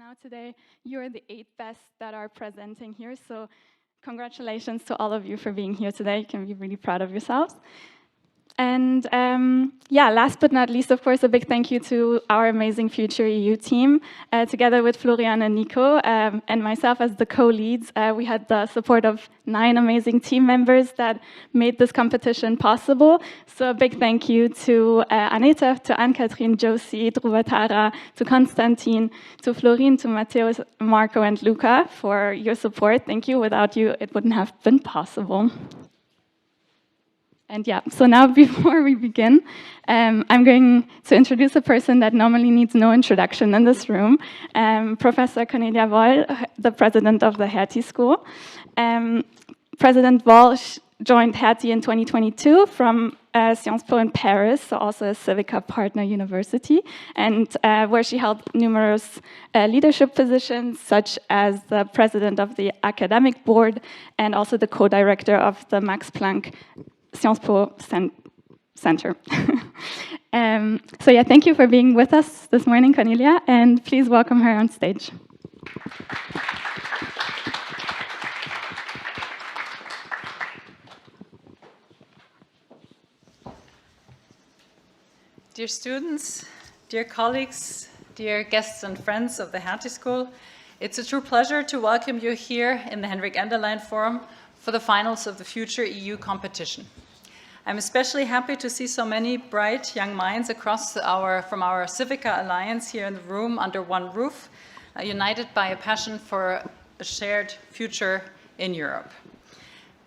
now today. You're the 8 best that are presenting here, so congratulations to all of you for being here today. You can be really proud of yourselves. And yeah, last but not least, of course, a big thank you to our amazing futurEU team. Together with Florian and Nico and myself as the co-leads, we had the support of 9 amazing team members that made this competition possible. So a big thank you to Aneta, to Anne-Kathrin, Josie, Druvatara, to Konstantin, to Florin, to Matthäus, Marco, and Luca for your support. Thank you. Without you, it wouldn't have been possible. And yeah, so now before we begin, I'm going to introduce a person that normally needs no introduction in this room, Professor Cornelia Woll, the president of the Hertie School. President Woll joined Hertie in 2022 from Sciences Po in Paris, so also a CIVICA partner university, and where she held numerous leadership positions, such as the president of the academic board and also the co-director of the Max Planck Sciences Po Center. So yeah, thank you for being with us this morning, Cornelia, and please welcome her on stage. Dear students, dear colleagues, dear guests and friends of the Hertie School, it's a true pleasure to welcome you here in the Henrik Enderlein Forum for the finals of the futurEU competition. I'm especially happy to see so many bright young minds from our CIVICA Alliance here in the room under one roof, united by a passion for a shared future in Europe.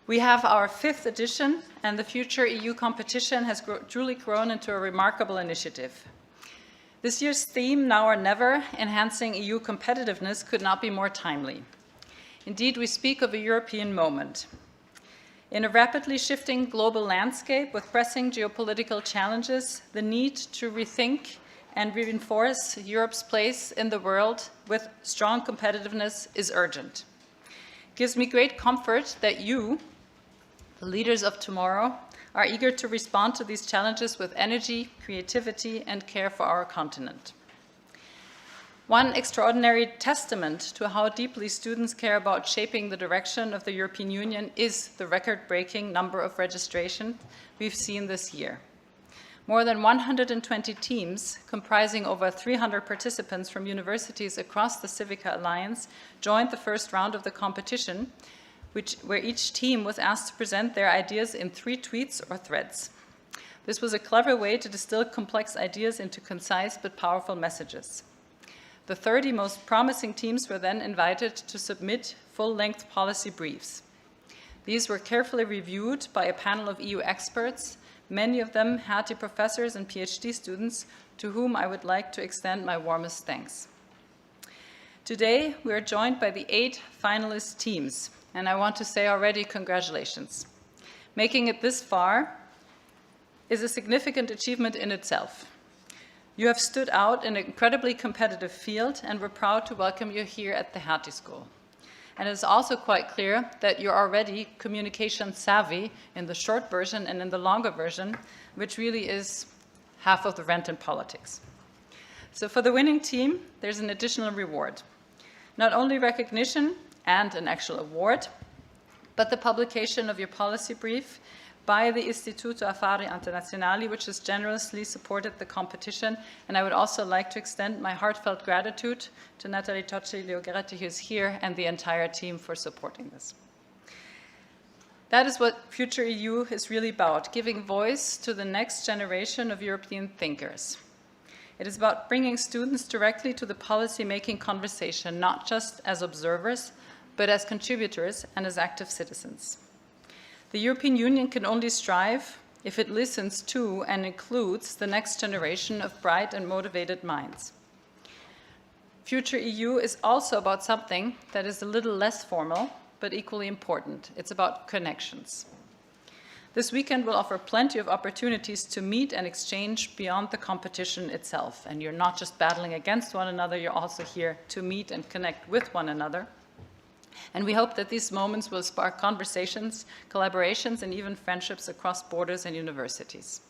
We have our 5th edition, and the futurEU competition has truly grown into a remarkable initiative. This year's theme, Now or Never, Enhancing EU Competitiveness, could not be more timely. Indeed, we speak of a European moment. In a rapidly shifting global landscape with pressing geopolitical challenges, the need to rethink and reinforce Europe's place in the world with strong competitiveness is urgent. It gives me great comfort that you, the leaders of tomorrow, are eager to respond to these challenges with energy, creativity, and care for our continent. One extraordinary testament to how deeply students care about shaping the direction of the European Union is the record-breaking number of registrations we've seen this year. More than 120 teams, comprising over 300 participants from universities across the CIVICA Alliance, joined the first round of the competition, where each team was asked to present their ideas in 3 tweets or threads. This was a clever way to distill complex ideas into concise but powerful messages. The 30 most promising teams were then invited to submit full-length policy briefs. These were carefully reviewed by a panel of EU experts, many of them Hertie professors and PhD students, to whom I would like to extend my warmest thanks. Today, we are joined by the 8 finalist teams, and I want to say already congratulations. Making it this far is a significant achievement in itself. You have stood out in an incredibly competitive field, and we're proud to welcome you here at the Hertie School. And it's also quite clear that you're already communication savvy in the short version and in the longer version, which really is half of the rent in politics. So for the winning team, there's an additional reward. Not only recognition and an actual award, but the publication of your policy brief by the Istituto Affari Internazionali, which has generously supported the competition. And I would also like to extend my heartfelt gratitude to Natalie Tocci, Leo Geretti, who's here, and the entire team for supporting this. That is what futurEU is really about, giving voice to the next generation of European thinkers. It is about bringing students directly to the policy-making conversation, not just as observers, but as contributors and as active citizens. The European Union can only strive if it listens to and includes the next generation of bright and motivated minds. futurEU is also about something that is a little less formal, but equally important. It's about connections. This weekend will offer plenty of opportunities to meet and exchange beyond the competition itself. And you're not just battling against one another, you're also here to meet and connect with one another. And we hope that these moments will spark conversations, collaborations, and even friendships across borders and universities.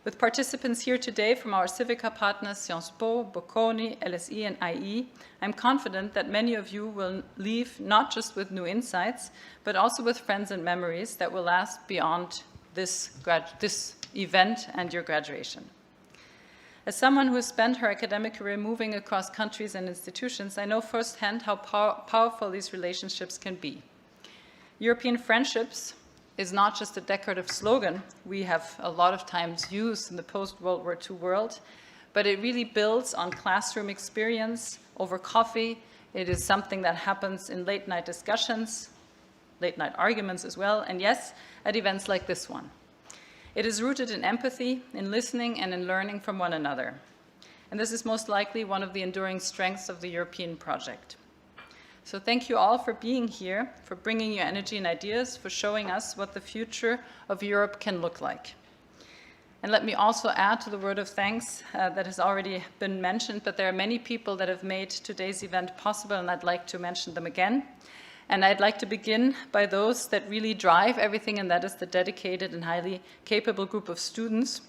With participants here today from our CIVICA partners, Sciences Po, Bocconi, LSE, and IE, I'm confident that many of you will leave not just with new insights, but also with friends and memories that will last beyond this event and your graduation. As someone who has spent her academic career moving across countries and institutions, I know firsthand how powerful these relationships can be. European friendships is not just a decorative slogan we have a lot of times used in the post-World War II world, but it really builds on classroom experience over coffee. It is something that happens in late-night discussions, late-night arguments as well, and yes, at events like this one. It is rooted in empathy, in listening, and in learning from one another. And this is most likely one of the enduring strengths of the European project. So thank you all for being here, for bringing your energy and ideas, for showing us what the future of Europe can look like. And let me also add to the word of thanks that has already been mentioned, but there are many people that have made today's event possible, and I'd like to mention them again. And I'd like to begin by those that really drive everything, and that is the dedicated and highly capable group of students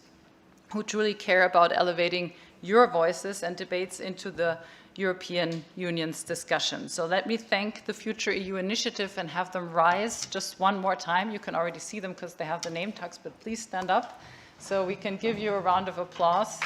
who truly care about elevating your voices and debates into the European Union's discussion. So let me thank the futurEU initiative and have them rise just one more time. You can already see them because they have the name tags, but please stand up so we can give you a round of applause.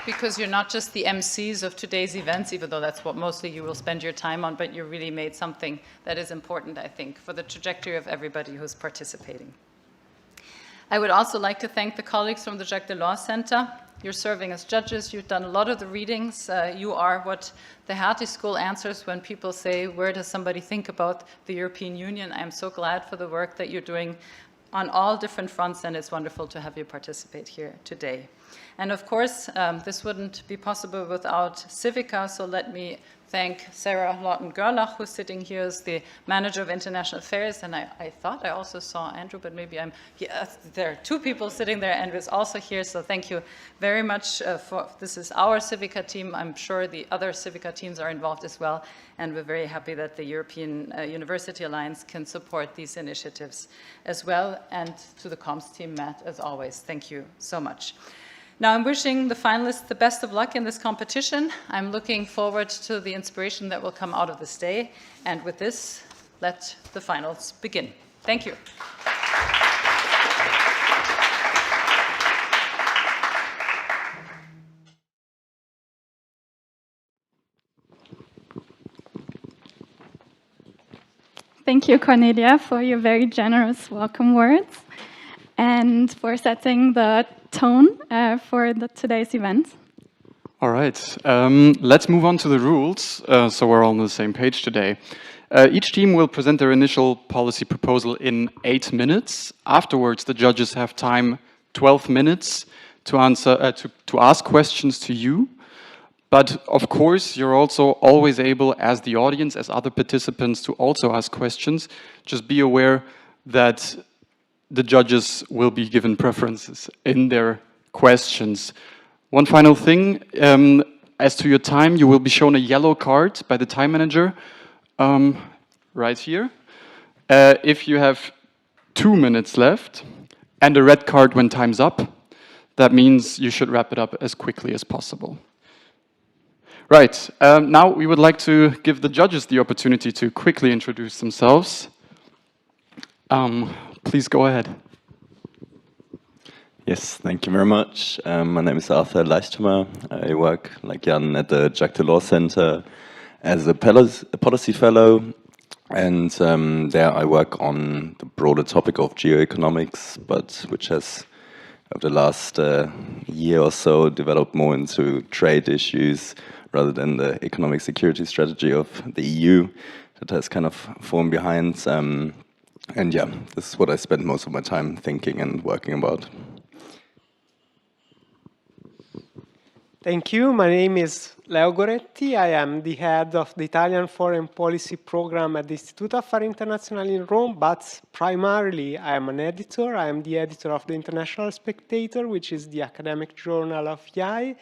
Because you're not just the MCs of today's events, even though that's what mostly you will spend your time on, but you really made something that is important, I think, for the trajectory of everybody who's participating. I would also like to thank the colleagues from the Jacques Delors Center. You're serving as judges. You've done a lot of the readings. You are what the Hertie School answers when people say, where does somebody think about the European Union? I'm so glad for the work that you're doing on all different fronts, and it's wonderful to have you participate here today. And of course, this wouldn't be possible without CIVICA, so let me thank Sarah Lawton-Gerlach, who's sitting here as the Manager of International Affairs, and I thought I also saw Andrew, but maybe there are two people sitting there. Andrew is also here, so thank you very much this is our CIVICA team. I'm sure the other CIVICA teams are involved as well, and we're very happy that the European University Alliance can support these initiatives as well. And to the comms team, Matt, as always, thank you so much. Now, I'm wishing the finalists the best of luck in this competition. I'm looking forward to the inspiration that will come out of this day. And with this, let the finals begin. Thank you. Thank you, Cornelia, for your very generous welcome words and for setting the tone for today's event. All right, let's move on to the rules, so we're all on the same page today. Each team will present their initial policy proposal in 8 minutes. Afterwards, the judges have time 12 minutes to ask questions to you. But of course, you're also always able, as the audience, as other participants, to also ask questions. Just be aware that the judges will be given preferences in their questions. One final thing, as to your time, you will be shown a yellow card by the time manager right here. If you have 2 minutes left and a red card when time's up, that means you should wrap it up as quickly as possible. Right, now we would like to give the judges the opportunity to quickly introduce themselves. Please go ahead. Yes, thank you very much. My name is Arthur Leichthammer. I work, like Jan, at the Jacques Delors Center as a policy fellow, and there I work on the broader topic of geoeconomics, but which has, over the last year or so, developed more into trade issues rather than the economic security strategy of the EU that has kind of formed behind. And yeah, this is what I spend most of my time thinking and working about. Thank you. My name is Leo Goretti. I am the head of the Italian Foreign Policy Program at the Istituto Affari Internazionali in Rome, but primarily I am an editor. I am the editor of the International Spectator, which is the academic journal of IAI,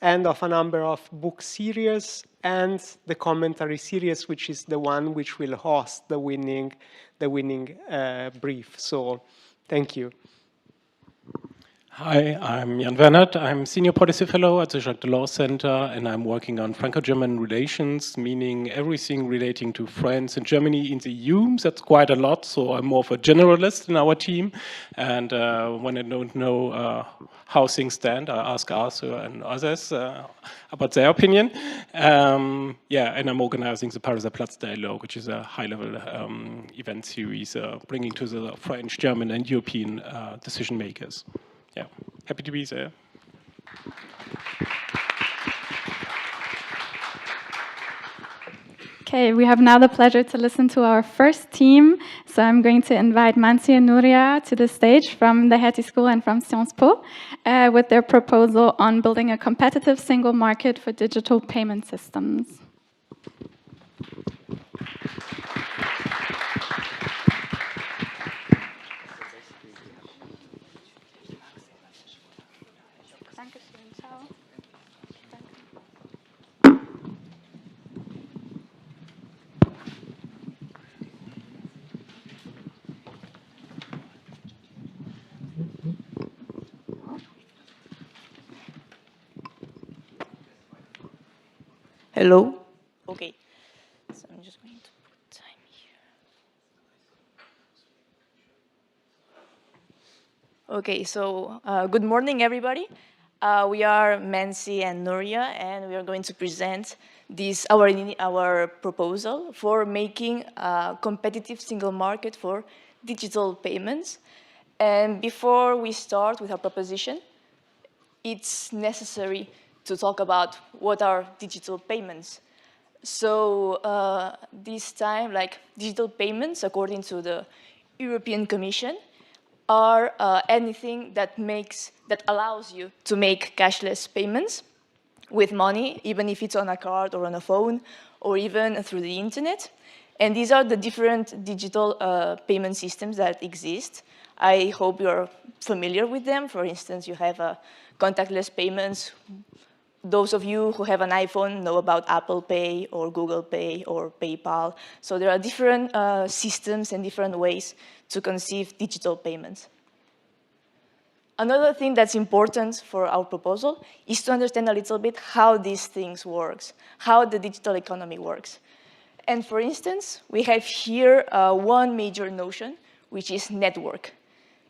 and of a number of book series and the commentary series, which is the one which will host the winning brief. So thank you. Hi, I'm Jan Wernert. I'm Senior Policy Fellow at the Jacques Delors Center, and I'm working on Franco-German relations, meaning everything relating to France and Germany in the EU. That's quite a lot, so I'm more of a generalist in our team. And when I don't know how things stand, I ask Arthur and others about their opinion. Yeah, and I'm organizing the Pariser Platz Dialogue, which is a high-level event series bringing to the French, German, and European decision makers. Yeah, happy to be there. Okay, we have now the pleasure to listen to our first team. So I'm going to invite Mansi and Nuria to the stage from the Hertie School and from Sciences Po with their proposal on building a competitive single market for digital payment systems. Hello? Okay. So I'm just going to put time here. Okay, so good morning, everybody. We are Mansi and Nuria, and we are going to present this our proposal for making a competitive single market for digital payments. And before we start with our proposition, it's necessary to talk about what are digital payments. So this time, like digital payments, according to the European Commission, are anything that allows you to make cashless payments with money, even if it's on a card or on a phone, or even through the internet. And these are the different digital payment systems that exist. I hope you're familiar with them. For instance, you have contactless payments. Those of you who have an iPhone know about Apple Pay or Google Pay or PayPal. So there are different systems and different ways to conceive digital payments. Another thing that's important for our proposal is to understand a little bit how these things work, how the digital economy works. And for instance, we have here one major notion, which is network.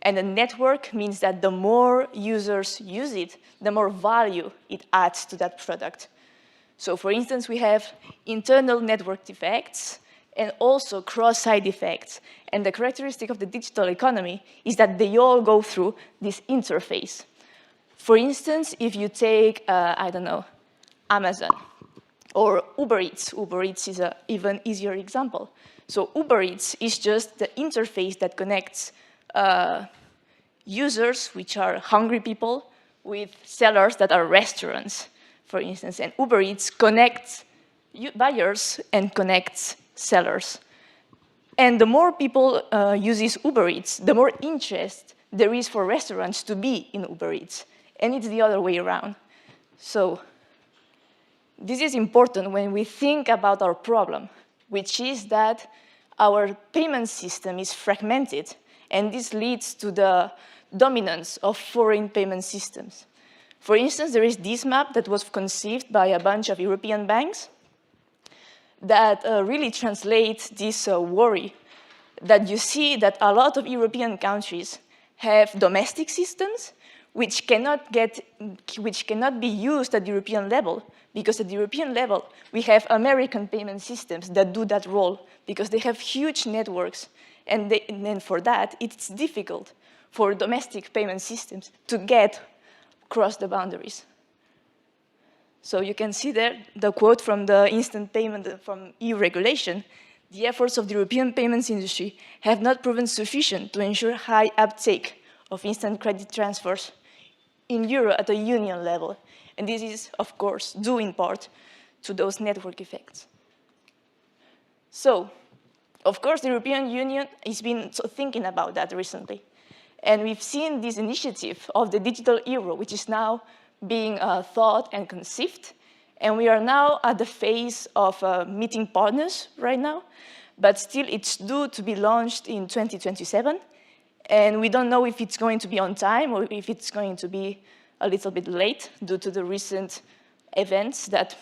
And a network means that the more users use it, the more value it adds to that product. So for instance, we have internal network effects and also cross-site effects. And the characteristic of the digital economy is that they all go through this interface. For instance, if you take, I don't know, Amazon or Uber Eats. Uber Eats is an even easier example. So Uber Eats is just the interface that connects users, which are hungry people, with sellers that are restaurants, for instance. And Uber Eats connects buyers and connects sellers. And the more people use Uber Eats, the more interest there is for restaurants to be in Uber Eats. And it's the other way around. So this is important when we think about our problem, which is that our payment system is fragmented. And this leads to the dominance of foreign payment systems. For instance, there is this map that was conceived by a bunch of European banks that really translates this worry that you see that a lot of European countries have domestic systems which cannot be used at the European level, because at the European level, we have American payment systems that do that role, because they have huge networks. And then for that, it's difficult for domestic payment systems to get across the boundaries. So you can see there the quote from the instant payment from EU regulation: the efforts of the European payments industry have not proven sufficient to ensure high uptake of instant credit transfers in euro at a union level. And this is, of course, due in part to those network effects. So, of course, the European Union has been thinking about that recently. And we've seen this initiative of the digital euro, which is now being thought and conceived. And we are now at the phase of meeting partners right now, but still it's due to be launched in 2027. And we don't know if it's going to be on time or if it's going to be a little bit late due to the recent events that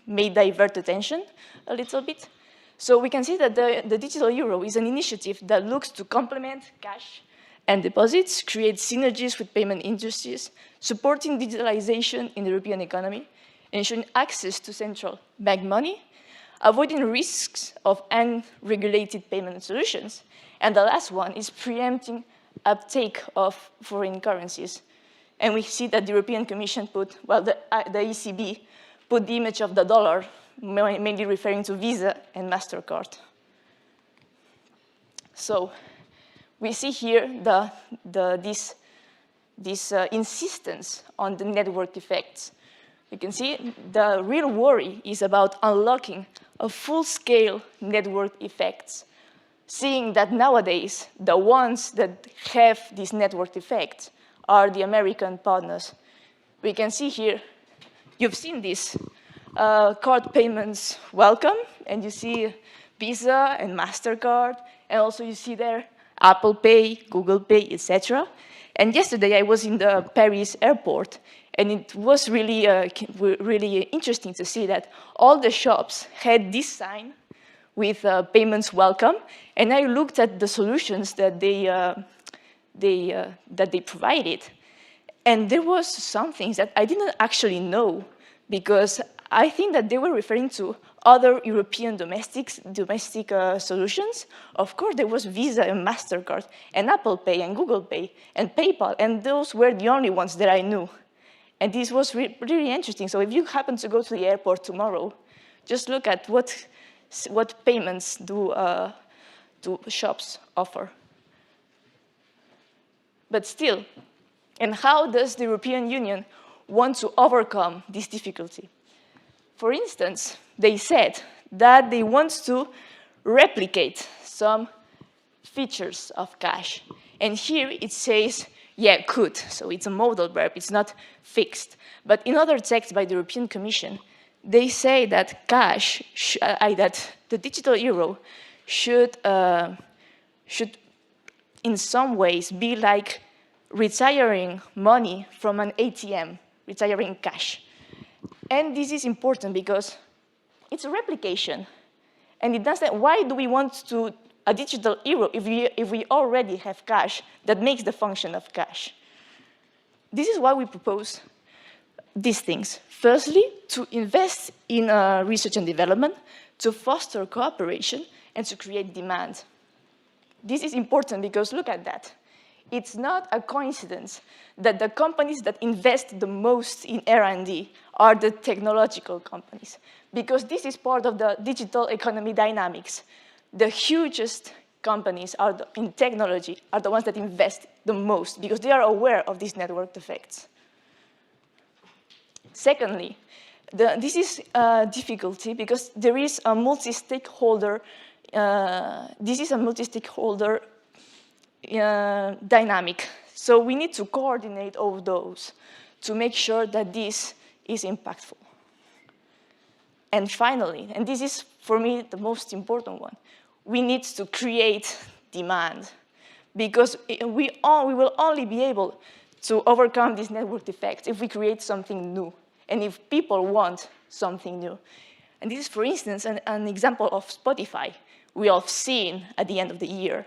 may divert attention a little bit. So we can see that the digital euro is an initiative that looks to complement cash and deposits, create synergies with payment industries, supporting digitalization in the European economy, ensuring access to central bank money, avoiding risks of unregulated payment solutions. And the last one is preempting uptake of foreign currencies. And we see that the European Commission put, well, the ECB put the image of the dollar, mainly referring to Visa and MasterCard. So we see here this insistence on the network effects. You can see the real worry is about unlocking a full-scale network effects, seeing that nowadays the ones that have these network effects are the American partners. We can see here, you've seen this, card payments welcome, and you see Visa and MasterCard, and also you see there Apple Pay, Google Pay, etc. And yesterday I was in the Paris airport, and it was really, really interesting to see that all the shops had this sign with payments welcome, and I looked at the solutions that they provided, and there was some things that I didn't actually know, because I think that they were referring to other European domestic solutions. Of course, there was Visa and MasterCard, and Apple Pay, and Google Pay, and PayPal, and those were the only ones that I knew. And this was really interesting. So if you happen to go to the airport tomorrow, just look at what payments do shops offer. But still, and how does the European Union want to overcome this difficulty? For instance, they said that they want to replicate some features of cash. And here it says, yeah, could. So it's a modal verb, it's not fixed. But in other texts by the European Commission, they say that cash, that the digital euro should in some ways be like retiring money from an ATM, retiring cash. And this is important because it's a replication. And it doesn't, why do we want a digital euro if we already have cash that makes the function of cash? This is why we propose these things. Firstly, to invest in research and development, to foster cooperation, and to create demand. This is important because look at that. It's not a coincidence that the companies that invest the most in R&D are the technological companies, because this is part of the digital economy dynamics. The hugest companies in technology are the ones that invest the most because they are aware of these network effects. Secondly, this is a difficulty because there is a multi-stakeholder, dynamic. So we need to coordinate all those to make sure that this is impactful. And finally, and this is for me the most important one, we need to create demand, because we will only be able to overcome this network effect if we create something new and if people want something new. And this is, for instance, an example of Spotify. We have seen at the end of the year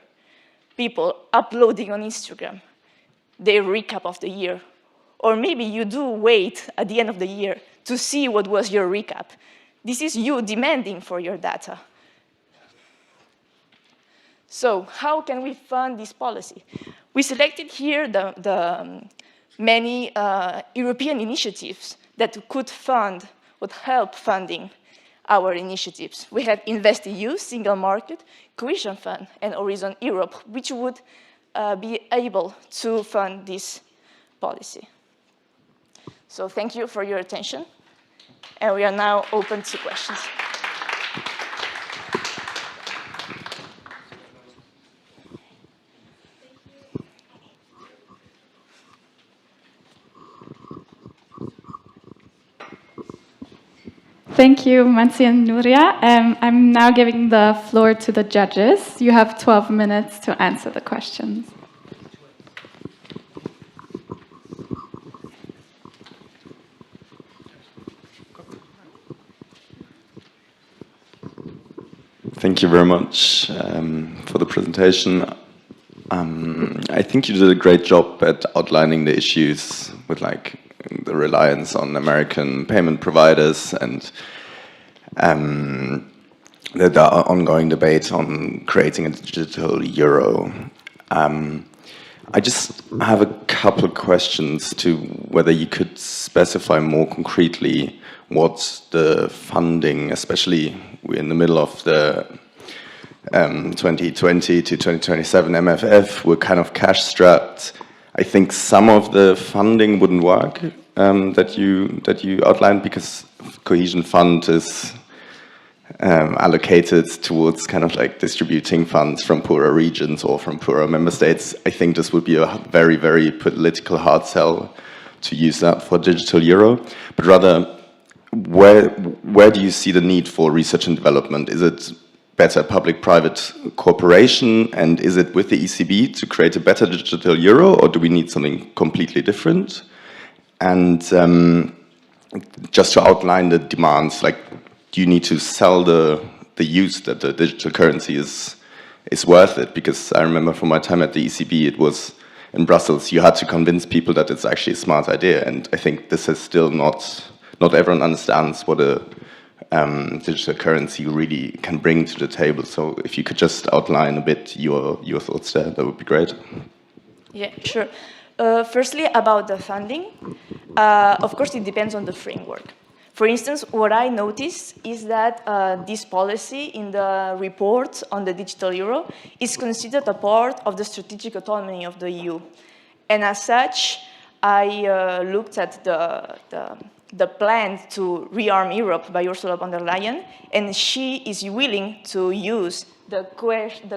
people uploading on Instagram their recap of the year. Or maybe you do wait at the end of the year to see what was your recap. This is you demanding for your data. So how can we fund this policy? We selected here the many European initiatives that could fund, would help funding our initiatives. We have InvestEU, Single Market, Cohesion Fund, and Horizon Europe, which would be able to fund this policy. So thank you for your attention, and we are now open to questions. Thank you, Mansi and Nuria. I'm now giving the floor to the judges. You have 12 minutes to answer the questions. Thank you very much for the presentation. I think you did a great job at outlining the issues with like the reliance on American payment providers and the ongoing debate on creating a digital euro. I just have a couple of questions to whether you could specify more concretely what the funding, especially we're in the middle of the 2020 to 2027 MFF, we're kind of cash strapped. I think some of the funding wouldn't work that you outlined because cohesion fund is allocated towards kind of like distributing funds from poorer regions or from poorer member states. I think this would be a very, very political hard sell to use that for digital euro, but rather where do you see the need for research and development? Is it better public-private cooperation, and is it with the ECB to create a better digital euro, or do we need something completely different? And just to outline the demands, like, do you need to sell the use that the digital currency is worth it? Because I remember from my time at the ECB, it was in Brussels, you had to convince people that it's actually a smart idea, and I think this is still not everyone understands what a digital currency really can bring to the table. So if you could just outline a bit your thoughts there, that would be great. Yeah, sure. Firstly, about the funding, of course, it depends on the framework. For instance, what I noticed is that this policy in the report on the digital euro is considered a part of the strategic autonomy of the EU. And as such, I looked at the plan to rearm Europe by Ursula von der Leyen, and she is willing to use the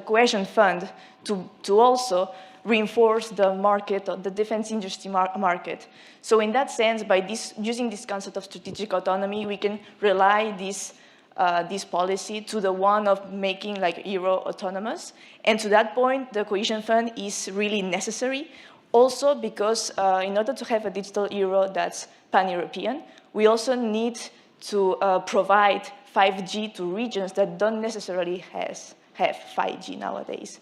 cohesion fund to also reinforce the market, the defense industry market. So in that sense, by using this concept of strategic autonomy, we can rely this policy to the one of making like euro autonomous. And to that point, the cohesion fund is really necessary. Also because in order to have a digital euro that's pan-European, we also need to provide 5G to regions that don't necessarily have 5G nowadays.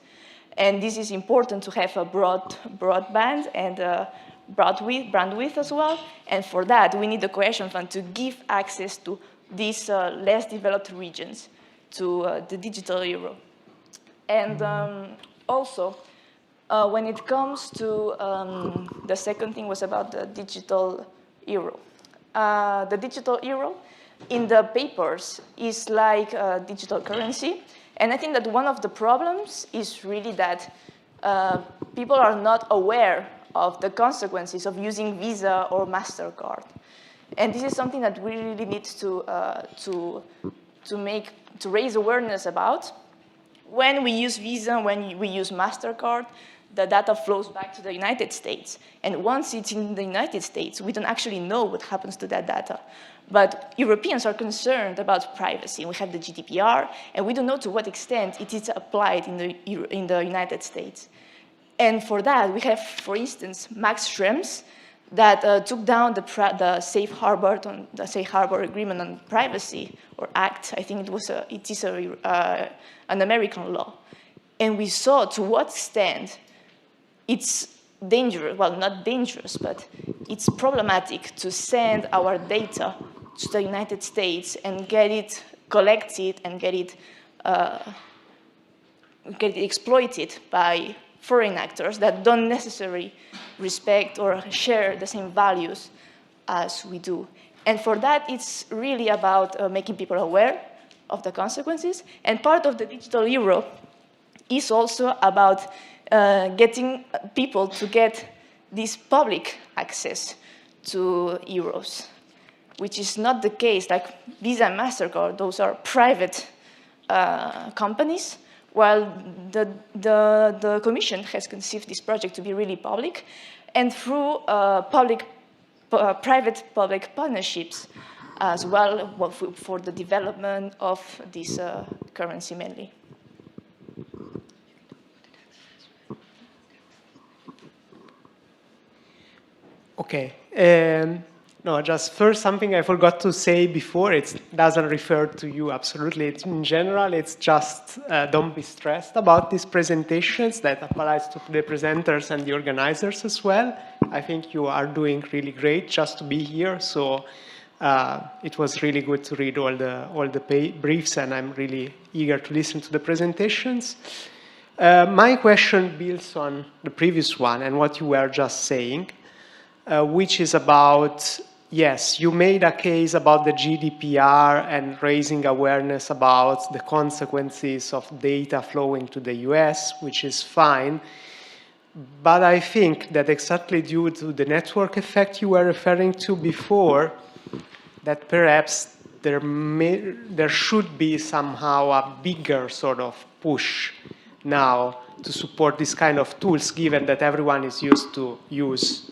And this is important to have a broadband and bandwidth as well. And for that, we need the cohesion fund to give access to these less developed regions to the digital euro. And also, when it comes to the second thing was about the digital euro. The digital euro in the papers is like a digital currency. And I think that one of the problems is really that people are not aware of the consequences of using Visa or MasterCard. And this is something that we really need to raise awareness about. When we use Visa, when we use MasterCard, the data flows back to the United States. And once it's in the United States, we don't actually know what happens to that data. But Europeans are concerned about privacy. We have the GDPR, and we don't know to what extent it is applied in the United States. And for that, we have, for instance, Max Schrems that took down the Safe Harbor Agreement on Privacy, or Act. I think it is an American law. And we saw to what extent it's dangerous, well, not dangerous, but it's problematic to send our data to the United States and get it collected and get it exploited by foreign actors that don't necessarily respect or share the same values as we do. And for that, it's really about making people aware of the consequences. And part of the digital euro is also about getting people to get this public access to euros, which is not the case. Like Visa and MasterCard, those are private companies, while the Commission has conceived this project to be really public. And through private-public partnerships, as well for the development of this currency mainly. Okay. No, just first something I forgot to say before. It doesn't refer to you absolutely. It's in general. It's just don't be stressed about these presentations. That applies to the presenters and the organizers as well. I think you are doing really great just to be here. So it was really good to read all the briefs, and I'm really eager to listen to the presentations. My question builds on the previous one and what you were just saying. Which is about, yes, you made a case about the GDPR and raising awareness about the consequences of data flowing to the US, which is fine. But I think that exactly due to the network effect you were referring to before, that perhaps there should be somehow a bigger sort of push now to support this kind of tools, given that everyone is used to use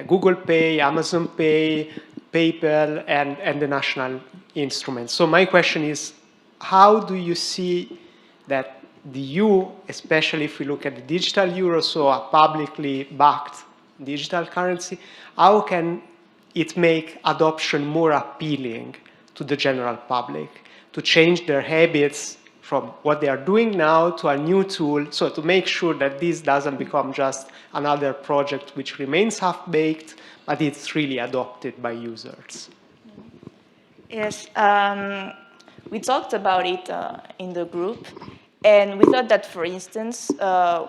Google Pay, Amazon Pay, PayPal, and the national instruments. So my question is, how do you see that the EU, especially if we look at the digital euro, so a publicly backed digital currency, how can it make adoption more appealing to the general public, to change their habits from what they are doing now to a new tool, so to make sure that this doesn't become just another project which remains half-baked, but it's really adopted by users? Yes, we talked about it in the group, and we thought that, for instance,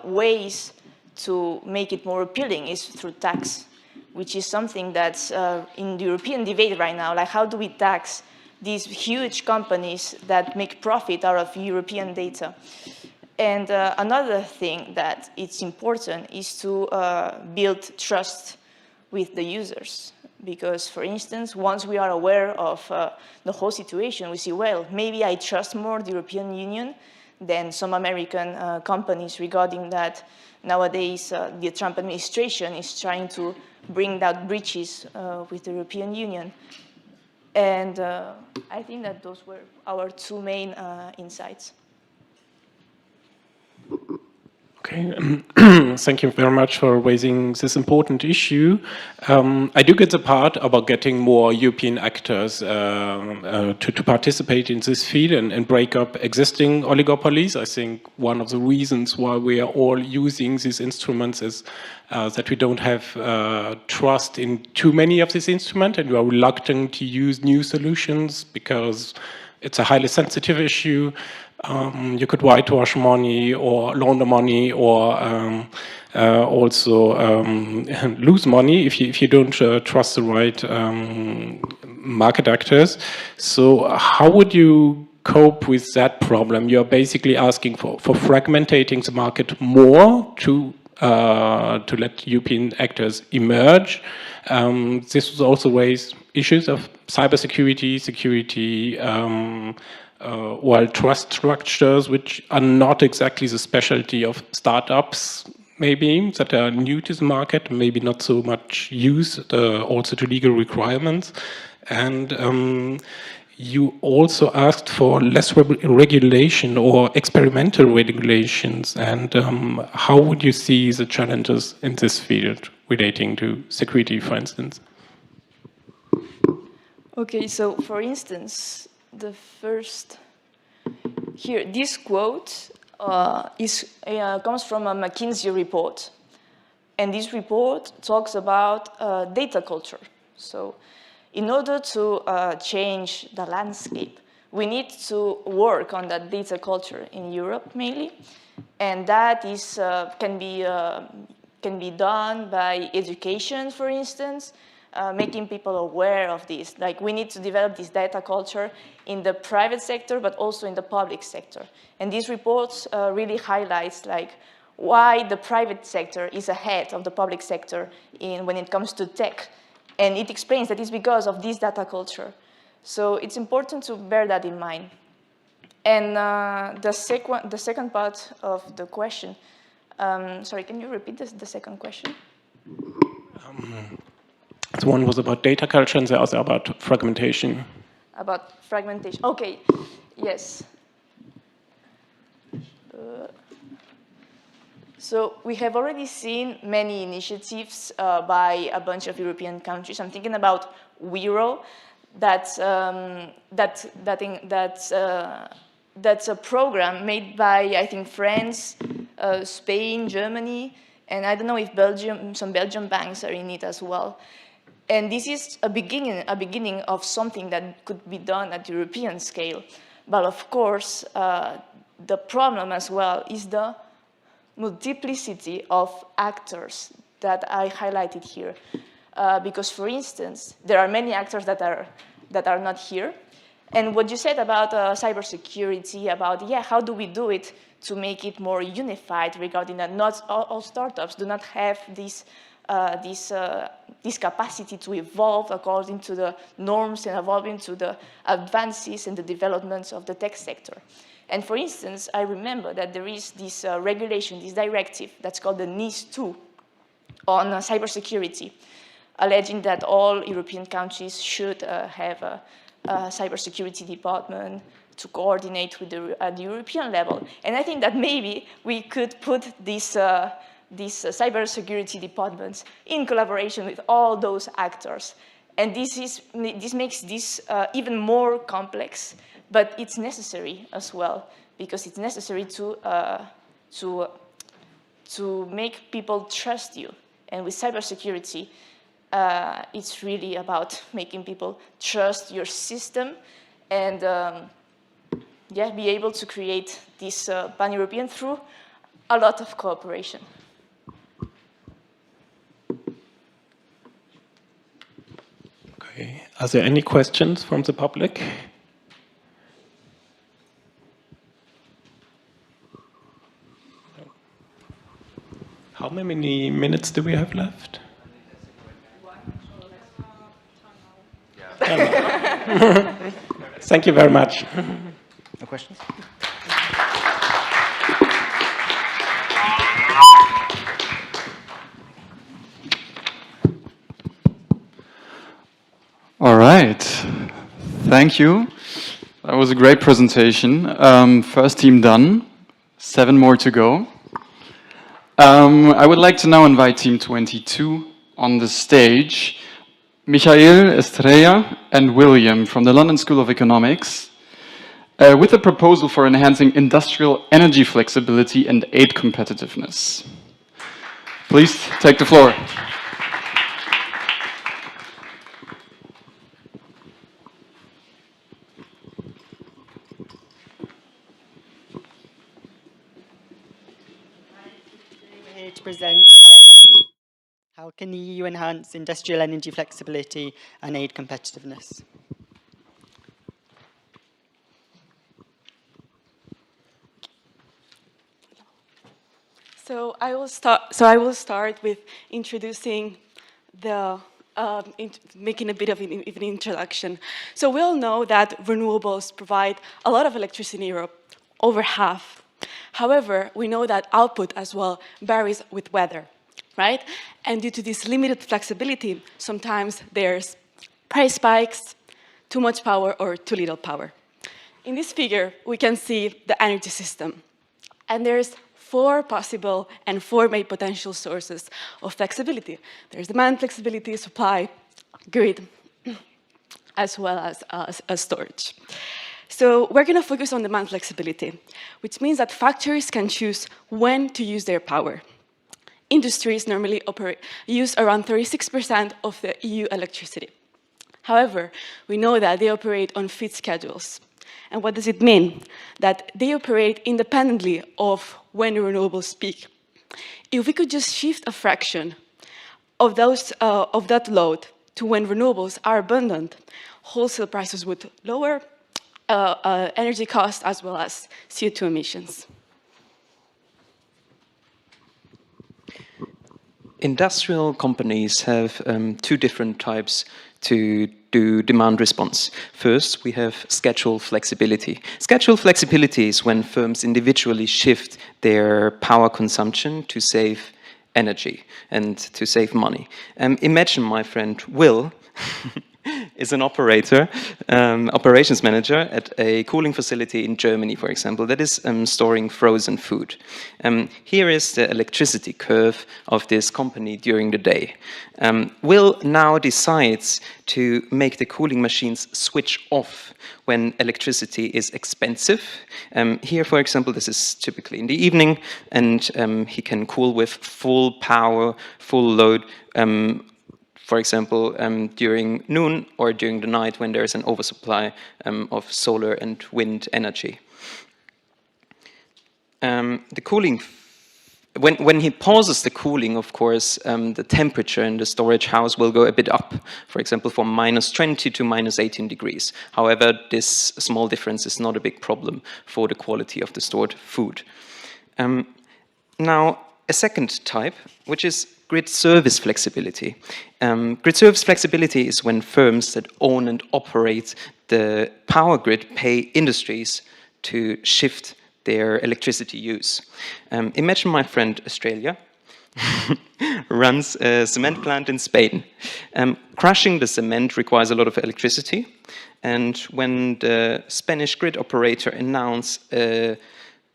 ways to make it more appealing is through tax, which is something that's in the European debate right now, like how do we tax these huge companies that make profit out of European data. And another thing that it's important is to build trust with the users. Because, for instance, once we are aware of the whole situation, we see, well, maybe I trust more the European Union than some American companies regarding that. Nowadays, the Trump administration is trying to bring down breaches with the European Union. And I think that those were our two main insights. Okay, thank you very much for raising this important issue. I do get the part about getting more European actors to participate in this field and break up existing oligopolies. I think one of the reasons why we are all using these instruments is that we don't have trust in too many of these instruments, and we are reluctant to use new solutions because it's a highly sensitive issue. You could whitewash money or launder money or also lose money if you don't trust the right market actors. So how would you cope with that problem? You're basically asking for fragmentating the market more to let European actors emerge. This was also raise issues of cybersecurity, security, while trust structures, which are not exactly the specialty of startups, maybe, that are new to the market, maybe not so much used also to legal requirements. And you also asked for less regulation or experimental regulations. And how would you see the challenges in this field relating to security, for instance? Okay, so for instance, the first here, this quote comes from a McKinsey report. And this report talks about data culture. So in order to change the landscape, we need to work on that data culture in Europe mainly. And that is, can be done by education, for instance, making people aware of this. Like, we need to develop this data culture in the private sector, but also in the public sector. And these reports really highlights like why the private sector is ahead of the public sector when it comes to tech. And it explains that it's because of this data culture. So it's important to bear that in mind. And the second part of the question, sorry, can you repeat the second question? The one was about data culture and the other about fragmentation. about fragmentation. Okay, yes. So we have already seen many initiatives by a bunch of European countries. I'm thinking about WIRO. That's a program made by, I think, France, Spain, Germany, and I don't know if Belgium, some Belgian banks are in it as well. And this is a beginning of something that could be done at European scale. But of course, the problem as well is the multiplicity of actors that I highlighted here. Because, for instance, there are many actors that are not here. And what you said about cybersecurity, about, yeah, how do we do it to make it more unified regarding that not all startups do not have this capacity to evolve according to the norms and evolving to the advances and the developments of the tech sector. And for instance, I remember that there is this regulation, this directive that's called the NIS2 on cybersecurity, alleging that all European countries should have a cybersecurity department to coordinate with at the European level. And I think that maybe we could put these cybersecurity departments in collaboration with all those actors. And this makes this even more complex, but it's necessary as well, because it's necessary to make people trust you. And with cybersecurity, it's really about making people trust your system and yeah, be able to create this pan-European through a lot of cooperation. Okay. Are there any questions from the public? How many minutes do we have left? Thank you very much. No questions? All right. Thank you. That was a great presentation. First team done. 7 more to go. I would like to now invite Team 22 on the stage. Michael, Estrella, and William from the London School of Economics with a proposal for enhancing industrial energy flexibility and aid competitiveness. Please take the floor. We're here to present how can the EU enhance industrial energy flexibility and aid competitiveness. So I will start with introducing making a bit of an introduction. So we all know that renewables provide a lot of electricity in Europe, over half. However, we know that output as well varies with weather, right? And due to this limited flexibility, sometimes there's price spikes, too much power or too little power. In this figure, we can see the energy system. And there's 4 possible and 4 main potential sources of flexibility. There's demand flexibility, supply, grid, as well as storage. So we're going to focus on demand flexibility, which means that factories can choose when to use their power. Industries normally use around 36% of the EU electricity. However, we know that they operate on feed schedules. And what does it mean? That they operate independently of when renewables peak. If we could just shift a fraction of that load to when renewables are abundant, wholesale prices would lower, energy costs as well as CO2 emissions. Industrial companies have 2 different types to do demand response. First, we have schedule flexibility. Schedule flexibility is when firms individually shift their power consumption to save energy and to save money. Imagine my friend Will is an operator, operations manager at a cooling facility in Germany, for example, that is storing frozen food. Here is the electricity curve of this company during the day. Will now decides to make the cooling machines switch off when electricity is expensive. Here, for example, this is typically in the evening, and he can cool with full power, full load, for example, during noon or during the night when there is an oversupply of solar and wind energy. The cooling, when he pauses the cooling, of course, the temperature in the storage house will go a bit up, for example, from -20 to -18 degrees. However, this small difference is not a big problem for the quality of the stored food. Now, a second type, which is grid service flexibility. Grid service flexibility is when firms that own and operate the power grid pay industries to shift their electricity use. Imagine my friend Australia runs a cement plant in Spain. Crushing the cement requires a lot of electricity, and when the Spanish grid operator announces a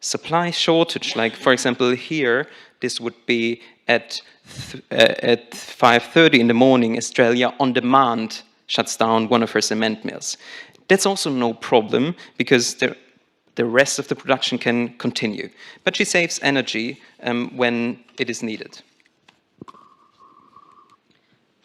supply shortage, like for example here, this would be at 5:30 in the morning, Australia on demand shuts down one of her cement mills. That's also no problem because the rest of the production can continue. But she saves energy when it is needed.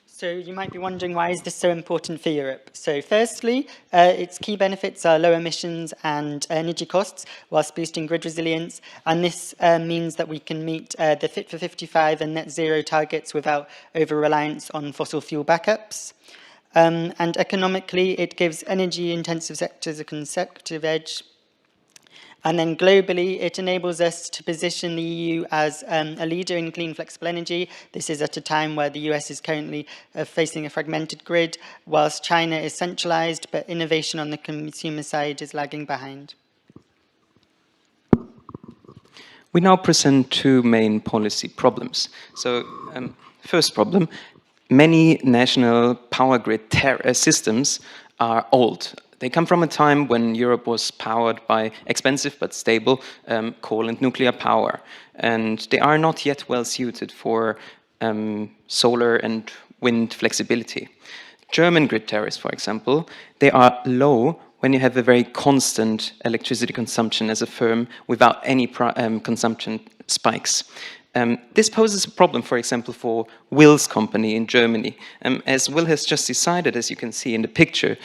So you might be wondering, why is this so important for Europe? So firstly, its key benefits are low emissions and energy costs, whilst boosting grid resilience. And this means that we can meet the Fit for 55 and net zero targets without over-reliance on fossil fuel backups. And economically, it gives energy-intensive sectors a consecutive edge. And then globally, it enables us to position the EU as a leader in clean, flexible energy. This is at a time where the US is currently facing a fragmented grid, whilst China is centralized, but innovation on the consumer side is lagging behind. We now present two main policy problems. So, first problem, many national power grid systems are old. They come from a time when Europe was powered by expensive but stable coal and nuclear power. And they are not yet well suited for solar and wind flexibility. German grid tariffs, for example, they are low when you have a very constant electricity consumption as a firm without any consumption spikes. This poses a problem, for example, for Will's company in Germany, as Will has just decided, as you can see in the picture,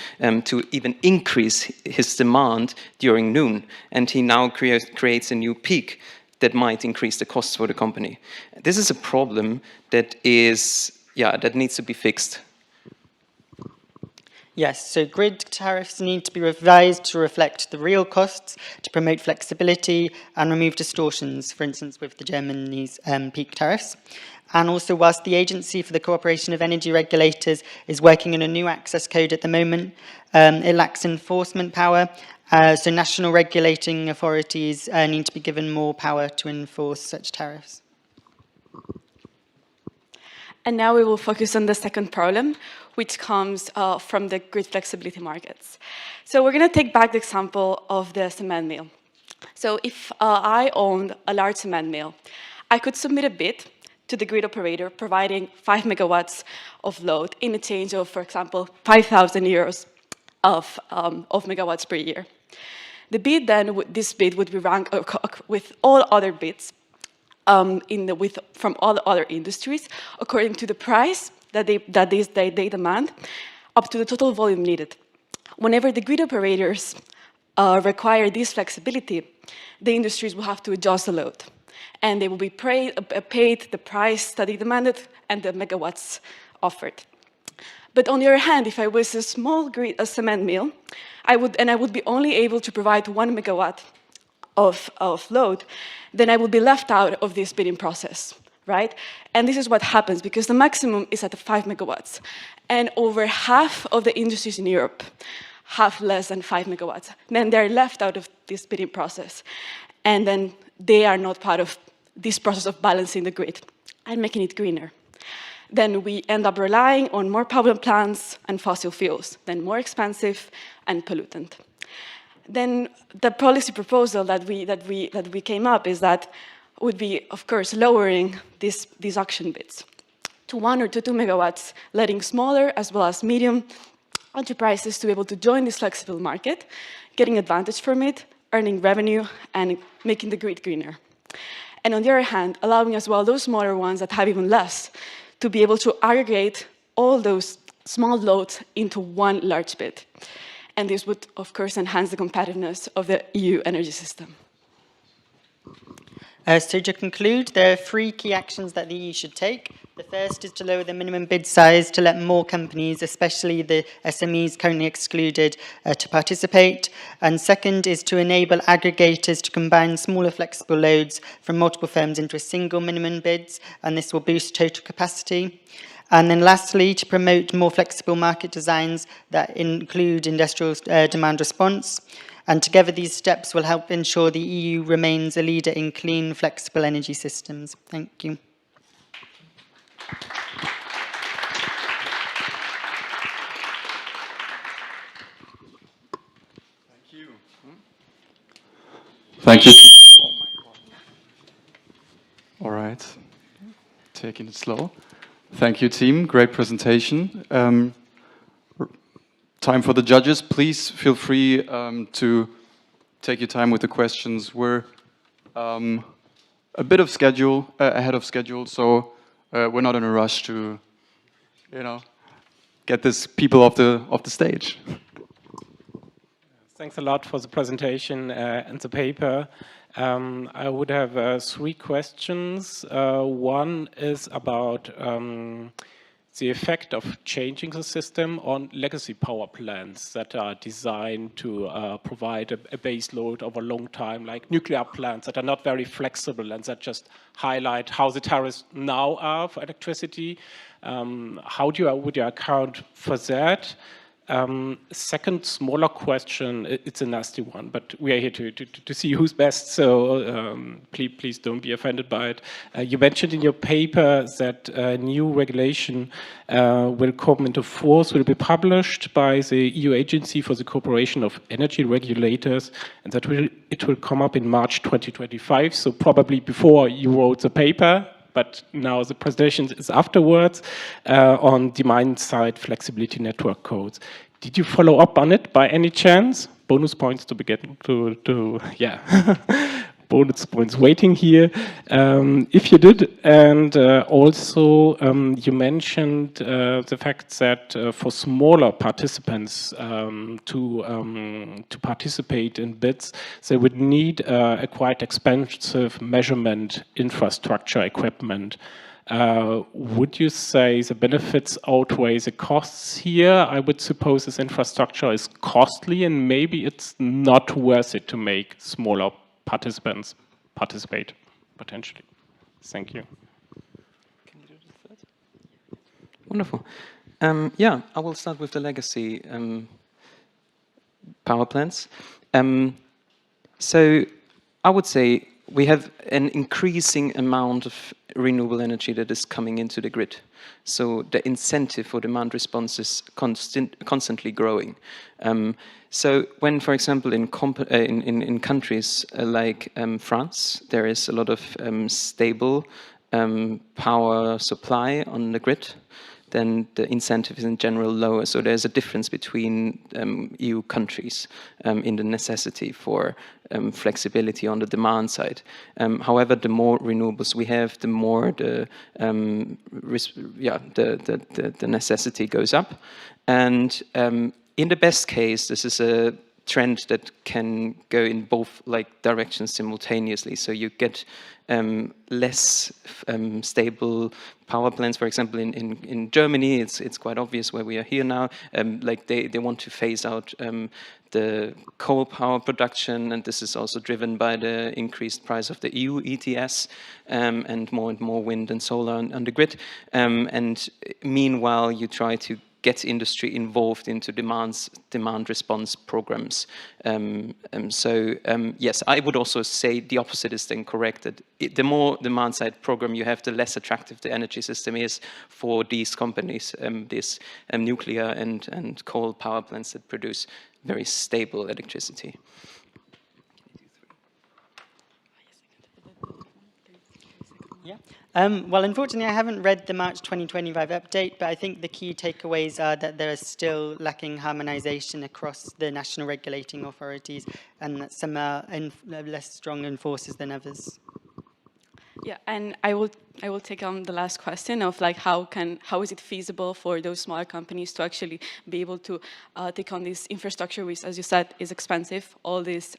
to even increase his demand during noon, and he now creates a new peak that might increase the costs for the company. This is a problem that needs to be fixed. Yes, so grid tariffs need to be revised to reflect the real costs, to promote flexibility and remove distortions, for instance, with the Germany's peak tariffs. And also, whilst the Agency for the Cooperation of Energy Regulators is working on a new access code at the moment, it lacks enforcement power, so national regulating authorities need to be given more power to enforce such tariffs. And now we will focus on the second problem, which comes from the grid flexibility markets. So we're going to take back the example of the cement mill. So if I owned a large cement mill, I could submit a bid to the grid operator providing 5 megawatts of load in exchange of, for example, 5,000 euros of megawatts per year. The bid then, this bid would be ranked with all other bids from all the other industries according to the price that they demand, up to the total volume needed. Whenever the grid operators require this flexibility, the industries will have to adjust the load, and they will be paid the price that they demanded and the megawatts offered. But on the other hand, if I was a small cement mill, I would be only able to provide 1 megawatt of load, then I would be left out of this bidding process, right? And this is what happens because the maximum is at 5 megawatts. And over half of the industries in Europe have less than 5 megawatts. Then they're left out of this bidding process. And then they are not part of this process of balancing the grid and making it greener. then we end up relying on more power plants and fossil fuels, then more expensive and pollutant. Then the policy proposal that we came up is that would be, of course, lowering these auction bids to 1 or 2 megawatts, letting smaller as well as medium enterprises to be able to join this flexible market, getting advantage from it, earning revenue, and making the grid greener. And on the other hand, allowing as well those smaller ones that have even less to be able to aggregate all those small loads into one large bid. And this would, of course, enhance the competitiveness of the EU energy system. So to conclude, there are 3 key actions that the EU should take. The first is to lower the minimum bid size to let more companies, especially the SMEs currently excluded, to participate. And second is to enable aggregators to combine smaller flexible loads from multiple firms into a single minimum bids, and this will boost total capacity. And then lastly, to promote more flexible market designs that include industrial demand response. And together these steps will help ensure the EU remains a leader in clean, flexible energy systems. Thank you. Thank you. All right, taking it slow. Thank you, team. Great presentation. Time for the judges. Please feel free to take your time with the questions. We're a bit of schedule ahead of schedule, so we're not in a rush to, get these people off the stage. Thanks a lot for the presentation and the paper. I would have 3 questions. One is about the effect of changing the system on legacy power plants that are designed to provide a base load over a long time, like nuclear plants that are not very flexible and that just highlight how the tariffs now are for electricity. How would you account for that? Second, smaller question, it's a nasty one, but we are here to see who's best, so please don't be offended by it. You mentioned in your paper that a new regulation will come into force, will be published by the EU Agency for the Cooperation of Energy Regulators, and that it will come up in March 2025, so probably before you wrote the paper, but now the presentation is afterwards, on demand-side flexibility network codes. Did you follow up on it by any chance? Bonus points to begin yeah. Bonus points waiting here. If you did, and also you mentioned the fact that for smaller participants to participate in bids, they would need a quite expensive measurement infrastructure equipment. Would you say the benefits outweigh the costs here? I would suppose this infrastructure is costly and maybe it's not worth it to make smaller participants participate, potentially. Thank you. Can you do the third? Wonderful. Yeah, I will start with the legacy power plants. So I would say we have an increasing amount of renewable energy that is coming into the grid. So the incentive for demand response is constantly growing. So when, for example, in countries like France, there is a lot of stable power supply on the grid, then the incentive is in general lower. So there's a difference between EU countries in the necessity for flexibility on the demand side. However, the more renewables we have, the more the necessity goes up. And in the best case, this is a trend that can go in both directions simultaneously. So you get less stable power plants. For example, in Germany, it's quite obvious where we are here now. They want to phase out the coal power production, and this is also driven by the increased price of the EU ETS, and more wind and solar on the grid. And meanwhile, you try to get industry involved into demand response programs. Yes, I would also say the opposite is then correct, that the more demand side program you have, the less attractive the energy system is for these companies, these nuclear and coal power plants that produce very stable electricity. Yeah. Well, unfortunately, I haven't read the March 2025 update, but I think the key takeaways are that there is still lacking harmonization across the national regulating authorities, and that some are less strong enforcers than others. Yeah, and I will take on the last question of like how is it feasible for those smaller companies to actually be able to take on this infrastructure, which, as you said, is expensive. All this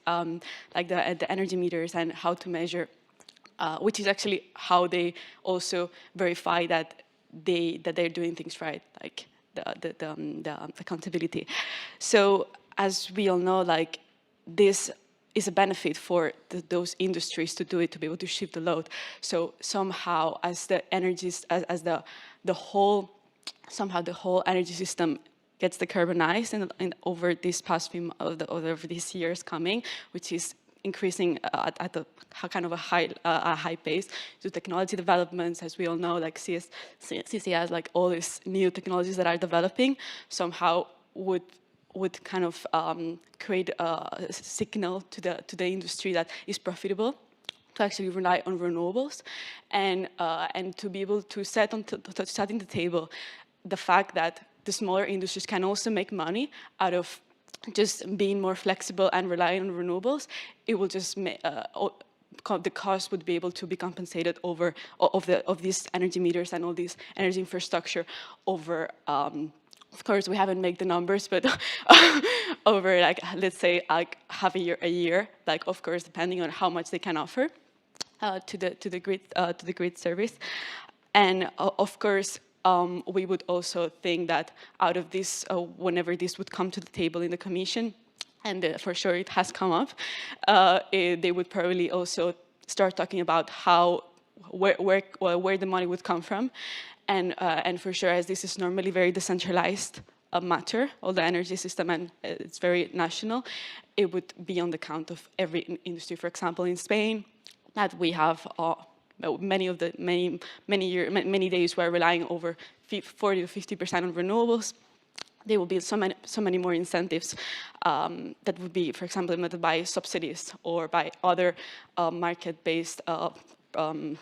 like the energy meters and how to measure, which is actually how they also verify that they're doing things right, like the accountability. So as we all know, like this is a benefit for those industries to do it, to be able to shift the load. So somehow, as the energies, as the whole energy system gets decarbonized, and over this past few over these years coming, which is increasing at a kind of a high pace to technology developments, as we all know, like CCS, like all these new technologies that are developing, somehow would kind of create a signal to the industry that is profitable to actually rely on renewables, and to be able to set on setting the table the fact that the smaller industries can also make money out of just being more flexible and relying on renewables. It will just the cost would be able to be compensated over of these energy meters and all these energy infrastructure over. Of course, we haven't made the numbers, but over like, let's say like half a year, like of course, depending on how much they can offer to the grid service, and of course, we would also think that out of this, whenever this would come to the table in the Commission, and for sure it has come up, they would probably also start talking about where the money would come from. And for sure, as this is normally very decentralized matter, all the energy system, and it's very national, it would be on the count of every industry. For example, in Spain, that we have many days we're relying over 40 to 50% on renewables. There will be so many more incentives that would be, for example, implemented by subsidies or by other market-based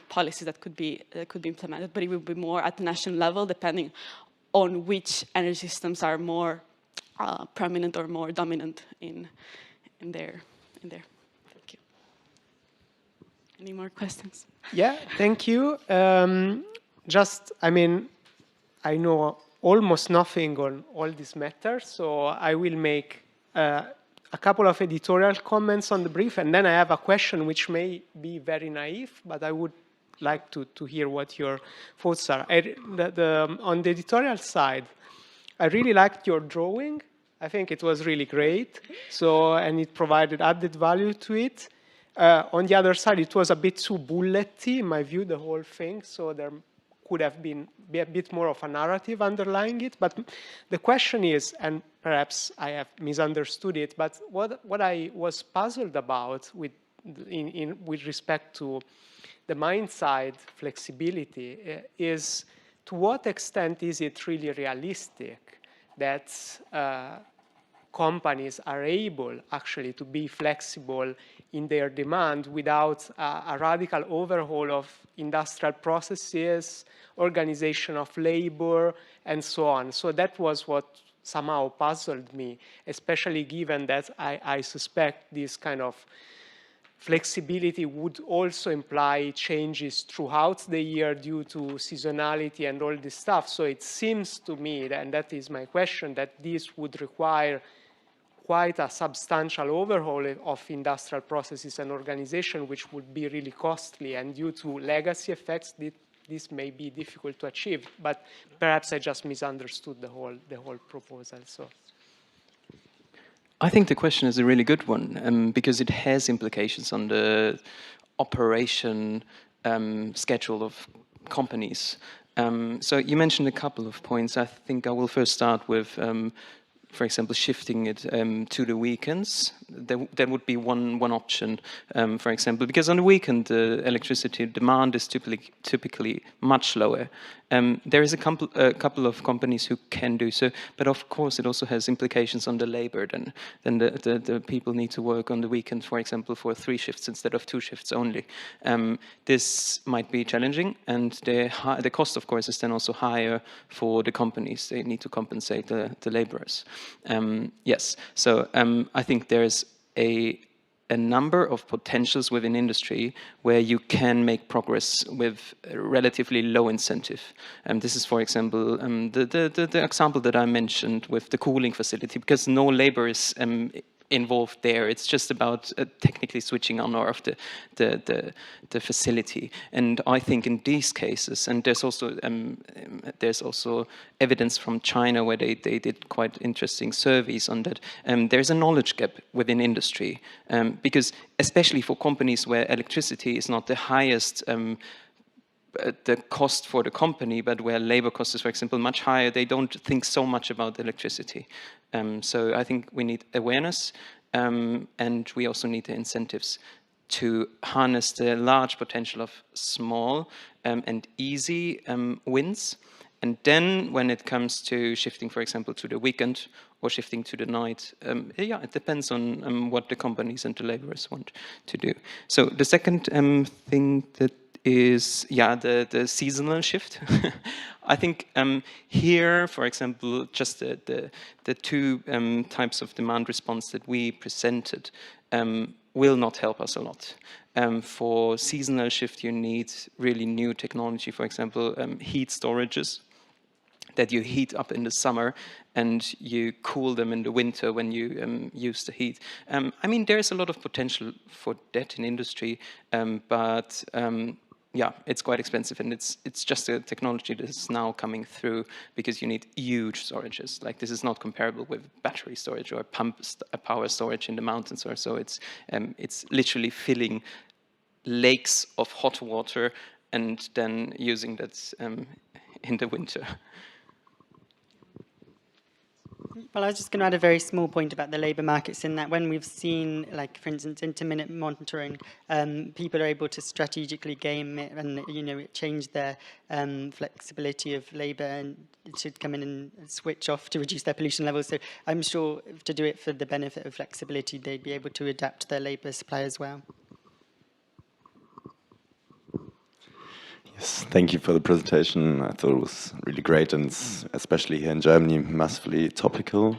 policies that could be implemented, but it will be more at the national level, depending on which energy systems are more prominent or more dominant in there. Thank you. Any more questions? Yeah, thank you. I mean, I know almost nothing on all these matters, so I will make a couple of editorial comments on the brief, and then I have a question which may be very naive, but I would like to hear what your thoughts are. On the editorial side, I really liked your drawing. I think it was really great, and it provided added value to it. On the other side, it was a bit too bullet-y, in my view, the whole thing, so there could have been a bit more of a narrative underlying it. But the question is, and perhaps I have misunderstood it, but what I was puzzled about with respect to the mind side flexibility is, to what extent is it really realistic that companies are able actually to be flexible in their demand without a radical overhaul of industrial processes, organization of labor, and so on. So that was what somehow puzzled me, especially given that I suspect this kind of flexibility would also imply changes throughout the year due to seasonality and all this stuff. So it seems to me, and that is my question, that this would require quite a substantial overhaul of industrial processes and organization, which would be really costly, and due to legacy effects, this may be difficult to achieve. But perhaps I just misunderstood the whole proposal. So I think the question is a really good one, because it has implications on the operation schedule of companies. So you mentioned a couple of points. I think I will first start with, for example, shifting it to the weekends. That would be one option, for example, because on the weekend the electricity demand is typically much lower. There is a couple of companies who can do so, but of course it also has implications on the labor. Then the people need to work on the weekend, for example, for 3 shifts instead of 2 shifts only. This might be challenging, and the cost, of course, is then also higher for the companies. They need to compensate the laborers. Yes, so I think there's a number of potentials within industry where you can make progress with relatively low incentive. This is, for example, the example that I mentioned with the cooling facility, because no labor is involved there. It's just about technically switching on or off the facility. And I think in these cases, and there's also evidence from China where they did quite interesting surveys on that. There's a knowledge gap within industry because especially for companies where electricity is not the highest the cost for the company, but where labor cost is, for example, much higher, they don't think so much about electricity. So I think we need awareness, and we also need the incentives to harness the large potential of small and easy wins. And then when it comes to shifting, for example, to the weekend or shifting to the night, yeah, it depends on what the companies and the laborers want to do. So the second thing that is, yeah, the seasonal shift. I think here, for example, just the 2 types of demand response that we presented will not help us a lot. For seasonal shift, you need really new technology, for example, heat storages that you heat up in the summer and you cool them in the winter when you use the heat. I mean, there's a lot of potential for that in industry, but yeah, it's quite expensive, and it's just a technology that is now coming through because you need huge storages. Like, this is not comparable with battery storage or power storage in the mountains or so. It's literally filling lakes of hot water and then using that in the winter. Well, I was just going to add a very small point about the labour markets in that when we've seen, like, for instance, intermittent monitoring, people are able to strategically game it and, you know, change their flexibility of labour and to come in and switch off to reduce their pollution levels. So I'm sure to do it for the benefit of flexibility, they'd be able to adapt their labour supply as well. Yes, thank you for the presentation. I thought it was really great, and especially here in Germany, massively topical.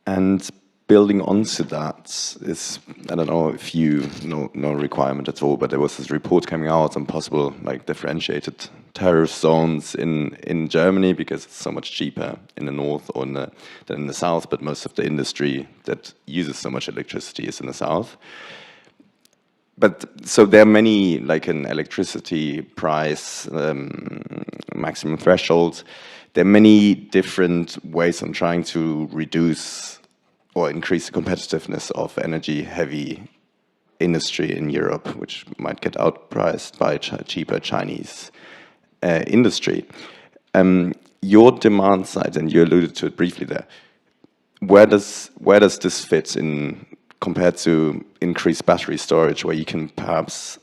And building onto that is, I don't know if you know, no requirement at all, but there was this report coming out on possible, like, differentiated tariff zones in Germany because it's so much cheaper in the north or than in the south, but most of the industry that uses so much electricity is in the south. But so there are many, like an electricity price maximum thresholds. There are many different ways on trying to reduce or increase the competitiveness of energy-heavy industry in Europe, which might get outpriced by cheaper Chinese industry. Your demand side, and you alluded to it briefly there, where does this fit in compared to increased battery storage, where you can perhaps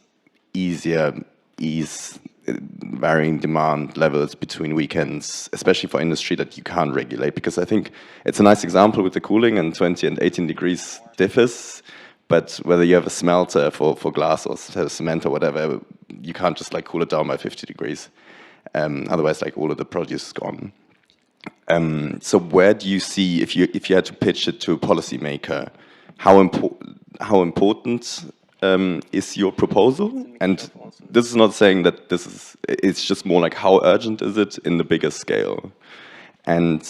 ease varying demand levels between weekends, especially for industry that you can't regulate? Because I think it's a nice example with the cooling, and 20 and 18 degrees differs, but whether you have a smelter for glass or cement or whatever, you can't just, like, cool it down by 50 degrees. Otherwise, like, all of the produce is gone. So where do you see, if you had to pitch it to a policymaker, how important is your proposal? And this is not saying that it's just more like how urgent is it in the bigger scale? And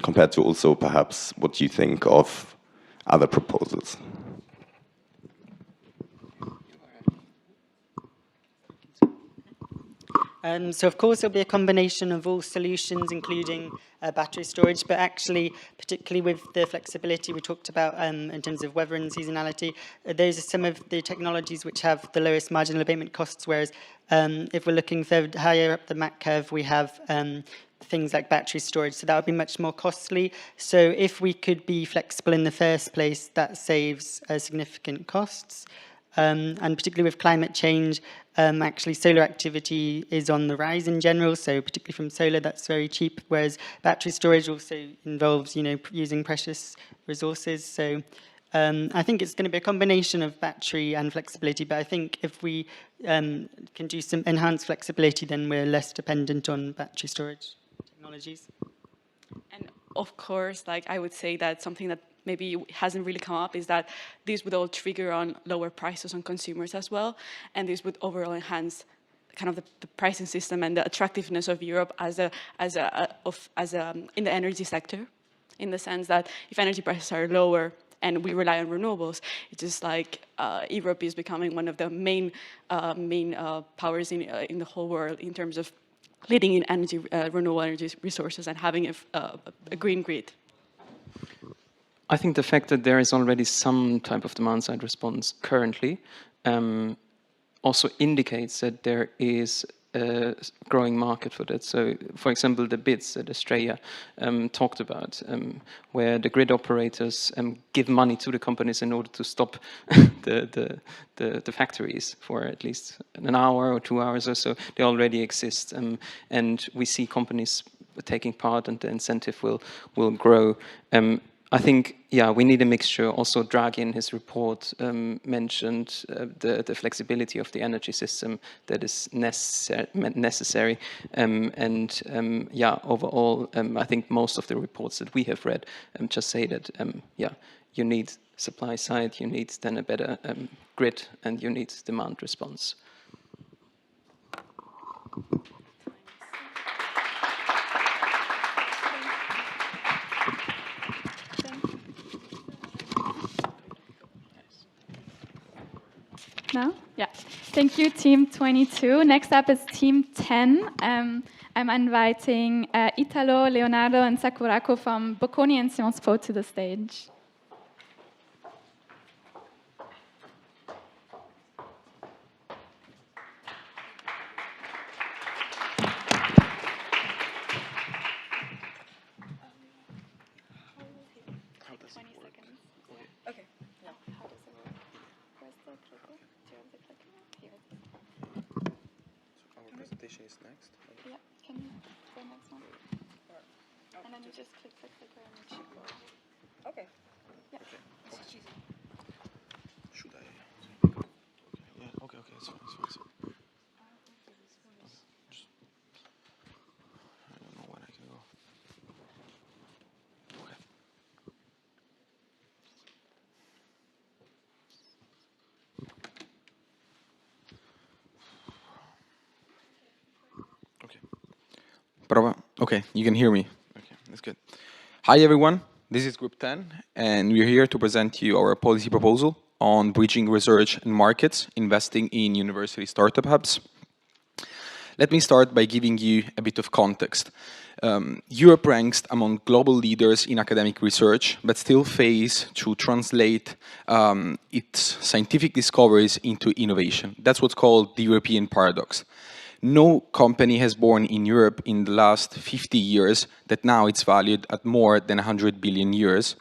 compared to also perhaps what you think of other proposals. So of course there'll be a combination of all solutions, including battery storage, but actually, particularly with the flexibility we talked about in terms of weather and seasonality, those are some of the technologies which have the lowest marginal abatement costs, whereas if we're looking further higher up the MAC curve, we have things like battery storage, so that would be much more costly. So if we could be flexible in the first place, that saves significant costs. And particularly with climate change, actually solar activity is on the rise in general, so particularly from solar, that's very cheap, whereas battery storage also involves, using precious resources. So I think it's going to be a combination of battery and flexibility, but I think if we can do some enhanced flexibility, then we're less dependent on battery storage technologies. And of course, I would say that something that maybe hasn't really come up is that this would all trigger on lower prices on consumers as well, and this would overall enhance kind of the pricing system and the attractiveness of Europe as in the energy sector, in the sense that if energy prices are lower and we rely on renewables, it's just like Europe is becoming one of the main powers in the whole world in terms of leading in energy, renewable energy resources and having a green grid. I think the fact that there is already some type of demand-side response currently also indicates that there is a growing market for that. So, for example, the bids that Estrella talked about, where the grid operators give money to the companies in order to stop the factories for at least an hour or 2 hours or so, they already exist. And we see companies taking part, and the incentive will grow. I think, yeah, we need a mixture. Also, Draghi in his report mentioned the flexibility of the energy system that is necessary. Yeah, overall, I think most of the reports that we have read just say that, yeah, you need supply side, you need then a better grid, and you need demand response. No? Yeah. Thank you, Team 22. Next up is Team 10. I'm inviting Italo, Leonardo, and Sakurako from Bocconi and Sciences Po to the stage. Is next. Yeah, can you go next one? And then you just click and it should go. Okay. Yeah. Okay. Should I? Yeah. Okay. It's fine. Just, I don't know when I can go. Okay. Okay. Okay, you can hear me. Okay, that's good. Hi everyone, this is Group 10, and we're here to present you our policy proposal on bridging research and markets, investing in university startup hubs. Let me start by giving you a bit of context. Europe ranks among global leaders in academic research, but still fails to translate its scientific discoveries into innovation. That's what's called the European paradox. No company has born in Europe in the last 50 years that now it's valued at more than 100 billion euros.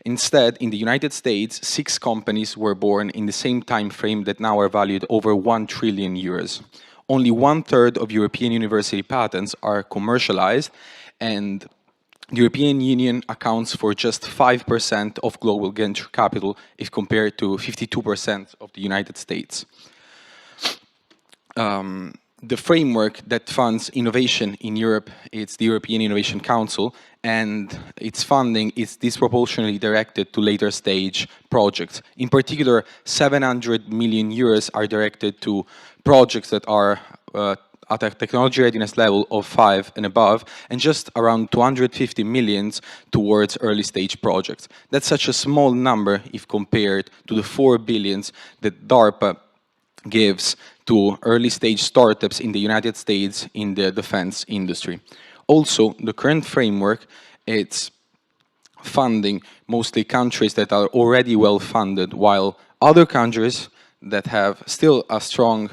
Instead, in the United States, 6 companies were born in the same time frame that now are valued over 1 trillion euros. Only 1/3 of European university patents are commercialized, and the European Union accounts for just 5% of global venture capital if compared to 52% of the United States. The framework that funds innovation in Europe is the European Innovation Council, and its funding is disproportionately directed to later stage projects. In particular, 700 million euros are directed to projects that are at a technology readiness level of 5 and above, and just around 250 million towards early stage projects. That's such a small number if compared to the 4 billion that DARPA gives to early stage startups in the United States in the defense industry. Also, the current framework, it's funding mostly countries that are already well funded, while other countries that have still a strong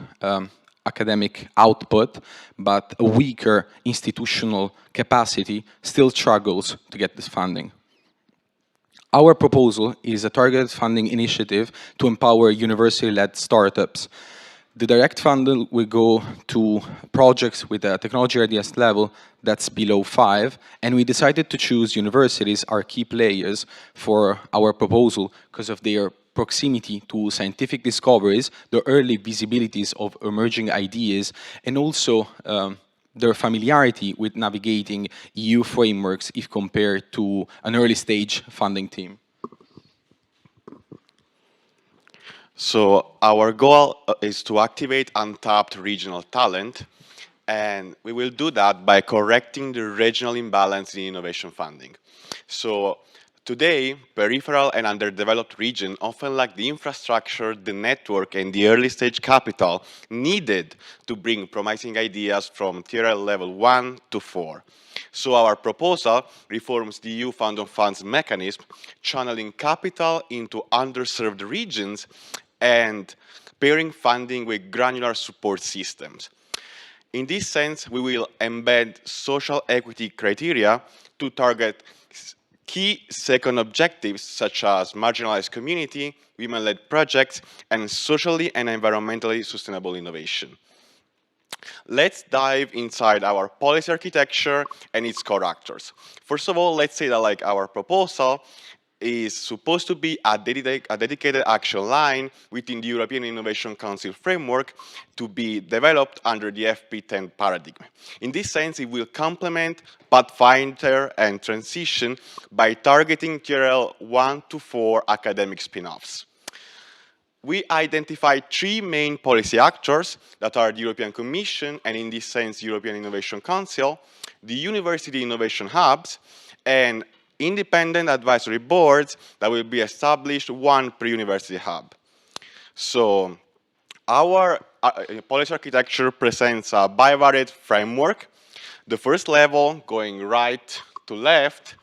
academic output, but a weaker institutional capacity, still struggles to get this funding. Our proposal is a targeted funding initiative to empower university-led startups. The direct funding will go to projects with a technology readiness level that's below 5, and we decided to choose universities as key players for our proposal because of their proximity to scientific discoveries, the early visibilities of emerging ideas, and also their familiarity with navigating EU frameworks if compared to an early stage funding team. So our goal is to activate untapped regional talent, and we will do that by correcting the regional imbalance in innovation funding. So today, peripheral and underdeveloped regions often lack the infrastructure, the network, and the early stage capital needed to bring promising ideas from TRL level 1 to 4. So our proposal reforms the EU Fund of Funds mechanism, channeling capital into underserved regions and pairing funding with granular support systems. In this sense, we will embed social equity criteria to target key second objectives such as marginalized community, women-led projects, and socially and environmentally sustainable innovation. Let's dive inside our policy architecture and its core actors. First of all, let's say that our proposal is supposed to be a dedicated action line within the European Innovation Council framework to be developed under the FP10 paradigm. In this sense, it will complement Pathfinder and Transition by targeting TRL 1 to 4 academic spin-offs. We identified 3 main policy actors that are the European Commission, and in this sense, European Innovation Council, the University Innovation Hubs, and independent advisory boards that will be established, 1 per university hub. So our policy architecture presents a bivariate framework. The first level, going right to left,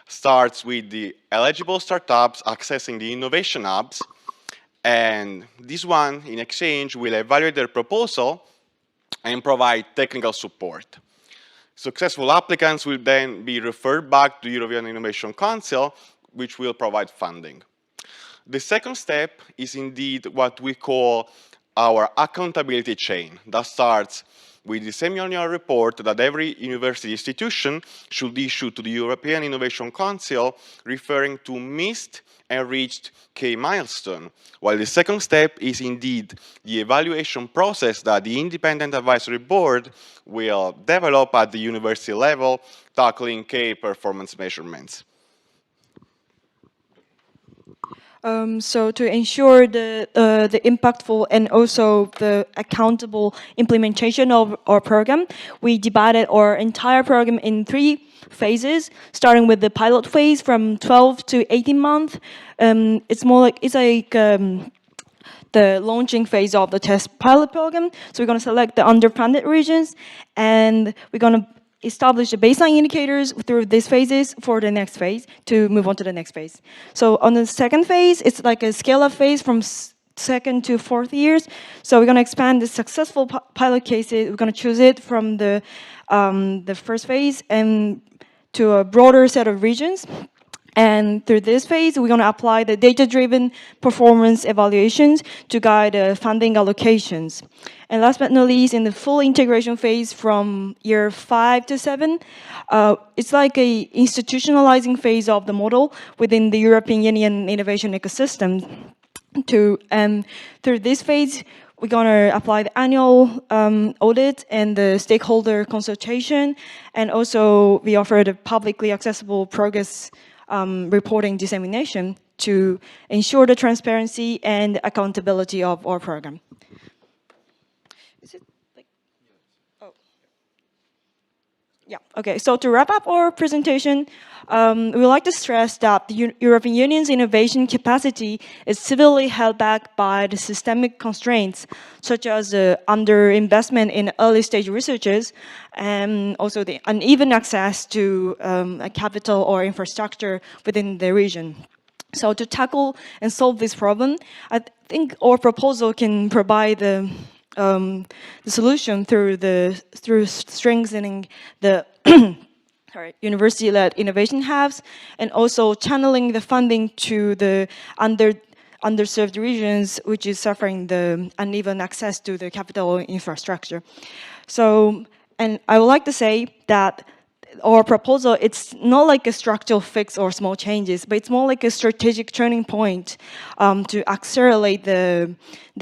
starts with the eligible startups accessing the innovation hubs, and this one, in exchange, will evaluate their proposal and provide technical support. Successful applicants will then be referred back to the European Innovation Council, which will provide funding. The second step is indeed what we call our accountability chain. That starts with the semi-annual report that every university institution should issue to the European Innovation Council referring to missed and reached key milestone, while the second step is indeed the evaluation process that the independent advisory board will develop at the university level, tackling key performance measurements. So to ensure the impactful and also the accountable implementation of our program, we divided our entire program in 3 phases, starting with the pilot phase from 12 to 18 months. It's like the launching phase of the test pilot program. So we're going to select the underfunded regions, and we're going to establish the baseline indicators through these phases for the next phase to move on to the next phase. So on the second phase, it's like a scale-up phase from second to 4th years. So we're going to expand the successful pilot cases. We're going to choose it from the first phase and to a broader set of regions. And through this phase, we're going to apply the data-driven performance evaluations to guide funding allocations. And last but not least, in the full integration phase from year 5 to 7, it's like a institutionalizing phase of the model within the European Union innovation ecosystem. Through this phase, we're going to apply the annual audit and the stakeholder consultation, and also we offer the publicly accessible progress reporting dissemination to ensure the transparency and accountability of our program. Is it like, oh. Yeah, okay, so to wrap up our presentation, we would like to stress that the European Union's innovation capacity is severely held back by the systemic constraints, such as the underinvestment in early stage researchers, and also the uneven access to capital or infrastructure within the region. So to tackle and solve this problem, I think our proposal can provide the solution through strengthening the university-led innovation hubs, and also channeling the funding to the underserved regions, which is suffering the uneven access to the capital infrastructure. So, and I would like to say that our proposal, it's not like a structural fix or small changes, but it's more like a strategic turning point to accelerate the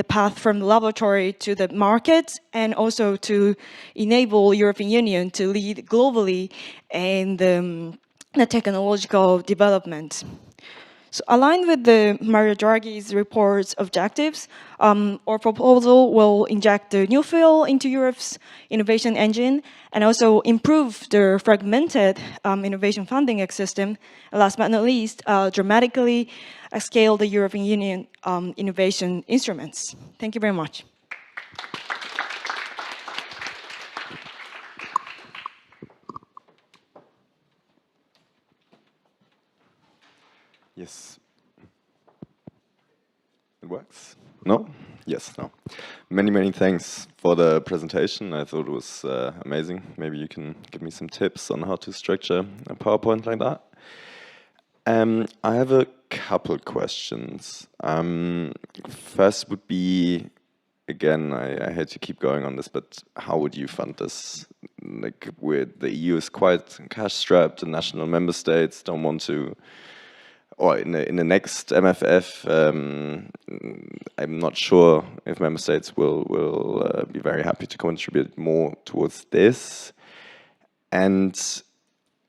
path from the laboratory to the market, and also to enable European Union to lead globally in the technological development. So aligned with the Mario Draghi's report's objectives, our proposal will inject the new fuel into Europe's innovation engine, and also improve the fragmented innovation funding ecosystem, and last but not least, dramatically scale the European Union innovation instruments. Thank you very much. Yes. It works? No? Yes, no. Many, many thanks for the presentation. I thought it was amazing. Maybe you can give me some tips on how to structure a PowerPoint like that. I have a couple questions. First would be, again, I hate to keep going on this, but how would you fund this? Like, the EU is quite cash-strapped, and national member states don't want to, or in the next MFF, I'm not sure if member states will be very happy to contribute more towards this. And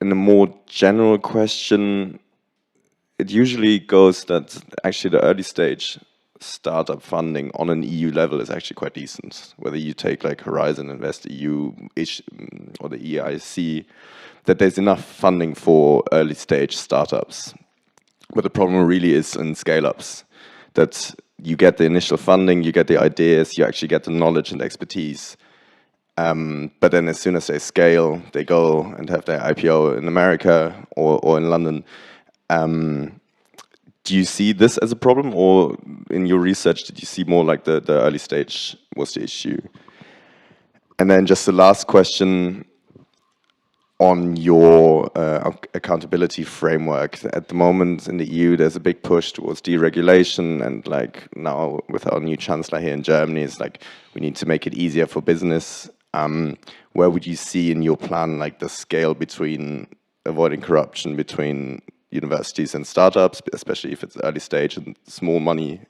in a more general question, it usually goes that actually the early stage startup funding on an EU level is actually quite decent. Whether you take like Horizon, Invest EU, or the EIC, that there's enough funding for early stage startups. But the problem really is in scale-ups, that you get the initial funding, you get the ideas, you actually get the knowledge and expertise. But then as soon as they scale, they go and have their IPO in America or in London. Do you see this as a problem, or in your research, did you see more like the early stage was the issue? And then just the last question on your accountability framework. At the moment in the EU, there's a big push towards deregulation, and like now with our new chancellor here in Germany, it's like we need to make it easier for business. Where would you see in your plan like the scale between avoiding corruption between universities and startups, especially if it's early stage and small money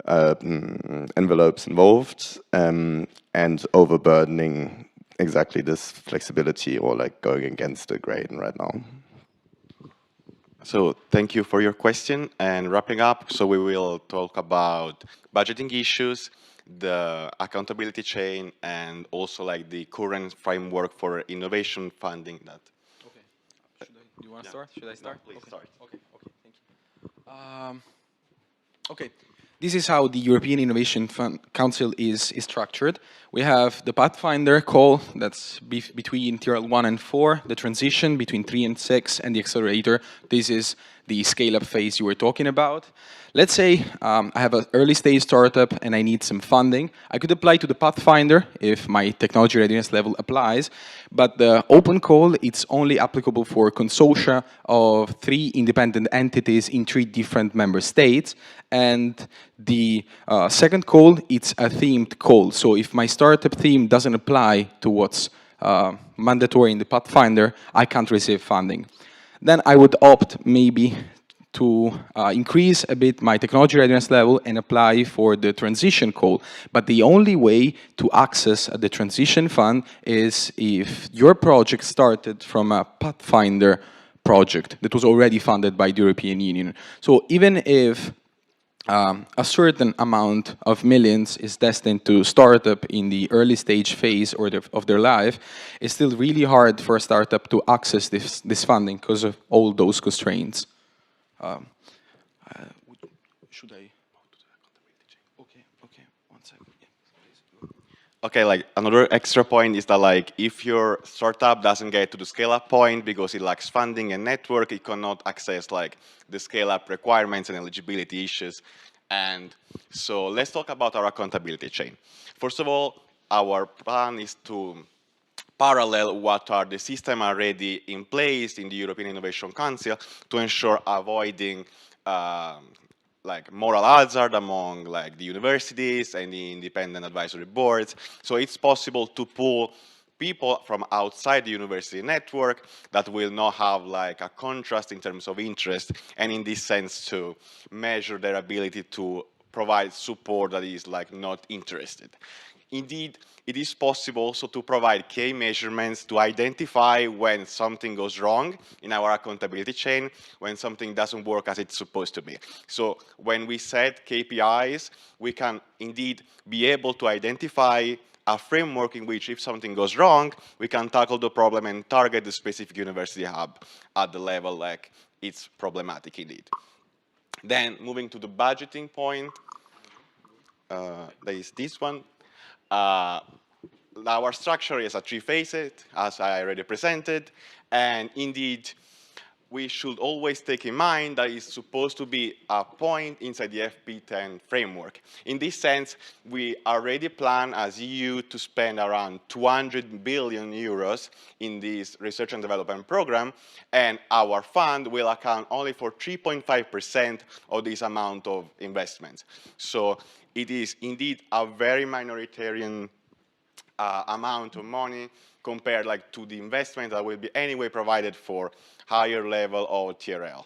envelopes involved, and overburdening exactly this flexibility, or like going against the grain right now? So thank you for your question. And wrapping up, so we will talk about budgeting issues, the accountability chain, and also like the current framework for innovation funding. That. Okay. Do you want to start? Should I start? No, please start. Okay. Thank you. Okay. This is how the European Innovation Council is structured. We have the Pathfinder call, that's between tier 1 and 4, the transition between 3 and 6, and the accelerator. This is the scale-up phase you were talking about. Let's say I have an early stage startup and I need some funding. I could apply to the Pathfinder if my technology readiness level applies, but the open call, it's only applicable for consortia of 3 independent entities in 3 different member states. And the second call, it's a themed call. So if my startup theme doesn't apply to what's mandatory in the Pathfinder, I can't receive funding. Then I would opt maybe to increase a bit my technology readiness level and apply for the transition call. But the only way to access the transition fund is if your project started from a Pathfinder project that was already funded by the European Union. So even if a certain amount of millions is destined to startup in the early stage phase of their life, it's still really hard for a startup to access this funding because of all those constraints. Should I? Okay, 1 second. Yeah, please. Okay, like another extra point is that like if your startup doesn't get to the scale-up point because it lacks funding and network, it cannot access like the scale-up requirements and eligibility issues. And so let's talk about our accountability chain. First of all, our plan is to parallel what are the systems already in place in the European Innovation Council to ensure avoiding like moral hazard among like the universities and the independent advisory boards. So it's possible to pull people from outside the university network that will not have like a contrast in terms of interest, and in this sense to measure their ability to provide support that is like not interested. Indeed, it is possible also to provide key measurements to identify when something goes wrong in our accountability chain, when something doesn't work as it's supposed to be. So when we set KPIs, we can indeed be able to identify a framework in which if something goes wrong, we can tackle the problem and target the specific university hub at the level like it's problematic indeed. Then moving to the budgeting point, there is this one. Our structure is a three-phased, as I already presented, and indeed, we should always take in mind that it's supposed to be a point inside the FP10 framework. In this sense, we already plan as EU to spend around 200 billion euros in this research and development program, and our fund will account only for 3.5% of this amount of investments. So it is indeed a very minoritarian amount of money compared like to the investment that will be anyway provided for higher level of TRL.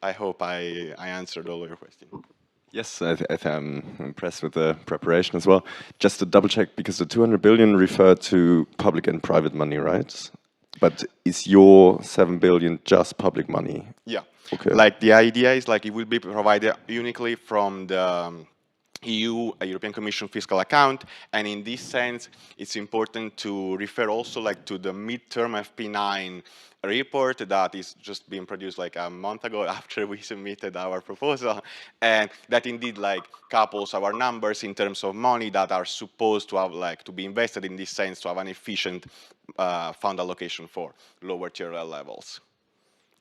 I hope I answered all your questions. Yes, I'm impressed with the preparation as well. Just to double check, because the 200 billion refer to public and private money, right? But is your 7 billion just public money? Yeah. Okay. Like the idea is like it will be provided uniquely from the EU, a European Commission fiscal account, and in this sense, it's important to refer also like to the midterm FP9 report that is just being produced like a month ago after we submitted our proposal, and that indeed like couples our numbers in terms of money that are supposed to have like to be invested in this sense to have an efficient fund allocation for lower TRL levels.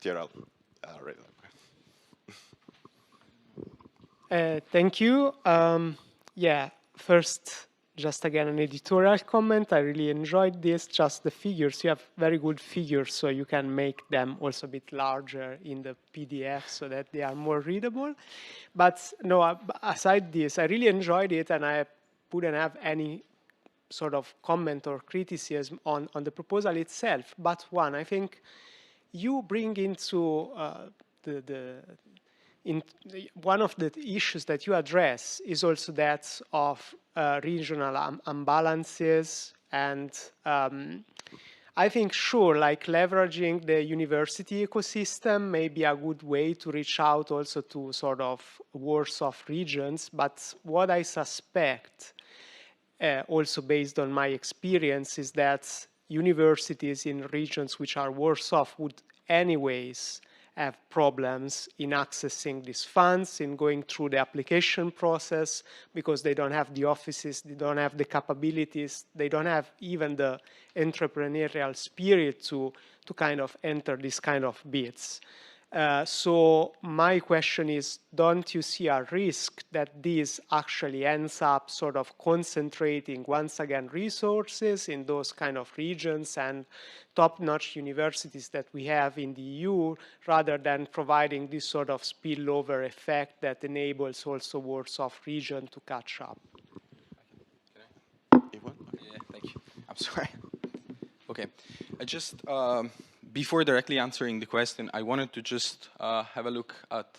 TRL. Thank you. Yeah, first, just again, an editorial comment. I really enjoyed this, just the figures. You have very good figures, so you can make them also a bit larger in the PDF so that they are more readable. But no, aside this, I really enjoyed it, and I wouldn't have any sort of comment or criticism on the proposal itself. But one, I think you bring into one of the issues that you address is also that of regional imbalances, and I think sure, like leveraging the university ecosystem may be a good way to reach out also to sort of worse off regions, but what I suspect, also based on my experience, is that universities in regions which are worse off would anyways have problems in accessing these funds, in going through the application process, because they don't have the offices, they don't have the capabilities, they don't have even the entrepreneurial spirit to kind of enter this kind of bids. So my question is, don't you see a risk that this actually ends up sort of concentrating, once again, resources in those kind of regions and top-notch universities that we have in the EU, rather than providing this sort of spillover effect that enables also worse-off region to catch up? Yeah, thank you. I'm sorry. Okay, I just, before directly answering the question, I wanted to just have a look at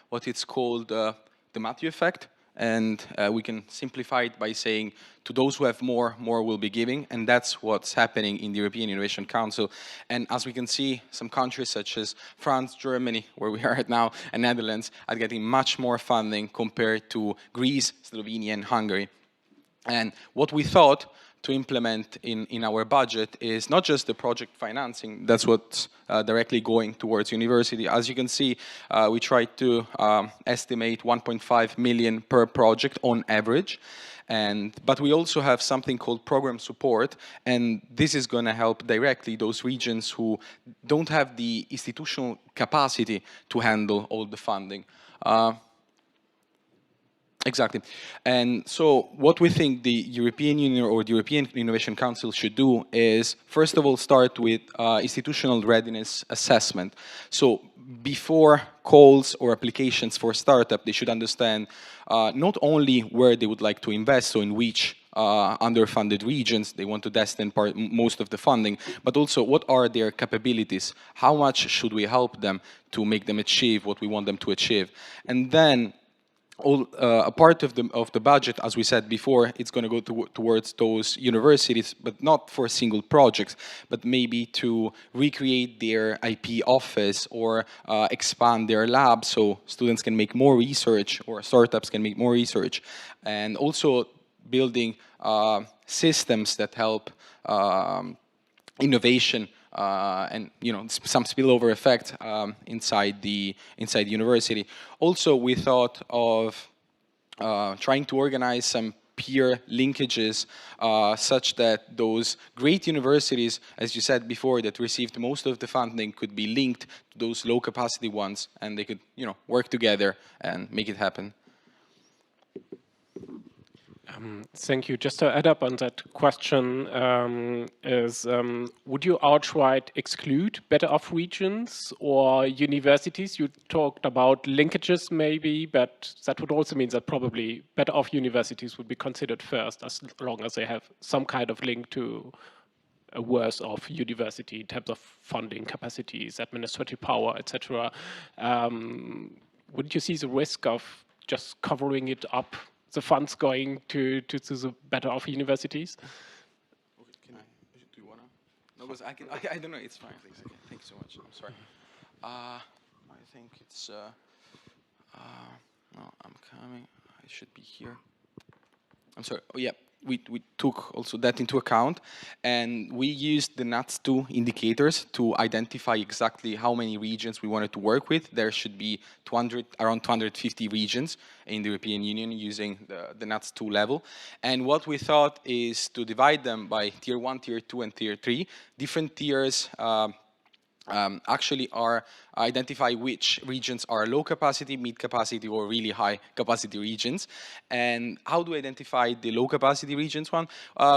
what it's called the Matthew effect. and we can simplify it by saying, to those who have more, more will be giving, and that's what's happening in the European Innovation Council. And as we can see, some countries such as France, Germany, where we are right now, and Netherlands are getting much more funding compared to Greece, Slovenia, and Hungary. And what we thought to implement in our budget is not just the project financing, that's what's directly going towards university. As you can see, we tried to estimate 1.5 million per project on average. But we also have something called program support, and this is going to help directly those regions who don't have the institutional capacity to handle all the funding. Exactly. And so what we think the European Union or the European Innovation Council should do is, first of all, start with institutional readiness assessment. So before calls or applications for startup, they should understand not only where they would like to invest, so in which underfunded regions they want to destine most of the funding, but also what are their capabilities, how much should we help them to make them achieve what we want them to achieve. And then a part of the budget, as we said before, it's going to go towards those universities, but not for single projects, but maybe to recreate their IP office or expand their lab so students can make more research or startups can make more research, and also building systems that help innovation and some spillover effect inside the university. Also, we thought of trying to organize some peer linkages such that those great universities, as you said before, that received most of the funding could be linked to those low capacity ones, and they could work together and make it happen. Thank you. Just to add up on that question, would you outright exclude better off regions or universities? You talked about linkages maybe, but that would also mean that probably better off universities would be considered first, as long as they have some kind of link to a worse off university in terms of funding capacities, administrative power, etc. Wouldn't you see the risk of just covering it up, the funds going to the better off universities? Can I? Do you wanna? No, because I don't know. It's fine. Please. Okay. Thank you so much. I'm sorry. I think it's. No, I'm coming. I should be here. I'm sorry. Oh yeah. We took also that into account, and we used the NUTS2 indicators to identify exactly how many regions we wanted to work with. There should be around 250 regions in the European Union using the NUTS2 level. And what we thought is to divide them by tier 1, tier 2, and tier 3. Different tiers actually are identify which regions are low capacity, mid capacity, or really high capacity regions. And how do we identify the low capacity regions one?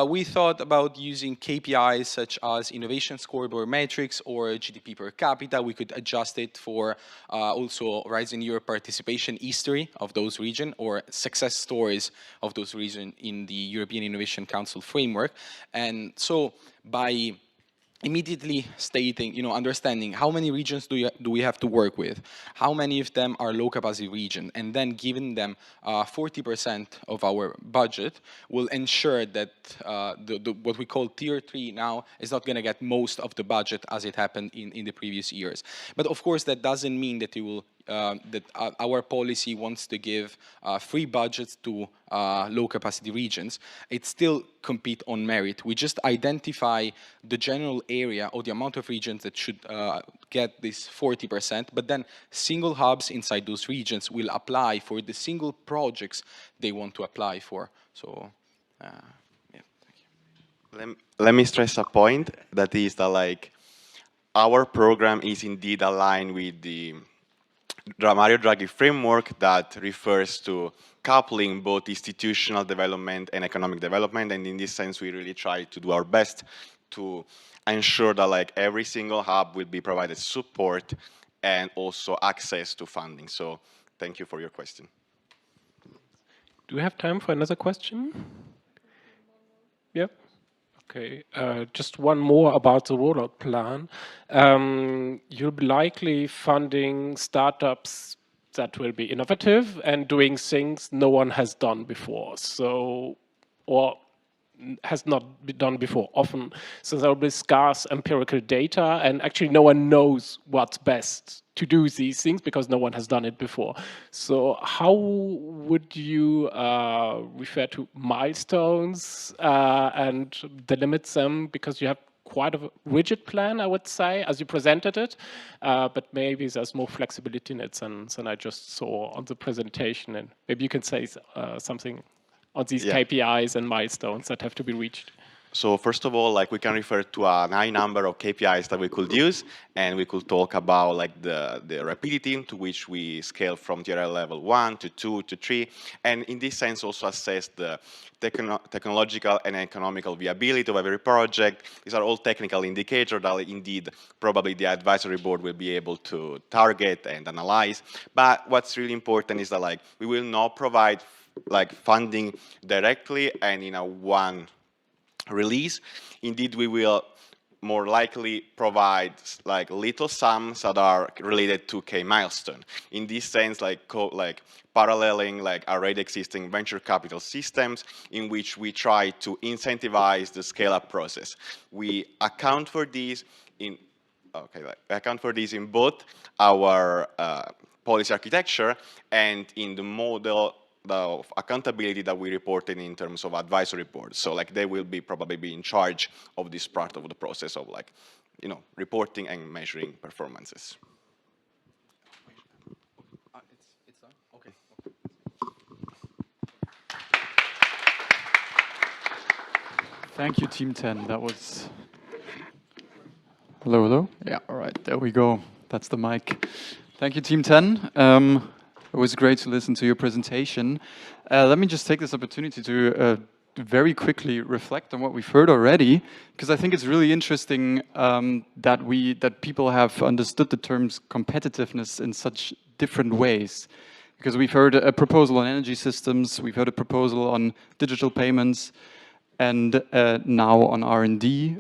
We thought about using KPIs such as innovation scoreboard metrics or GDP per capita. We could adjust it for also Rise in Europe participation history of those regions or success stories of those regions in the European Innovation Council framework. And so by immediately stating, understanding how many regions do we have to work with, how many of them are low capacity region, and then giving them 40% of our budget will ensure that what we call tier 3 now is not going to get most of the budget as it happened in the previous years. But of course, that doesn't mean that it will that our policy wants to give free budgets to low capacity regions. It still compete on merit. We just identify the general area or the amount of regions that should get this 40%, but then single hubs inside those regions will apply for the single projects they want to apply for. So, yeah, thank you. Let me stress a point, that is that our program is indeed aligned with the Mario Draghi framework that refers to coupling both institutional development and economic development, and in this sense we really try to do our best to ensure that every single hub will be provided support and also access to funding. So thank you for your question. Do we have time for another question? Yeah. Okay, just one more about the rollout plan. You'll be likely funding startups that will be innovative and doing things no one has done before. So, or has not been done before often. So there will be scarce empirical data, and actually no one knows what's best to do these things because no one has done it before. So how would you refer to milestones and delimit them? Because you have quite a rigid plan, I would say, as you presented it, but maybe there's more flexibility in it than I just saw on the presentation, and maybe you can say something on these KPIs and milestones that have to be reached. So first of all, like we can refer to a high number of KPIs that we could use, and we could talk about like the rapidity to which we scale from TRL level 1 to 2 to 3, and in this sense also assess the technological and economical viability of every project. These are all technical indicators that indeed probably the advisory board will be able to target and analyze. But what's really important is that like we will not provide like funding directly and in a one release. Indeed, we will more likely provide like little sums that are related to key milestone. In this sense, like paralleling like already existing venture capital systems in which we try to incentivize the scale-up process. We account for these in both our policy architecture and in the model of accountability that we reported in terms of advisory boards. So like they will probably be in charge of this part of the process of like, you know, reporting and measuring performances. It's on? Okay. Thank you, Team 10. That was... Hello, hello? Yeah, all right, there we go. That's the mic. Thank you, Team 10. It was great to listen to your presentation. Let me just take this opportunity to very quickly reflect on what we've heard already, because I think it's really interesting that people have understood the terms competitiveness in such different ways. Because we've heard a proposal on energy systems, we've heard a proposal on digital payments, and now on R&D.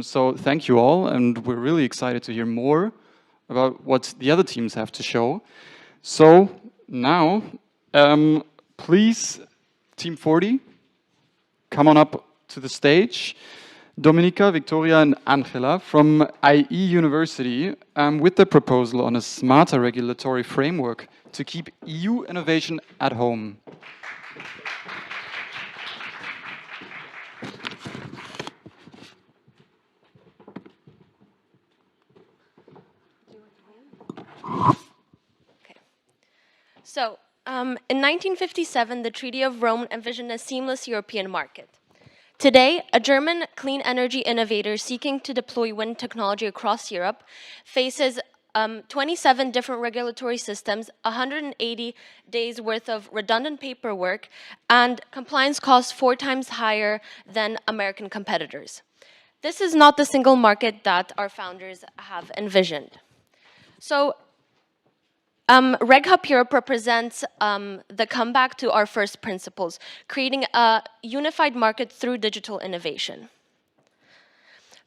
So thank you all, and we're really excited to hear more about what the other teams have to show. So now, please, Team 40, come on up to the stage. Dominika, Victoria, and Angela from IE University with the proposal on a smarter regulatory framework to keep EU innovation at home. So, in 1957, the Treaty of Rome envisioned a seamless European market. Today, a German clean energy innovator seeking to deploy wind technology across Europe faces 27 different regulatory systems, 180 days worth of redundant paperwork, and compliance costs 4 times higher than American competitors. This is not the single market that our founders have envisioned. So, RegHub Europe represents the comeback to our first principles, creating a unified market through digital innovation.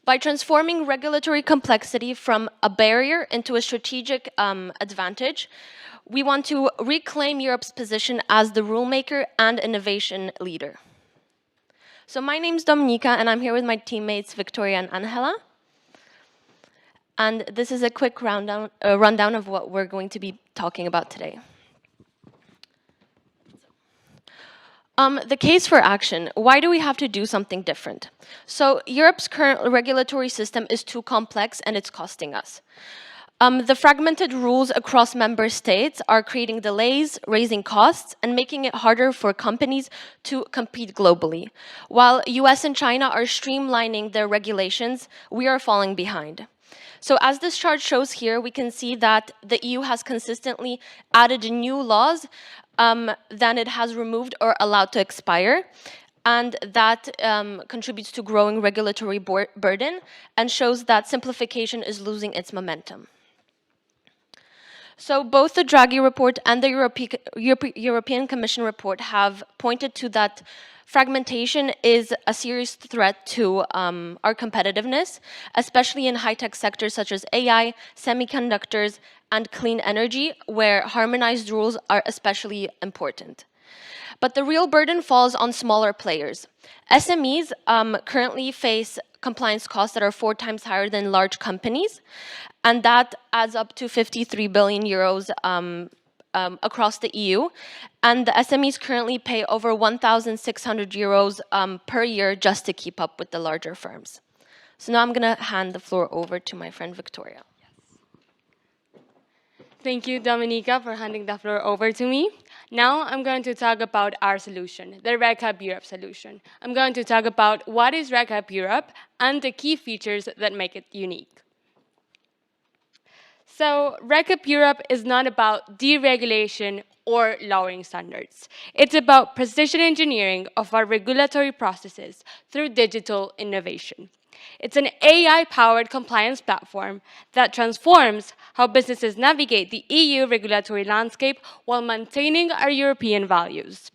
By transforming regulatory complexity from a barrier into a strategic advantage, we want to reclaim Europe's position as the rulemaker and innovation leader. So my name's Dominika, and I'm here with my teammates Victoria and Angela. And this is a quick rundown of what we're going to be talking about today. The case for action. Why do we have to do something different? So Europe's current regulatory system is too complex and it's costing us. The fragmented rules across member states are creating delays, raising costs, and making it harder for companies to compete globally. While US and China are streamlining their regulations, we are falling behind. So as this chart shows here, we can see that the EU has consistently added new laws than it has removed or allowed to expire. And that contributes to growing regulatory burden and shows that simplification is losing its momentum. So both the Draghi report and the European Commission report have pointed to that fragmentation is a serious threat to our competitiveness, especially in high-tech sectors such as AI, semiconductors, and clean energy, where harmonized rules are especially important. But the real burden falls on smaller players. SMEs currently face compliance costs that are 4 times higher than large companies, and that adds up to 53 billion euros across the EU. And the SMEs currently pay over 1,600 euros per year just to keep up with the larger firms. So now I'm going to hand the floor over to my friend Victoria. Thank you, Dominika, for handing the floor over to me. Now I'm going to talk about our solution, the RegHub Europe solution. I'm going to talk about what is RegHub Europe and the key features that make it unique. So RegHub Europe is not about deregulation or lowering standards. It's about precision engineering of our regulatory processes through digital innovation. It's an AI-powered compliance platform that transforms how businesses navigate the EU regulatory landscape while maintaining our European values.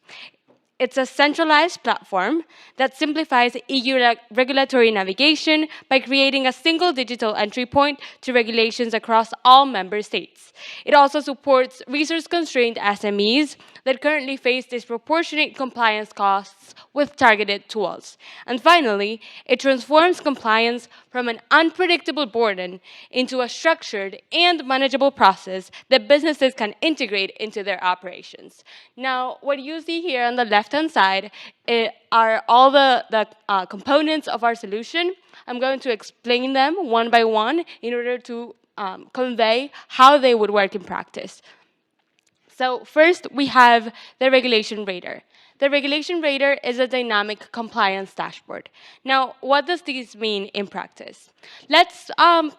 It's a centralized platform that simplifies EU regulatory navigation by creating a single digital entry point to regulations across all member states. It also supports resource-constrained SMEs that currently face disproportionate compliance costs with targeted tools. And finally, it transforms compliance from an unpredictable burden into a structured and manageable process that businesses can integrate into their operations. Now, what you see here on the left-hand side are all the components of our solution. I'm going to explain them one by one in order to convey how they would work in practice. So first, we have the Regulation Radar. The Regulation Radar is a dynamic compliance dashboard. Now, what does this mean in practice? Let's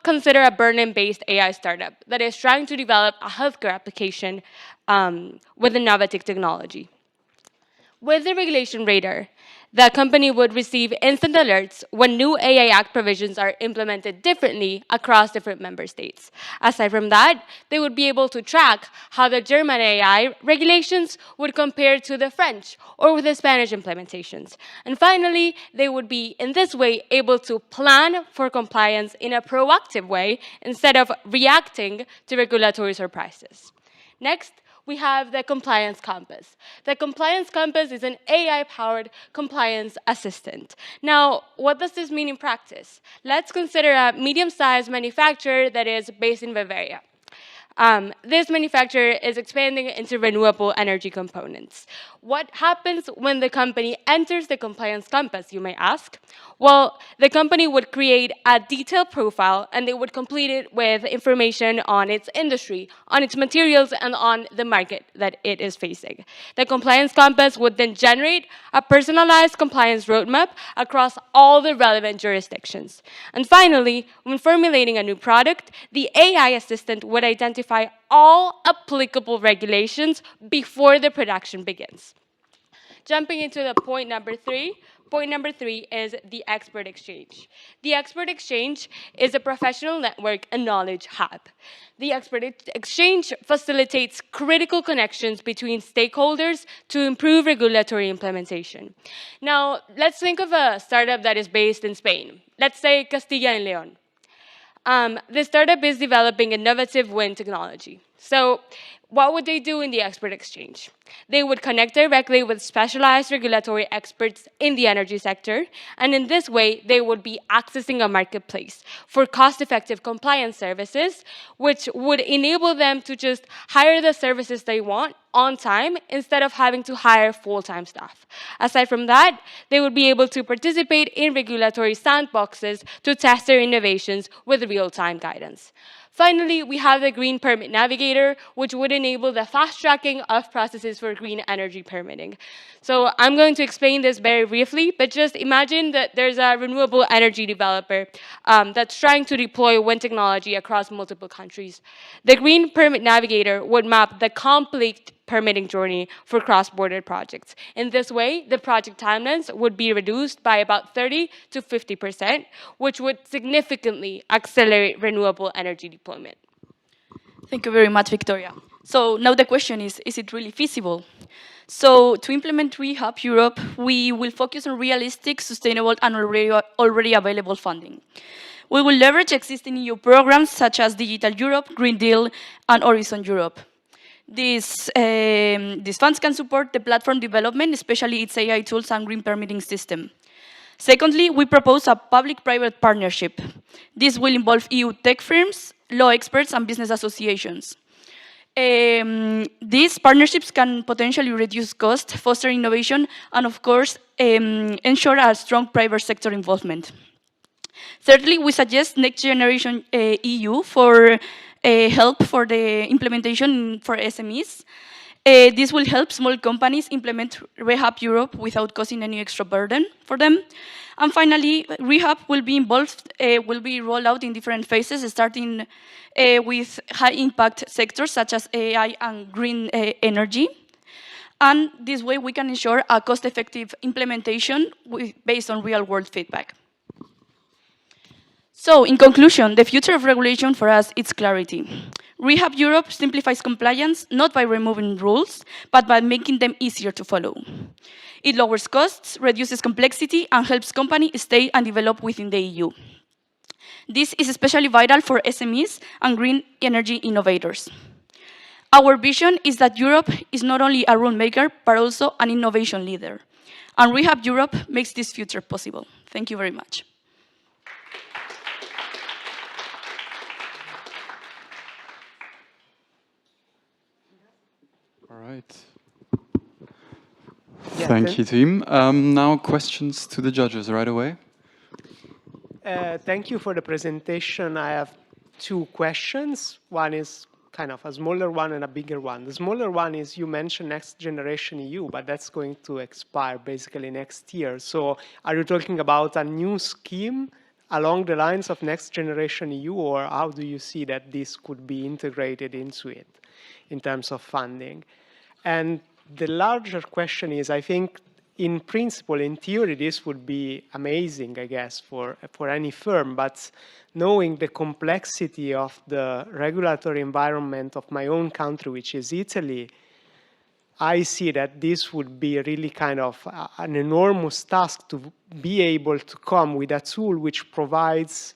consider a Berlin-based AI startup that is trying to develop a healthcare application with innovative technology. With the Regulation Radar, the company would receive instant alerts when new AI Act provisions are implemented differently across different member states. Aside from that, they would be able to track how the German AI regulations would compare to the French or with the Spanish implementations. And finally, they would be, in this way, able to plan for compliance in a proactive way instead of reacting to regulatory surprises. Next, we have the Compliance Compass. The Compliance Compass is an AI-powered compliance assistant. Now, what does this mean in practice? Let's consider a medium-sized manufacturer that is based in Bavaria. This manufacturer is expanding into renewable energy components. What happens when the company enters the Compliance Compass, you may ask? Well, the company would create a detailed profile and they would complete it with information on its industry, on its materials, and on the market that it is facing. The Compliance Compass would then generate a personalized compliance roadmap across all the relevant jurisdictions. And finally, when formulating a new product, the AI assistant would identify all applicable regulations before the production begins. Jumping into the point number three is the Expert Exchange. The Expert Exchange is a professional network and knowledge hub. The Expert Exchange facilitates critical connections between stakeholders to improve regulatory implementation. Now, let's think of a startup that is based in Spain. Let's say Castilla y León. The startup is developing innovative wind technology. So what would they do in the Expert Exchange? They would connect directly with specialized regulatory experts in the energy sector, and in this way, they would be accessing a marketplace for cost-effective compliance services, which would enable them to just hire the services they want on time instead of having to hire full-time staff. Aside from that, they would be able to participate in regulatory sandboxes to test their innovations with real-time guidance. Finally, we have the Green Permit Navigator, which would enable the fast tracking of processes for green energy permitting. So I'm going to explain this very briefly, but just imagine that there's a renewable energy developer that's trying to deploy wind technology across multiple countries. The Green Permit Navigator would map the complete permitting journey for cross-border projects. In this way, the project timelines would be reduced by about 30 to 50%, which would significantly accelerate renewable energy deployment. Thank you very much, Victoria. So now the question is it really feasible? So to implement Rehab Europe, we will focus on realistic, sustainable, and already available funding. We will leverage existing EU programs such as Digital Europe, Green Deal, and Horizon Europe. These funds can support the platform development, especially its AI tools and green permitting system. Secondly, we propose a public-private partnership. This will involve EU tech firms, law experts, and business associations. These partnerships can potentially reduce cost, foster innovation, and of course, ensure a strong private sector involvement. Thirdly, we suggest next generation EU for help for the implementation for SMEs. This will help small companies implement Rehab Europe without causing any extra burden for them. And finally, Rehab will be rolled out in different phases, starting with high-impact sectors such as AI and green energy. And this way, we can ensure a cost-effective implementation based on real-world feedback. So, in conclusion, the future of regulation for us is clarity. Rehab Europe simplifies compliance not by removing rules, but by making them easier to follow. It lowers costs, reduces complexity, and helps companies stay and develop within the EU. This is especially vital for SMEs and green energy innovators. Our vision is that Europe is not only a rule maker, but also an innovation leader. And Rehab Europe makes this future possible. Thank you very much. All right. Yeah, Thank you, team. Now questions to the judges right away. Thank you for the presentation. I have two questions. One is kind of a smaller one and a bigger one. The smaller one is you mentioned Next Generation EU, but that's going to expire basically next year. So are you talking about a new scheme along the lines of Next Generation EU, or how do you see that this could be integrated into it in terms of funding? And the larger question is, I think, in principle, in theory, this would be amazing, I guess, for any firm. But knowing the complexity of the regulatory environment of my own country, which is Italy, I see that this would be really kind of an enormous task to be able to come with a tool which provides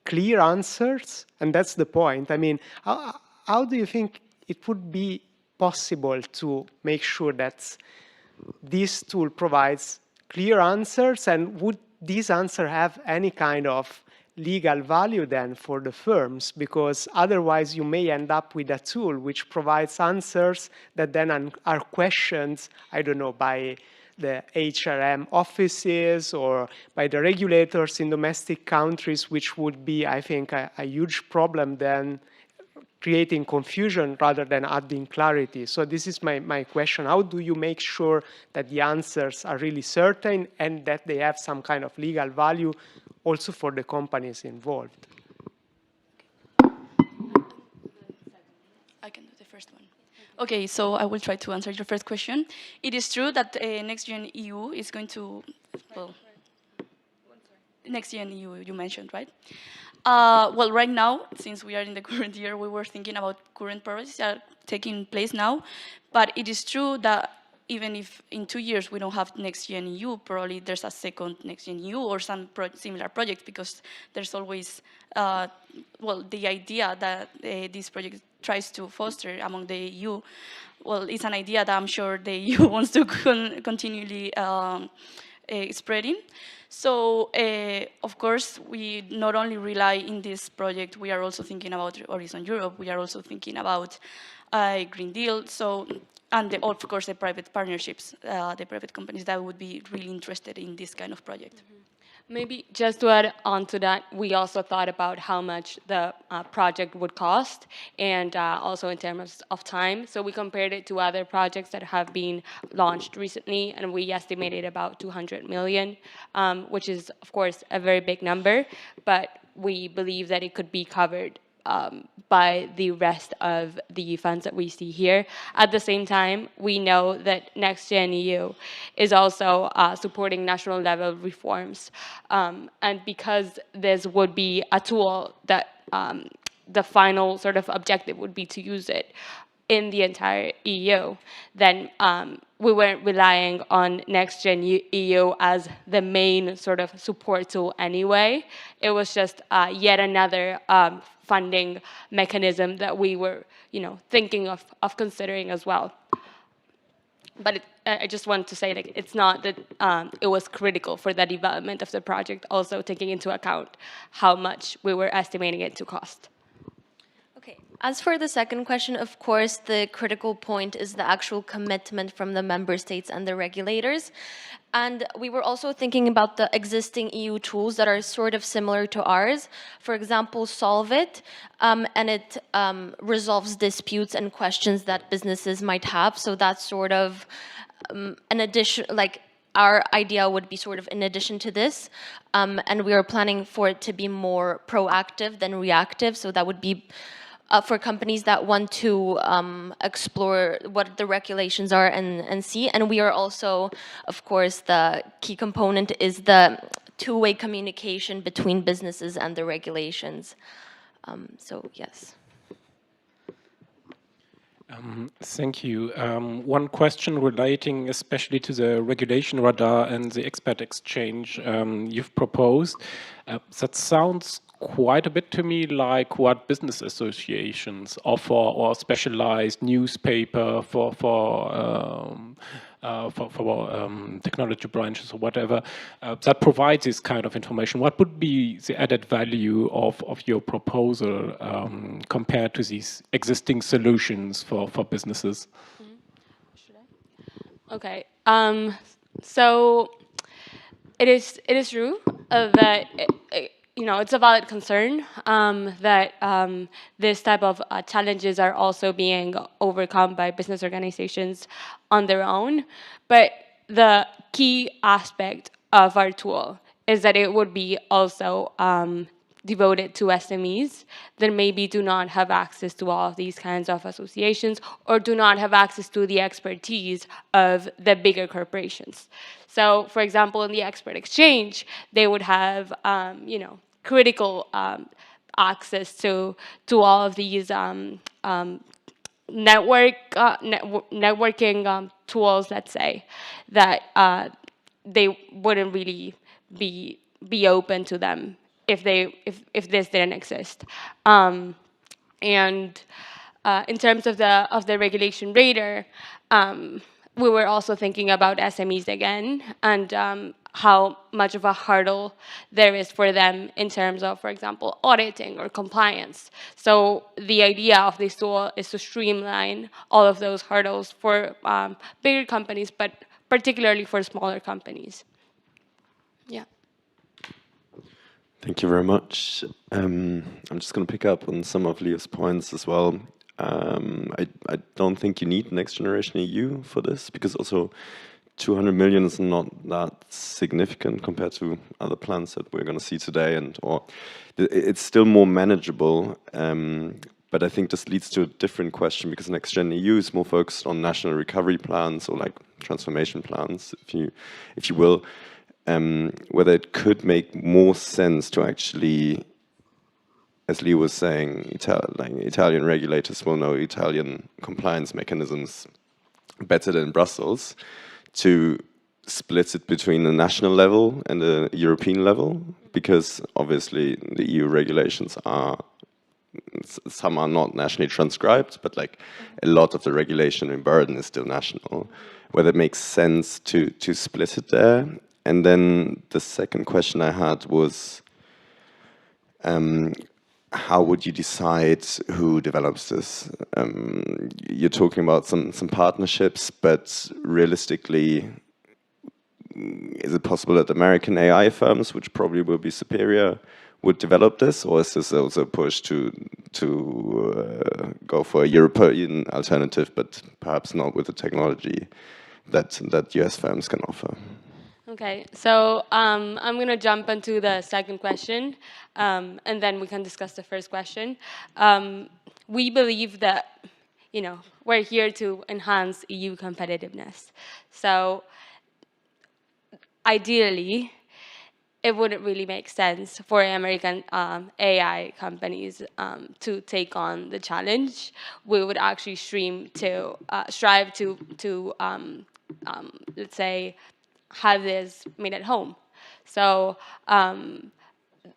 clear answers. And that's the point. I mean, how do you think it would be possible to make sure that this tool provides clear answers, and would these answers have any kind of legal value then for the firms? Because otherwise you may end up with a tool which provides answers that then are questioned, I don't know, by the HRM offices or by the regulators in domestic countries, which would be, I think, a huge problem then, creating confusion rather than adding clarity. So this is my question. How do you make sure that the answers are really certain and that they have some kind of legal value also for the companies involved? I can do the first one. Okay, so I will try to answer your first question. It is true that Next Gen EU is going to, well, Next Gen EU you mentioned, right? Well, right now, since we are in the current year, we were thinking about current projects that are taking place now. But it is true that even if in 2 years we don't have Next Gen EU, probably there's a second Next Gen EU or some similar project, because there's always, well, the idea that this project tries to foster among the EU. Well, it's an idea that I'm sure the EU wants to continually spreading. So, of course, we not only rely in this project, we are also thinking about Horizon Europe, we are also thinking about Green Deal, so, and of course the private partnerships, the private companies that would be really interested in this kind of project. Maybe just to add on to that, we also thought about how much the project would cost, and also in terms of time. So we compared it to other projects that have been launched recently, and we estimated about 200 million, which is, of course, a very big number, but we believe that it could be covered by the rest of the funds that we see here. At the same time, we know that Next Gen EU is also supporting national level reforms. And because this would be a tool that the final sort of objective would be to use it in the entire EU, then we weren't relying on Next-Gen EU as the main sort of support tool anyway. It was just yet another funding mechanism that we were, thinking of considering as well. But I just want to say, like, it's not that it was critical for the development of the project, also taking into account how much we were estimating it to cost. Okay. As for the second question, of course, the critical point is the actual commitment from the member states and the regulators. And we were also thinking about the existing EU tools that are sort of similar to ours. For example, Solve It, and it resolves disputes and questions that businesses might have. So that's sort of an addition, like our idea would be sort of in addition to this. And we are planning for it to be more proactive than reactive. So that would be for companies that want to explore what the regulations are and see. And we are also, of course, the key component is the two-way communication between businesses and the regulations. So, yes. Thank you. One question relating especially to the regulation radar and the expert exchange you've proposed. That sounds quite a bit to me like what business associations offer, or specialized newspaper for technology branches or whatever that provides this kind of information. What would be the added value of your proposal compared to these existing solutions for businesses? Okay. So it is true that it's a valid concern that this type of challenges are also being overcome by business organizations on their own. But the key aspect of our tool is that it would be also devoted to SMEs that maybe do not have access to all of these kinds of associations or do not have access to the expertise of the bigger corporations. So, for example, in the expert exchange, they would have, critical access to all of these networking tools, let's say, that they wouldn't really be open to them if this didn't exist. And in terms of the regulation radar, we were also thinking about SMEs again, and how much of a hurdle there is for them in terms of, for example, auditing or compliance. So the idea of this tool is to streamline all of those hurdles for bigger companies, but particularly for smaller companies. Yeah. Thank you very much. I'm just going to pick up on some of Leo's points as well. I don't think you need Next Generation EU for this, because also 200 million is not that significant compared to other plans that we're going to see today, or it's still more manageable. But I think this leads to a different question, because Next Gen EU is more focused on national recovery plans, or like transformation plans, if you will. Whether it could make more sense to actually, as Leo was saying, Italian regulators will know Italian compliance mechanisms better than Brussels, to split it between a national level and a European level, because obviously the EU regulations some are not nationally transcribed, but like a lot of the regulation and burden is still national. Whether it makes sense to split it there. And then the second question I had was, how would you decide who develops this? You're talking about some partnerships, but realistically, is it possible that American AI firms, which probably will be superior, would develop this, or is this also a push to go for a European alternative, but perhaps not with the technology that US firms can offer? Okay, so I'm going to jump into the second question, and then we can discuss the first question. We believe that, we're here to enhance EU competitiveness. So ideally, it wouldn't really make sense for American AI companies to take on the challenge. We would actually strive to let's say, have this made at home. So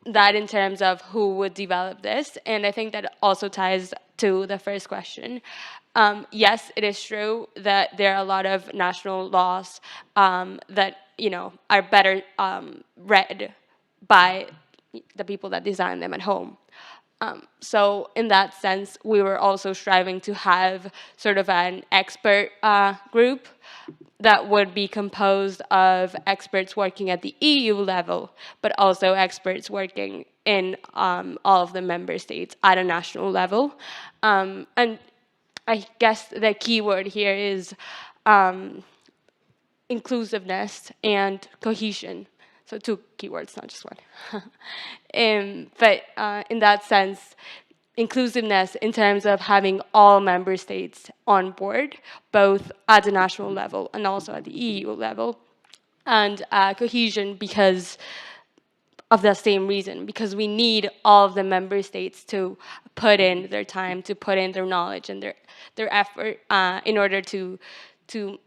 that in terms of who would develop this, and I think that also ties to the first question. Yes, it is true that there are a lot of national laws that are better read by the people that design them at home. So in that sense, we were also striving to have sort of an expert group that would be composed of experts working at the EU level, but also experts working in all of the member states at a national level. And I guess the key word here is inclusiveness and cohesion. So 2 keywords, not just one. But in that sense, inclusiveness in terms of having all member states on board, both at the national level and also at the EU level, and cohesion because of the same reason, because we need all of the member states to put in their time, to put in their knowledge and their effort in order to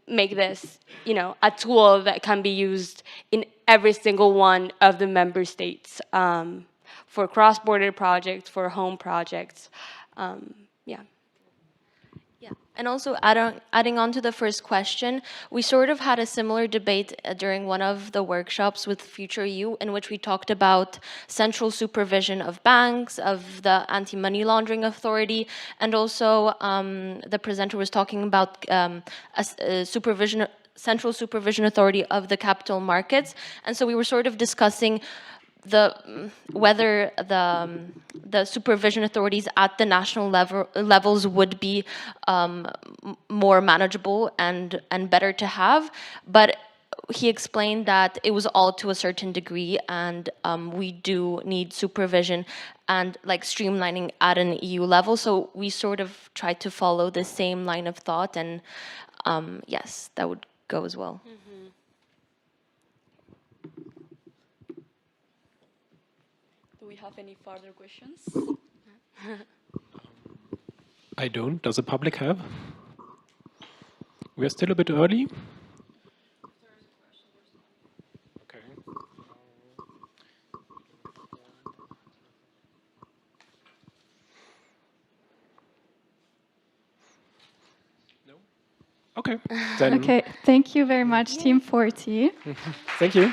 make this, a tool that can be used in every single one of the member states for cross-border projects, for home projects, yeah. Yeah, and also adding on to the first question, we sort of had a similar debate during one of the workshops with futurEU, in which we talked about central supervision of banks, of the anti-money laundering authority, and also the presenter was talking about a central supervision authority of the capital markets. And so we were sort of discussing whether the supervision authorities at the national levels would be more manageable and better to have, but he explained that it was all to a certain degree, and we do need supervision and like streamlining at an EU level. So we sort of tried to follow the same line of thought, and yes, that would go as well. Do we have any further questions? I don't. Does the public have? We are still a bit early. Okay. No? Okay. Then. Okay, thank you very much, Team 40. Thank you.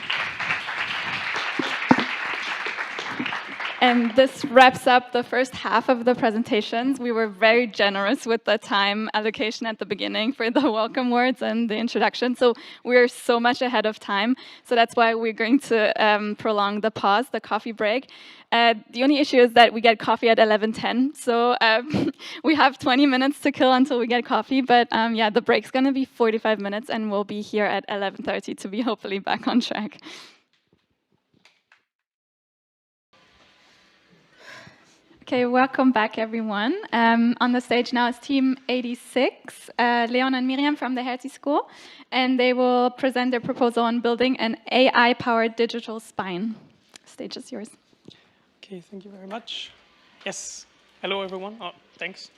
And this wraps up the first half of the presentations. We were very generous with the time allocation at the beginning for the welcome words and the introduction. So we're so much ahead of time. So that's why we're going to prolong the pause, the coffee break. The only issue is that we get coffee at 11:10. So we have 20 minutes to kill until we get coffee. But yeah, the break's going to be 45 minutes, and we'll be here at 11:30 to be hopefully back on track. Okay, welcome back, everyone. On the stage now is Team 86, Leon and Miriam from the Hertie School, and they will present their proposal on building an AI-powered digital spine. Stage is yours. Okay, thank you very much. Yes, hello, everyone. Oh, thanks.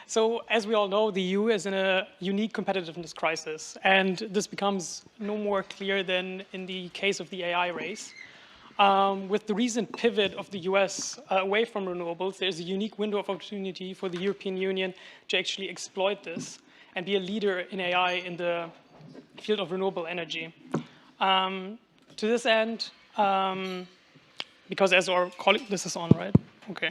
So, as we all know, the EU is in a unique competitiveness crisis, and this becomes no more clear than in the case of the AI race. With the recent pivot of the US away from renewables, there's a unique window of opportunity for the European Union to actually exploit this and be a leader in AI in the field of renewable energy. To this end, because as our colleague, this is on, right? Okay.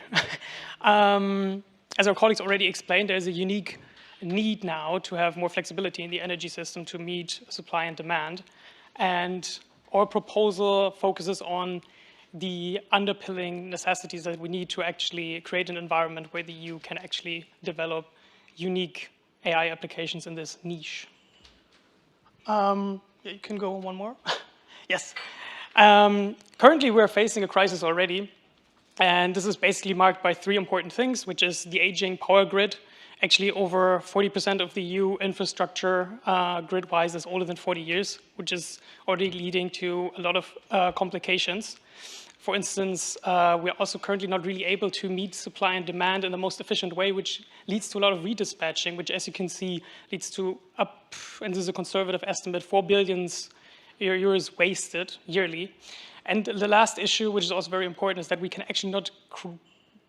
As our colleagues already explained, there's a unique need now to have more flexibility in the energy system to meet supply and demand. And our proposal focuses on the underpinning necessities that we need to actually create an environment where the EU can actually develop unique AI applications in this niche. Yeah, you can go one more. Yes. Currently, we're facing a crisis already. And this is basically marked by 3 important things, which is the aging power grid Actually, over 40% of the EU infrastructure, grid-wise, is older than 40 years, which is already leading to a lot of complications. For instance, we're also currently not really able to meet supply and demand in the most efficient way, which leads to a lot of redispatching, which, as you can see, leads to up, and this is a conservative estimate, 4 billion euros wasted yearly. And the last issue, which is also very important, is that we can actually not,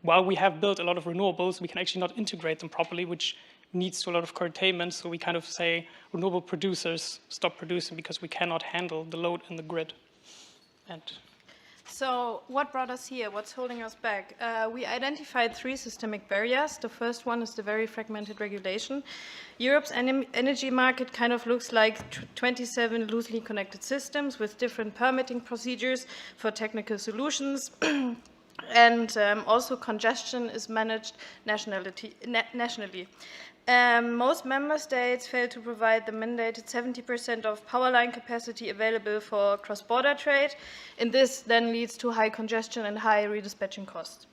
while we have built a lot of renewables, we can actually not integrate them properly, which needs to a lot of curtailment. So we kind of say renewable producers stop producing because we cannot handle the load in the grid. And so what brought us here? What's holding us back? We identified 3 systemic barriers. The first one is the very fragmented regulation. Europe's energy market kind of looks like 27 loosely connected systems with different permitting procedures for technical solutions. And also congestion is managed nationally. Most member states fail to provide the mandated 70% of power line capacity available for cross-border trade, and this then leads to high congestion and high redispatching costs.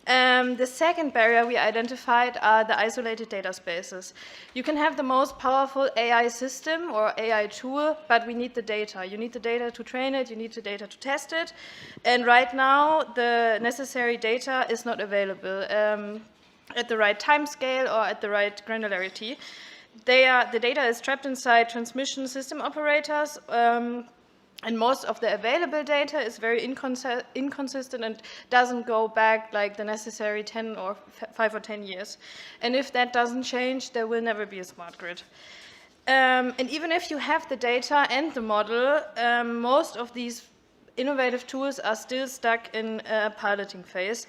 The second barrier we identified are the isolated data spaces. You can have the most powerful AI system or AI tool, but we need the data. You need the data to train it, you need the data to test it, and right now the necessary data is not available at the right time scale or at the right granularity. The data is trapped inside transmission system operators, and most of the available data is very inconsistent and doesn't go back like the necessary 10 or 5 or 10 years. And if that doesn't change, there will never be a smart grid. And even if you have the data and the model, most of these innovative tools are still stuck in a piloting phase.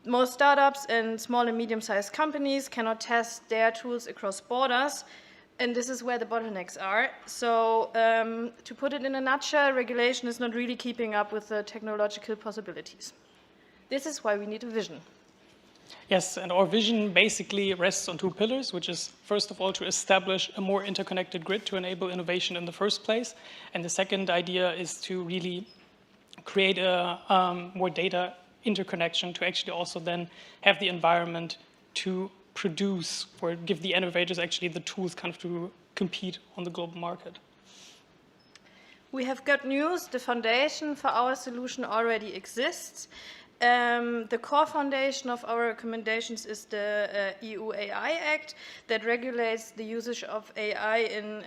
Most startups and small and medium-sized companies cannot test their tools across borders. And this is where the bottlenecks are. So to put it in a nutshell, regulation is not really keeping up with the technological possibilities. This is why we need a vision. Yes, and our vision basically rests on 2 pillars, which is, first of all, to establish a more interconnected grid to enable innovation in the first place. And the second idea is to really create a more data interconnection to actually also then have the environment to produce or give the innovators actually the tools kind of to compete on the global market. We have good news. The foundation for our solution already exists. The core foundation of our recommendations is the EU AI Act that regulates the usage of AI in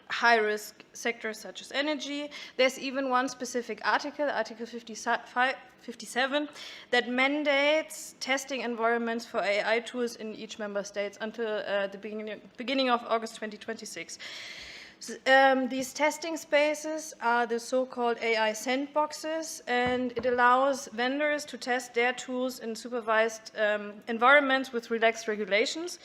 high-risk sectors such as energy. There's even one specific article, Article 57, that mandates testing environments for AI tools in each member state until the beginning of August 2026. These testing spaces are the so-called AI sandboxes, and it allows vendors to test their tools in supervised environments with relaxed regulations.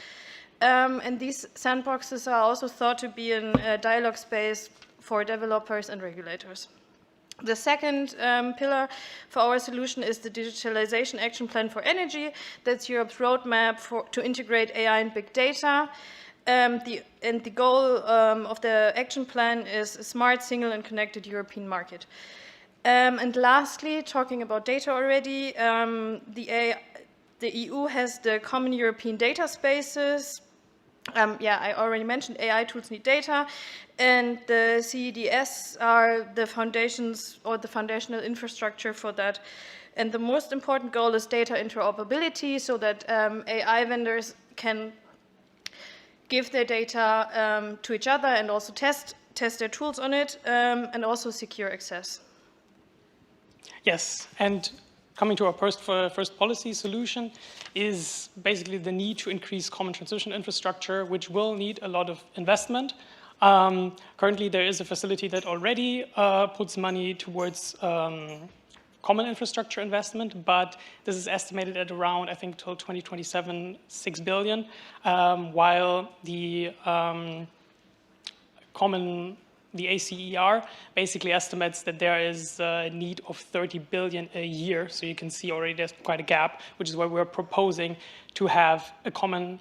And these sandboxes are also thought to be a dialogue space for developers and regulators. The second pillar for our solution is the Digitalization Action Plan for Energy. That's Europe's roadmap to integrate AI and big data. The goal of the action plan is a smart, single, and connected European market. And lastly, talking about data already, the EU has the common European data spaces. I already mentioned AI tools need data, and the CEDS are the foundations or the foundational infrastructure for that. And the most important goal is data interoperability, so that AI vendors can give their data to each other and also test their tools on it, and also secure access. Yes, and coming to our first policy solution is basically the need to increase common transmission infrastructure, which will need a lot of investment. Currently, there is a facility that already puts money towards common infrastructure investment, but this is estimated at around, I think, till 2027, 6 billion, while the ACER basically estimates that there is a need of 30 billion a year. So you can see already there's quite a gap, which is why we're proposing to have a common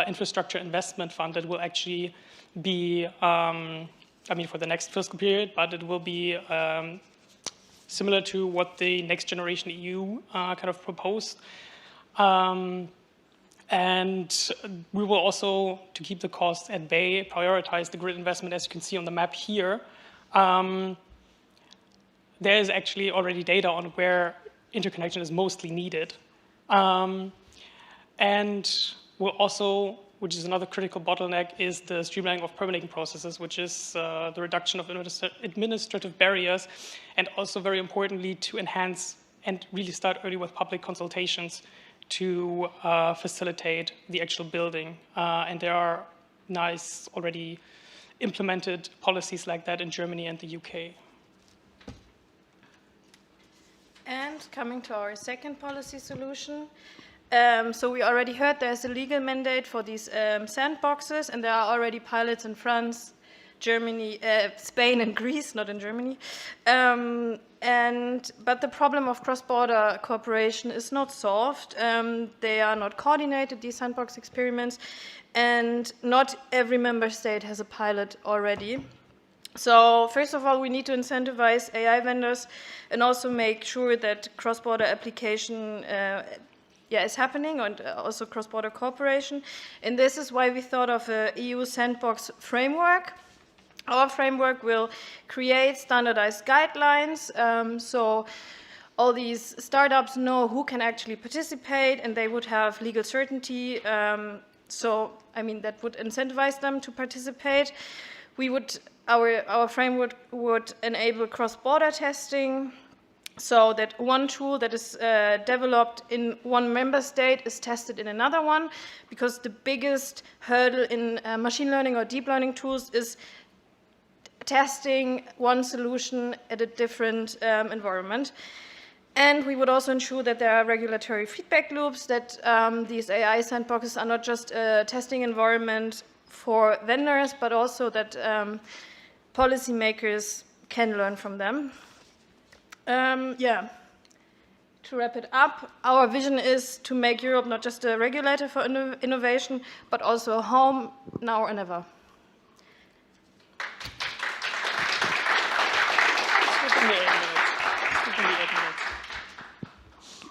infrastructure investment fund that will actually be, for the next fiscal period, but it will be similar to what the Next Generation EU kind of proposed. And we will also, to keep the costs at bay, prioritize the grid investment, as you can see on the map here. There is actually already data on where interconnection is mostly needed. And we'll also, which is another critical bottleneck, is the streamlining of permitting processes, which is the reduction of administrative barriers, and also very importantly to enhance and really start early with public consultations to facilitate the actual building. And there are nice already implemented policies like that in Germany and the UK. And coming to our second policy solution, so we already heard there's a legal mandate for these sandboxes, and there are already pilots in France, Germany, Spain and Greece, not in Germany. But the problem of cross-border cooperation is not solved. They are not coordinated, these sandbox experiments, and not every member state has a pilot already. So first of all, we need to incentivize AI vendors and also make sure that cross-border application is happening, and also cross-border cooperation. And this is why we thought of a EU sandbox framework. Our framework will create standardized guidelines, so all these startups know who can actually participate, and they would have legal certainty. That would incentivize them to participate. Our framework would enable cross-border testing, so that one tool that is developed in one member state is tested in another one, because the biggest hurdle in machine learning or deep learning tools is testing one solution at a different environment. And we would also ensure that there are regulatory feedback loops, that these AI sandboxes are not just a testing environment for vendors, but also that policymakers can learn from them. To wrap it up, our vision is to make Europe not just a regulator for innovation, but also a home now or never.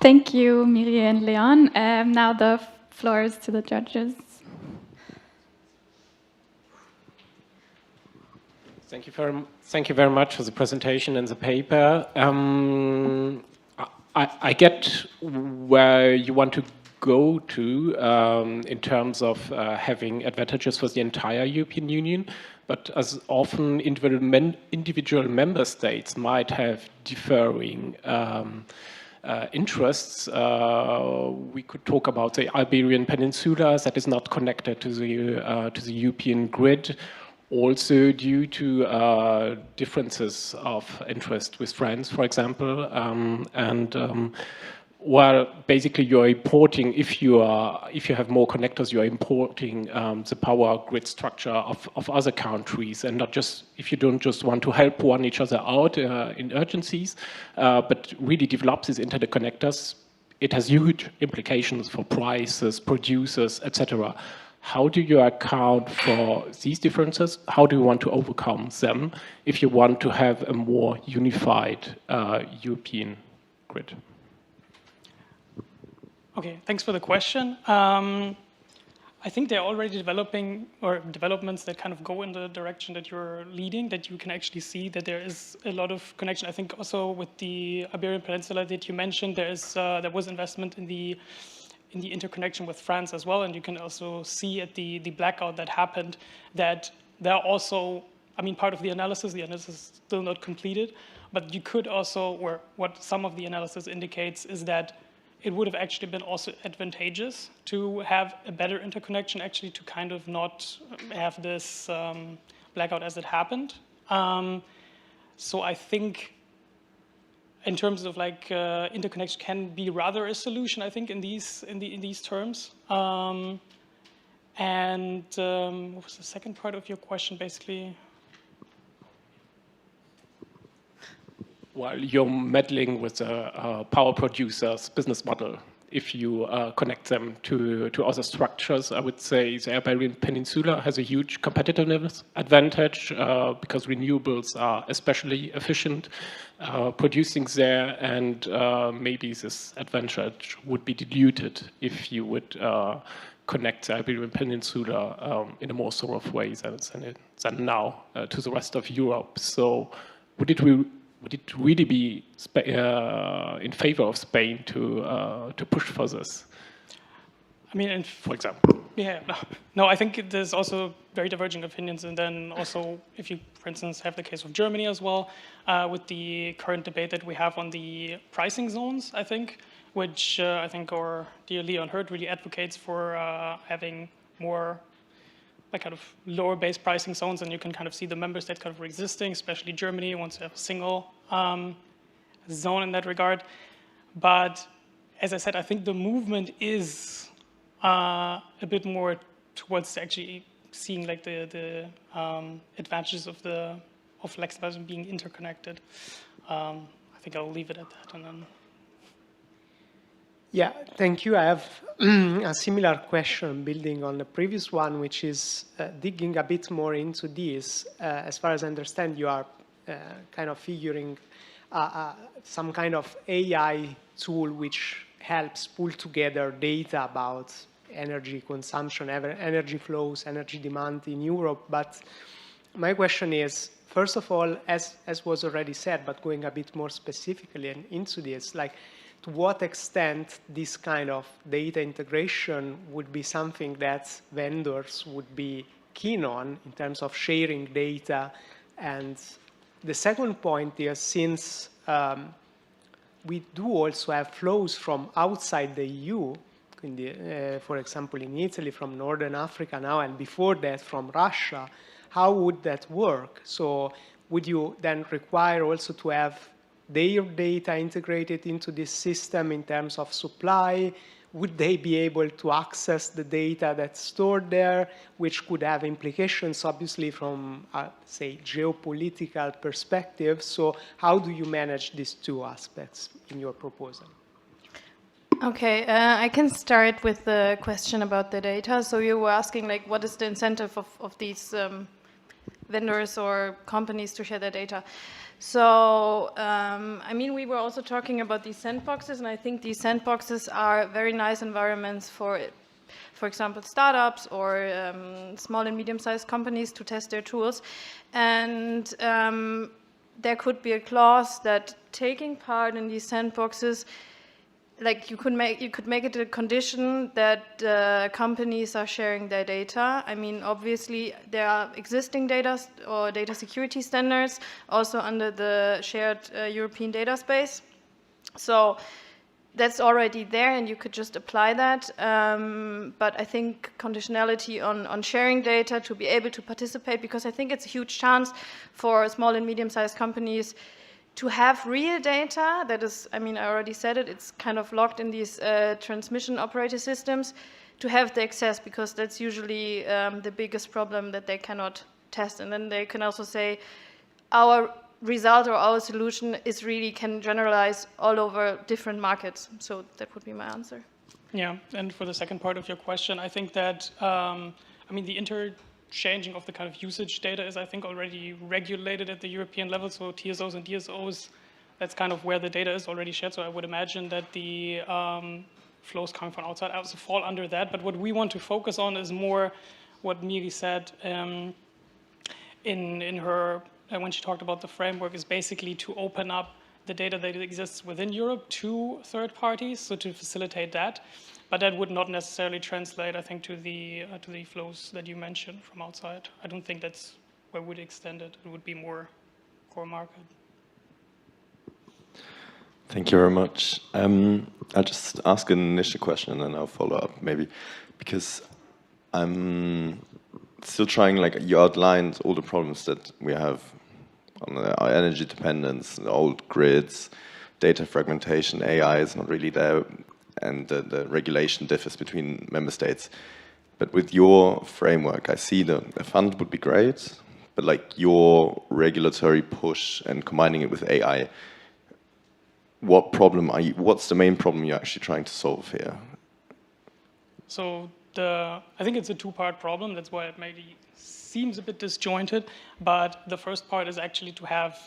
Thank you, Miri and Leon. Now the floor is to the judges. Thank you very much for the presentation and the paper. I get where you want to go to in terms of having advantages for the entire European Union, but as often individual member states might have differing interests. We could talk about the Iberian Peninsula that is not connected to the European grid, also due to differences of interest with France, for example, well, basically you're importing, if you have more connectors, you're importing the power grid structure of other countries, and not just, if you don't just want to help each other out in urgencies, but really develop these interconnectors, it has huge implications for prices, producers, etc. How do you account for these differences? How do you want to overcome them if you want to have a more unified European grid? Okay, thanks for the question. I think they're already developing, or developments that kind of go in the direction that you're leading, that you can actually see that there is a lot of connection. I think also with the Iberian Peninsula that you mentioned, there was investment in the interconnection with France as well, and you can also see at the blackout that happened that there are also, part of the analysis is still not completed, but you could also, or what some of the analysis indicates is that it would have actually been also advantageous to have a better interconnection, actually to kind of not have this blackout as it happened. So I think in terms of interconnection can be rather a solution, I think, in these terms. What was the second part of your question, basically? While you're meddling with a power producer's business model, if you connect them to other structures. I would say the Iberian Peninsula has a huge competitiveness advantage because renewables are especially efficient producing there, and maybe this advantage would be diluted if you would connect the Iberian Peninsula in a more thorough way than now to the rest of Europe. So would it really be in favor of Spain to push for this? I mean, for example. Yeah, no, I think there's also very diverging opinions, and then also if you, for instance, have the case of Germany as well, with the current debate that we have on the pricing zones, I think, which I think our dear Leon Hurt really advocates for having more like kind of lower base pricing zones, and you can kind of see the member states kind of existing, especially Germany wants to have a single zone in that regard. But as I said, I think the movement is a bit more towards actually seeing like the advantages of flexibility being interconnected. I think I'll leave it at that, and then. Yeah, thank you. I have a similar question building on the previous one, which is digging a bit more into this. As far as I understand, you are kind of figuring some kind of AI tool which helps pull together data about energy consumption, energy flows, energy demand in Europe. But my question is, first of all, as was already said, but going a bit more specifically into this, like, to what extent this kind of data integration would be something that vendors would be keen on in terms of sharing data? And the second point is, since we do also have flows from outside the EU, for example, in Italy, from Northern Africa now, and before that from Russia, how would that work? So would you then require also to have their data integrated into this system in terms of supply? Would they be able to access the data that's stored there, which could have implications, obviously, from, say, geopolitical perspective? So how do you manage these two aspects in your proposal? Okay, I can start with the question about the data. So you were asking, like, what is the incentive of these vendors or companies to share their data? So, I mean, we were also talking about these sandboxes, and I think these sandboxes are very nice environments for example, startups or small and medium-sized companies to test their tools. And there could be a clause that taking part in these sandboxes, like you could make it a condition that companies are sharing their data. I mean, obviously there are existing data or data security standards also under the shared European data space. So that's already there, and you could just apply that. But I think conditionality on sharing data to be able to participate, because I think it's a huge chance for small and medium-sized companies to have real data that is, I mean, I already said it, it's kind of locked in these transmission operator systems, to have the access, because that's usually the biggest problem, that they cannot test. And then they can also say, our result or our solution is really can generalize all over different markets. So that would be my answer. Yeah, and for the second part of your question, I think that, I mean, the interchanging of the kind of usage data is, I think, already regulated at the European level. So TSOs and DSOs, that's kind of where the data is already shared. So I would imagine that the flows coming from outside also fall under that. But what we want to focus on is more what Miri said in her, when she talked about the framework, is basically to open up the data that exists within Europe to third parties, so to facilitate that. But that would not necessarily translate, I think, to the flows that you mentioned from outside. I don't think that's where we would extend it. It would be more core market. Thank you very much. I'll just ask an initial question and then I'll follow up, maybe, because I'm still trying, like, you outlined all the problems that we have on our energy dependence, the old grids, data fragmentation, AI is not really there, and the regulation differs between member states. But with your framework, I see the fund would be great, but like your regulatory push and combining it with AI, what's the main problem you're actually trying to solve here? So I think it's a two-part problem. That's why it maybe seems a bit disjointed. But the first part is actually to have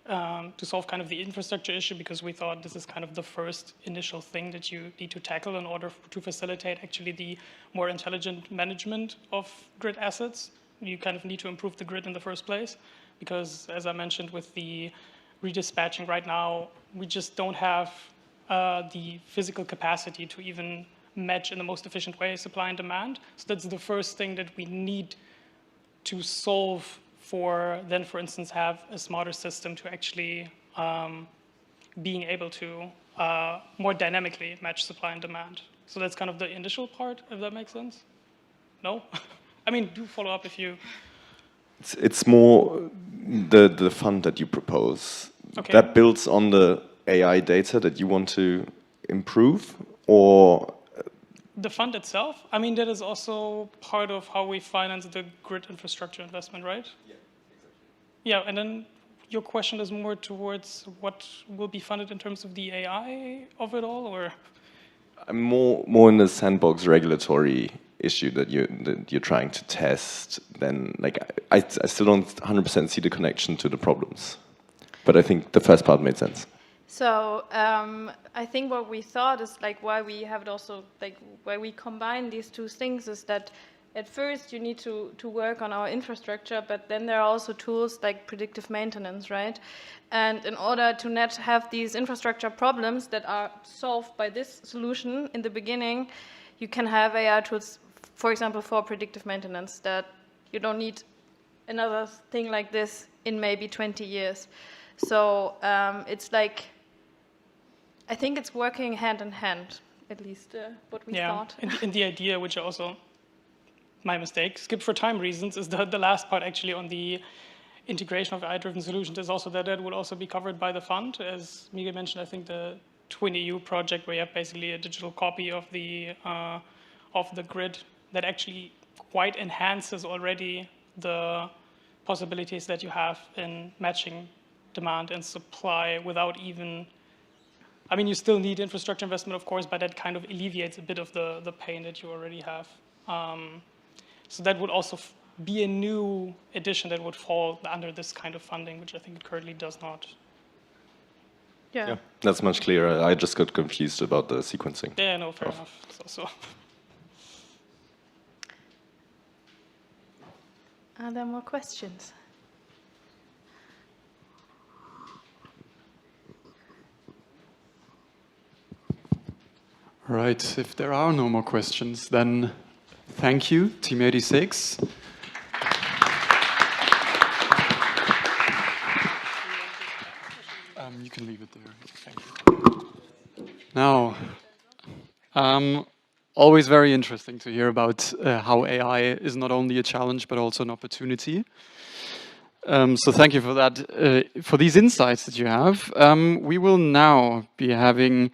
to solve kind of the infrastructure issue, because we thought this is kind of the first initial thing that you need to tackle in order to facilitate actually the more intelligent management of grid assets. You kind of need to improve the grid in the first place, because as I mentioned with the redispatching right now, we just don't have the physical capacity to even match in the most efficient way supply and demand. So that's the first thing that we need to solve for then, for instance, have a smarter system to actually being able to more dynamically match supply and demand. So that's kind of the initial part, if that makes sense. No? I mean, do follow up if you... It's more the fund that you propose. Okay. That builds on the AI data that you want to improve, or... The fund itself, I mean, that is also part of how we finance the grid infrastructure investment, right? Yeah, exactly. Yeah, and then your question is more towards what will be funded in terms of the AI of it all, or? I'm more in the sandbox regulatory issue that you're trying to test. Then, like, I still don't 100% see the connection to the problems, but I think the first part made sense. So I think what we thought is like why we have it also, like why we combine these two things is that at first you need to work on our infrastructure, but then there are also tools like predictive maintenance, right? And in order to not have these infrastructure problems that are solved by this solution in the beginning, you can have AI tools, for example, for predictive maintenance, that you don't need another thing like this in maybe 20 years. So it's like, I think it's working hand in hand, at least what we thought. And the idea, which also, my mistake, skipped for time reasons, is the last part actually on the integration of AI-driven solutions is also that will also be covered by the fund. As Miguel mentioned, I think the twinEU project, where you have basically a digital copy of the grid that actually quite enhances already the possibilities that you have in matching demand and supply without even, I mean, you still need infrastructure investment, of course, but that kind of alleviates a bit of the pain that you already have. So that would also be a new addition that would fall under this kind of funding, which I think it currently does not. Yeah. That's much clearer. I just got confused about the sequencing. Yeah, no, fair enough. So. Are there more questions? Right, if there are no more questions, then thank you, Team 86. You can leave it there. Thank you. Now, always very interesting to hear about how AI is not only a challenge, but also an opportunity. So thank you for that, for these insights that you have. We will now be having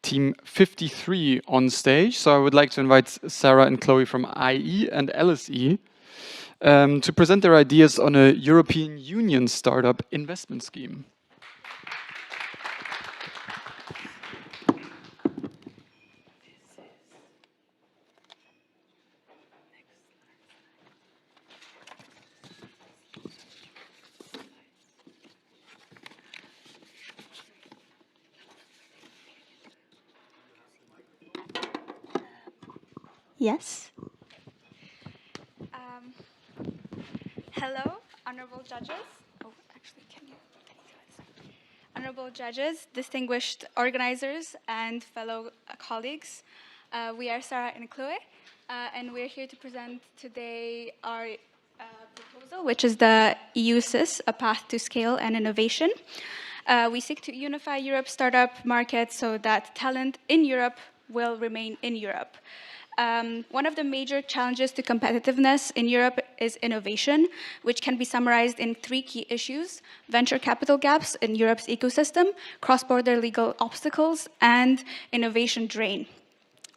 Team 53 on stage. So I would like to invite Sarah and Chloe from IE and LSE to present their ideas on a European Union startup investment scheme. Yes. Hello, honorable judges. Oh, actually, can you do it? Honorable judges, distinguished organizers, and fellow colleagues. We are Sarah and Chloe, and we're here to present today our proposal, which is the EU SIS, A Path to Scale and Innovation. We seek to unify Europe's startup market so that talent in Europe will remain in Europe. One of the major challenges to competitiveness in Europe is innovation, which can be summarized in 3 key issues: venture capital gaps in Europe's ecosystem, cross-border legal obstacles, and innovation drain.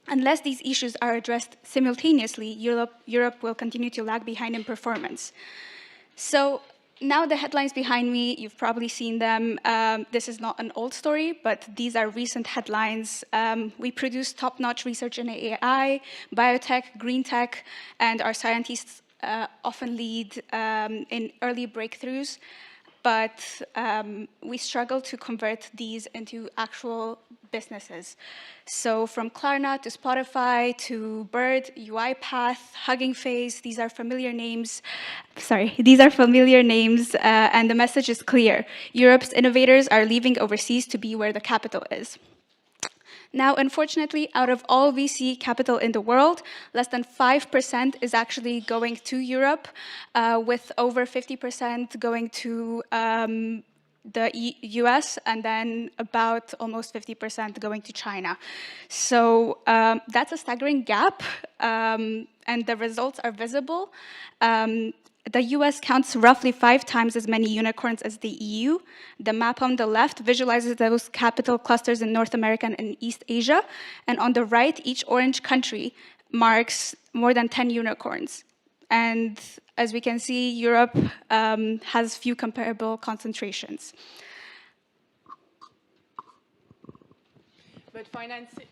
Unless these issues are addressed simultaneously, Europe will continue to lag behind in performance. So now the headlines behind me, you've probably seen them. This is not an old story, but these are recent headlines. We produce top-notch research in AI, biotech, green tech, and our scientists often lead in early breakthroughs. But we struggle to convert these into actual businesses. So from Klarna to Spotify to Bird, UiPath, Hugging Face, these are familiar names. Sorry, these are familiar names, and the message is clear. Europe's innovators are leaving overseas to be where the capital is. Now, unfortunately, out of all VC capital in the world, less than 5% is actually going to Europe, with over 50% going to the US, and then about almost 50% going to China. So that's a staggering gap, and the results are visible. The US counts roughly 5 times as many unicorns as the EU. The map on the left visualizes those capital clusters in North America and East Asia. And on the right, each orange country marks more than 10 unicorns. And as we can see, Europe has few comparable concentrations. But financing...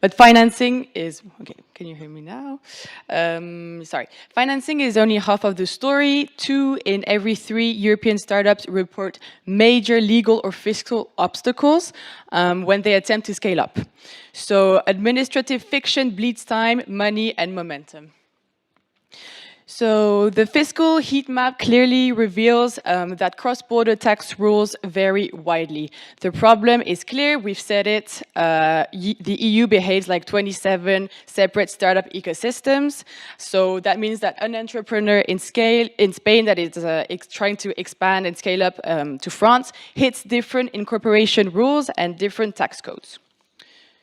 But financing is, okay, can you hear me now? Sorry, financing is only half of the story. 2 in every 3 European startups report major legal or fiscal obstacles when they attempt to scale up. So administrative fiction bleeds time, money, and momentum. So the fiscal heat map clearly reveals that cross-border tax rules vary widely. The problem is clear, we've said it, the EU behaves like 27 separate startup ecosystems. So that means that an entrepreneur in Spain that is trying to expand and scale up to France hits different incorporation rules and different tax codes.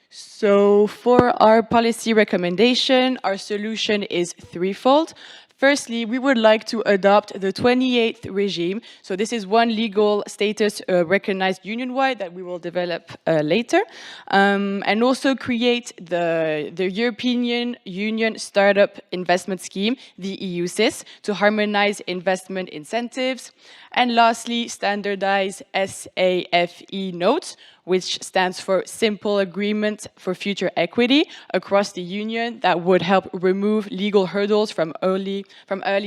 So for our policy recommendation, our solution is threefold. Firstly, we would like to adopt the 28th regime. So this is one legal status recognized union-wide that we will develop later. And also create the European Union Startup Investment Scheme, the EUSIS, to harmonize investment incentives. And lastly, standardize SAFE notes, which stands for Simple Agreement for Future Equity across the Union that would help remove legal hurdles from early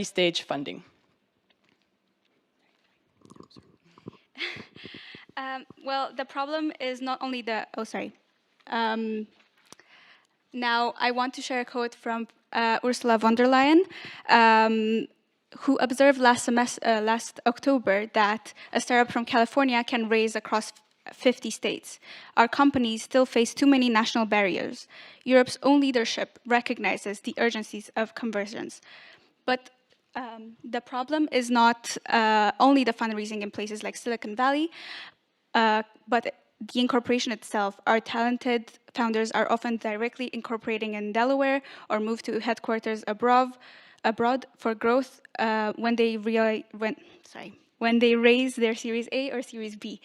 stage funding. Well, the problem is not only the, now I want to share a quote from Ursula von der Leyen, who observed last October that a startup from California can raise across 50 states. Our companies still face too many national barriers. Europe's own leadership recognizes the urgencies of convergence. But the problem is not only the fundraising in places like Silicon Valley, but the incorporation itself. Our talented founders are often directly incorporating in Delaware or move to headquarters abroad for growth when they raise their Series A or Series B.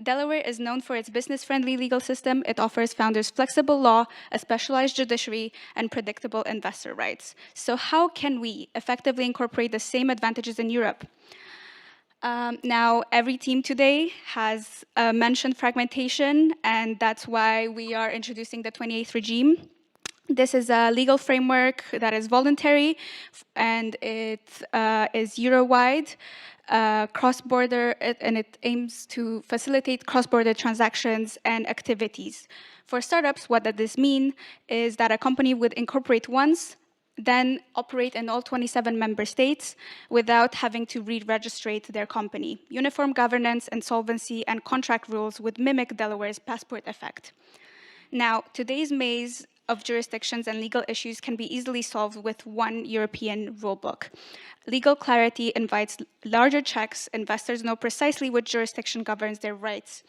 Delaware is known for its business-friendly legal system. It offers founders flexible law, a specialized judiciary, and predictable investor rights. So how can we effectively incorporate the same advantages in Europe? Now, every team today has mentioned fragmentation, and that's why we are introducing the 28th regime. This is a legal framework that is voluntary, and it is Euro-wide, cross-border, and it aims to facilitate cross-border transactions and activities. For startups, what does this mean is that a company would incorporate once, then operate in all 27 member states without having to re-registrate their company. Uniform governance and solvency and contract rules would mimic Delaware's passport effect. Now, today's maze of jurisdictions and legal issues can be easily solved with one European rulebook. Legal clarity invites larger checks. Investors know precisely which jurisdiction governs their rights.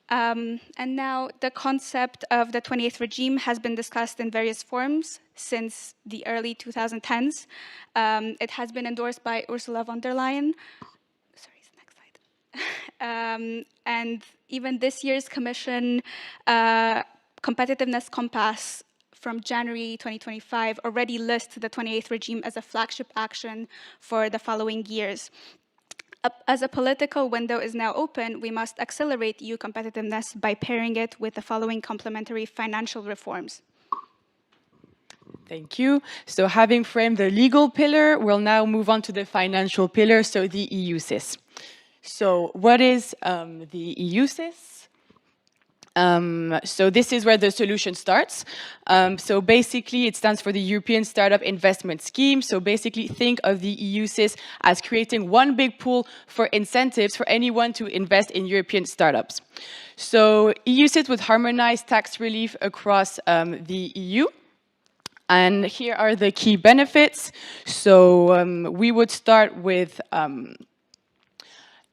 And now the concept of the 28th regime has been discussed in various forms since the early 2010s. It has been endorsed by Ursula von der Leyen. Sorry, next slide. And even this year's Commission Competitiveness Compass from January 2025 already list the 28th regime as a flagship action for the following years. As a political window is now open, we must accelerate EU competitiveness by pairing it with the following complementary financial reforms. Thank you. So having framed the legal pillar, we'll now move on to the financial pillar, so the EU SIS. So what is the EU SIS? So this is where the solution starts. So basically, it stands for the European Startup Investment Scheme. So basically, think of the EU SIS as creating one big pool for incentives for anyone to invest in European startups. So EU SIS would harmonize tax relief across the EU. And here are the key benefits. So we would start with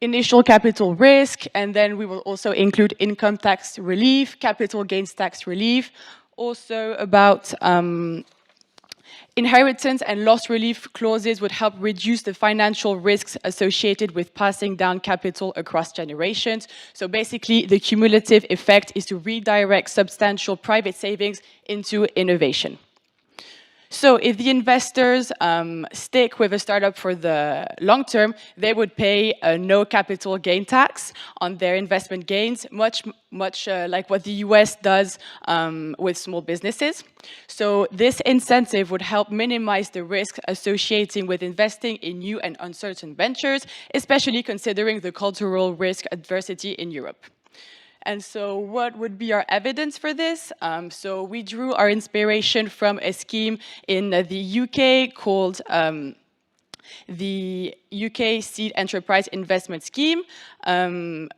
initial capital risk, and then we will also include income tax relief, capital gains tax relief, also about inheritance and loss relief clauses would help reduce the financial risks associated with passing down capital across generations. So basically, the cumulative effect is to redirect substantial private savings into innovation. So if the investors stick with a startup for the long term, they would pay a no capital gain tax on their investment gains, much like what the US does with small businesses. So this incentive would help minimize the risk associating with investing in new and uncertain ventures, especially considering the cultural risk adversity in Europe. And so what would be our evidence for this? So we drew our inspiration from a scheme in the UK called the UK Seed Enterprise Investment Scheme,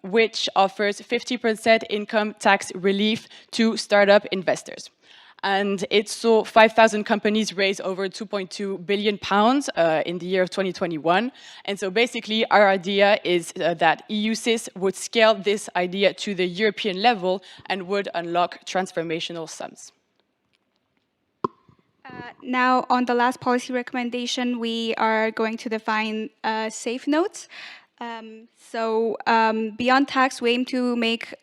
which offers 50% income tax relief to startup investors. And it saw 5,000 companies raise over £2.2 billion in the year of 2021. And so basically, our idea is that EU SIS would scale this idea to the European level and would unlock transformational sums. Now, on the last policy recommendation, we are going to define safe notes. Beyond tax, we aim to make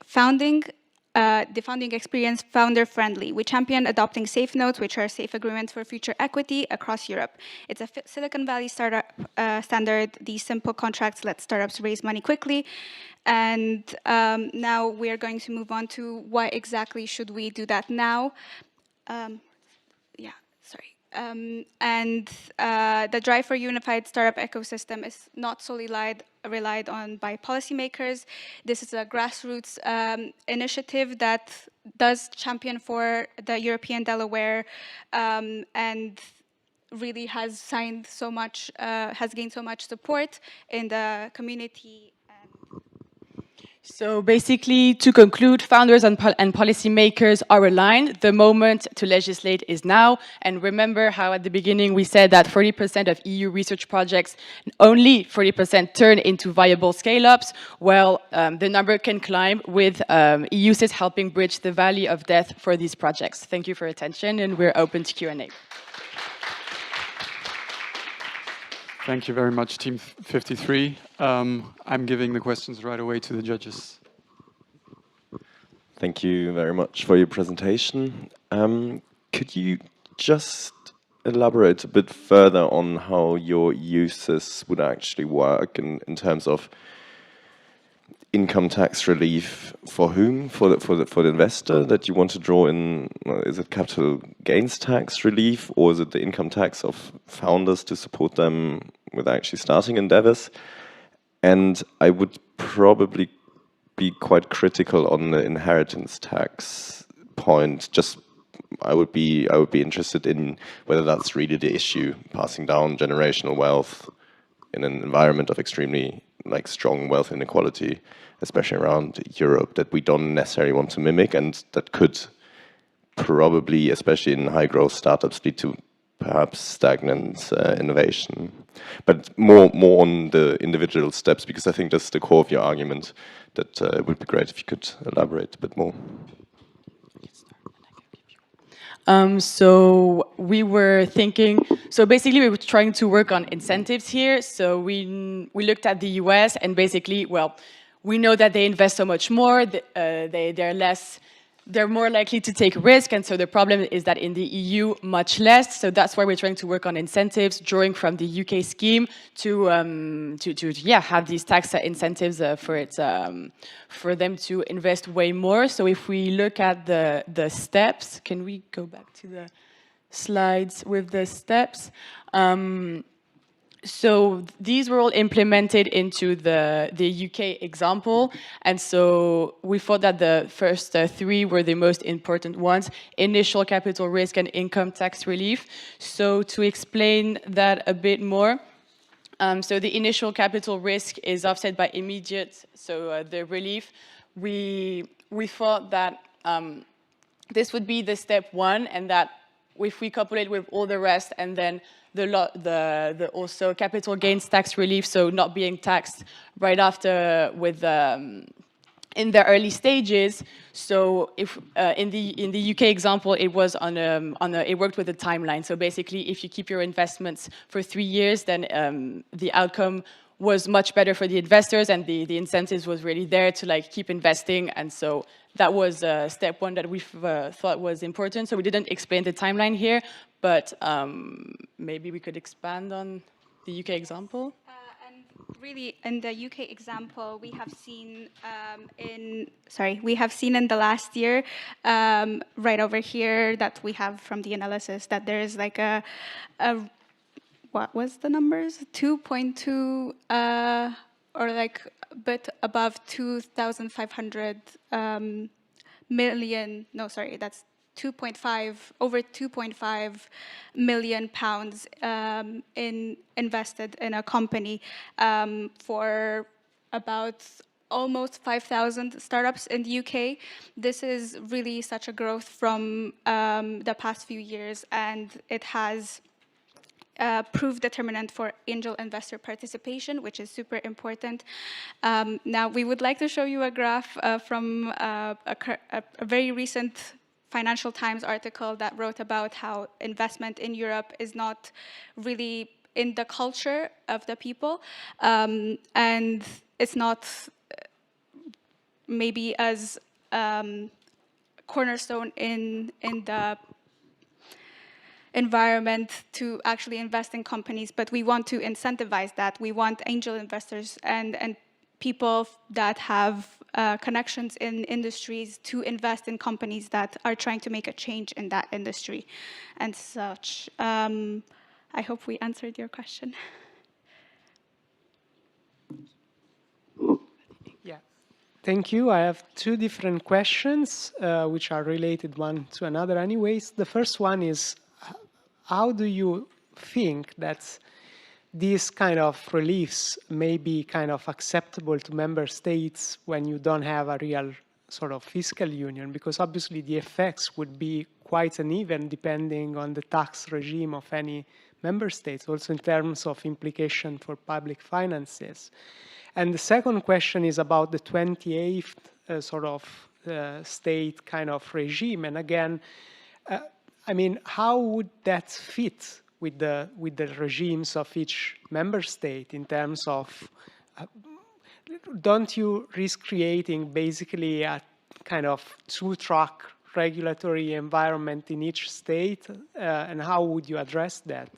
the founding experience founder-friendly. We champion adopting safe notes, which are safe agreements for future equity across Europe. It's a Silicon Valley startup standard. These simple contracts let startups raise money quickly. And now we are going to move on to why exactly should we do that now. The drive for unified startup ecosystem is not solely relied on by policymakers. This is a grassroots initiative that does champion for the European Delaware and really has gained so much support in the community. So basically, to conclude, founders and policymakers are aligned. The moment to legislate is now. And remember how at the beginning we said that 40% of EU research projects, only 40% turn into viable scale-ups. Well, the number can climb with EU SIS helping bridge the valley of death for these projects. Thank you for your attention, and we're open to Q&A. Thank you very much, Team 53. I'm giving the questions right away to the judges. Thank you very much for your presentation. Could you just elaborate a bit further on how your uses would actually work in terms of income tax relief for whom? For the investor that you want to draw in? Is it capital gains tax relief, or is it the income tax of founders to support them with actually starting endeavors? And I would probably be quite critical on the inheritance tax point. Just I would be interested in whether that's really the issue, passing down generational wealth in an environment of extremely strong wealth inequality, especially around Europe, that we don't necessarily want to mimic, and that could probably, especially in high growth startups, lead to perhaps stagnant innovation. But more on the individual steps, because I think that's the core of your argument, that it would be great if you could elaborate a bit more. So we were thinking, so basically we were trying to work on incentives here. So we looked at the US, and basically, well, we know that they invest so much more, they're less they're more likely to take risk, and so the problem is that in the EU, much less. So that's why we're trying to work on incentives, drawing from the UK scheme to have these tax incentives for them to invest way more. So if we look at the steps, can we go back to the slides with the steps? So these were all implemented into the UK example, and so we thought that the first three were the most important ones: initial capital risk and income tax relief. So to explain that a bit more, so the initial capital risk is offset by immediate, so the relief. We thought that this would be the step one, and that if we couple it with all the rest, and then the also capital gains tax relief, so not being taxed right after with in the early stages. So if in the UK example, it was it worked with a timeline. So basically, if you keep your investments for 3 years, then the outcome was much better for the investors, and the incentives was really there to like keep investing. And so that was step one that we thought was important. So we didn't explain the timeline here, but maybe we could expand on the UK example. Really, in the UK example, we have seen in the last year, right over here, that we have from the analysis, that there is like a what was the numbers? 2.2 or like a bit above 2,500 million. No, sorry, that's 2.5, over 2.5 million pounds invested in a company for about almost 5,000 startups in the UK. This is really such a growth from the past few years, and it has proved determinant for angel investor participation, which is super important. Now, we would like to show you a graph from a very recent Financial Times article that wrote about how investment in Europe is not really in the culture of the people, and it's not maybe as cornerstone in the environment to actually invest in companies, but we want to incentivize that. We want angel investors and people that have connections in industries to invest in companies that are trying to make a change in that industry and such. I hope we answered your question. Yeah, thank you. I have two different questions, which are related one to another anyways. The first one is, how do you think that these kind of reliefs may be kind of acceptable to member states when you don't have a real sort of fiscal union? Because obviously the effects would be quite uneven depending on the tax regime of any member states, also in terms of implication for public finances. And the second question is about the 28th sort of state kind of regime. And again, I mean, how would that fit with the regimes of each member state in terms of, don't you risk creating basically a kind of two-track regulatory environment in each state? And how would you address that?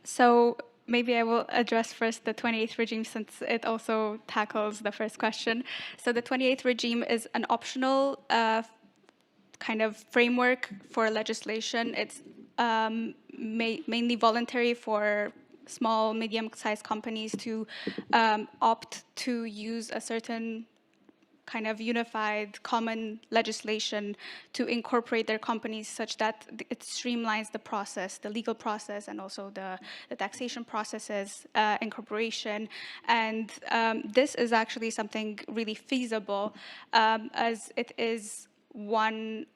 So maybe I will address first the 28th regime, since it also tackles the first question. So the 28th regime is an optional kind of framework for legislation. It's mainly voluntary for small, medium-sized companies to opt to use a certain kind of unified common legislation to incorporate their companies such that it streamlines the process, the legal process, and also the taxation processes, incorporation. And this is actually something really feasible, as it is one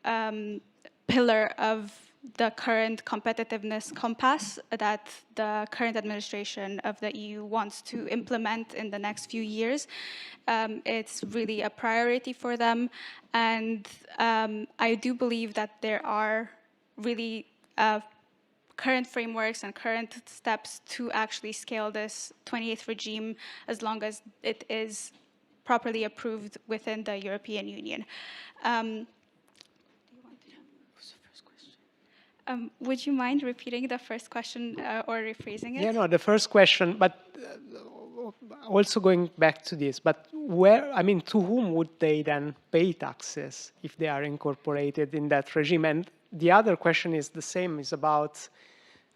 pillar of the current competitiveness compass that the current administration of the EU wants to implement in the next few years. It's really a priority for them, and I do believe that there are really current frameworks and current steps to actually scale this 28th regime, as long as it is properly approved within the European Union. Would you mind repeating the first question or rephrasing it? Yeah, no, the first question, but also going back to this, but where, I mean, to whom would they then pay taxes if they are incorporated in that regime? And the other question is the same, is about,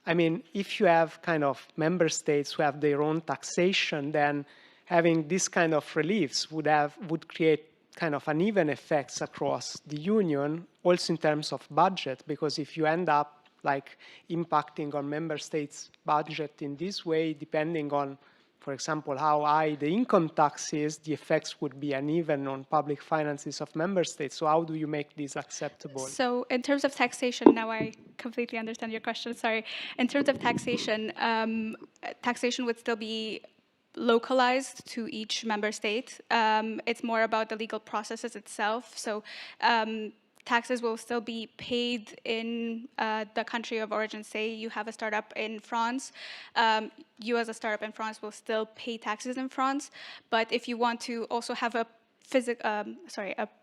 I mean, if you have kind of member states who have their own taxation, then having this kind of reliefs would create kind of uneven effects across the union, also in terms of budget, because if you end up like impacting on member states' budget in this way, depending on, for example, how high the income tax is, the effects would be uneven on public finances of member states. So how do you make this acceptable? So in terms of taxation, now I completely understand your question, sorry. In terms of taxation, taxation would still be localized to each member state. It's more about the legal processes itself. So taxes will still be paid in the country of origin. Say you have a startup in France, you as a startup in France will still pay taxes in France. But if you want to also have a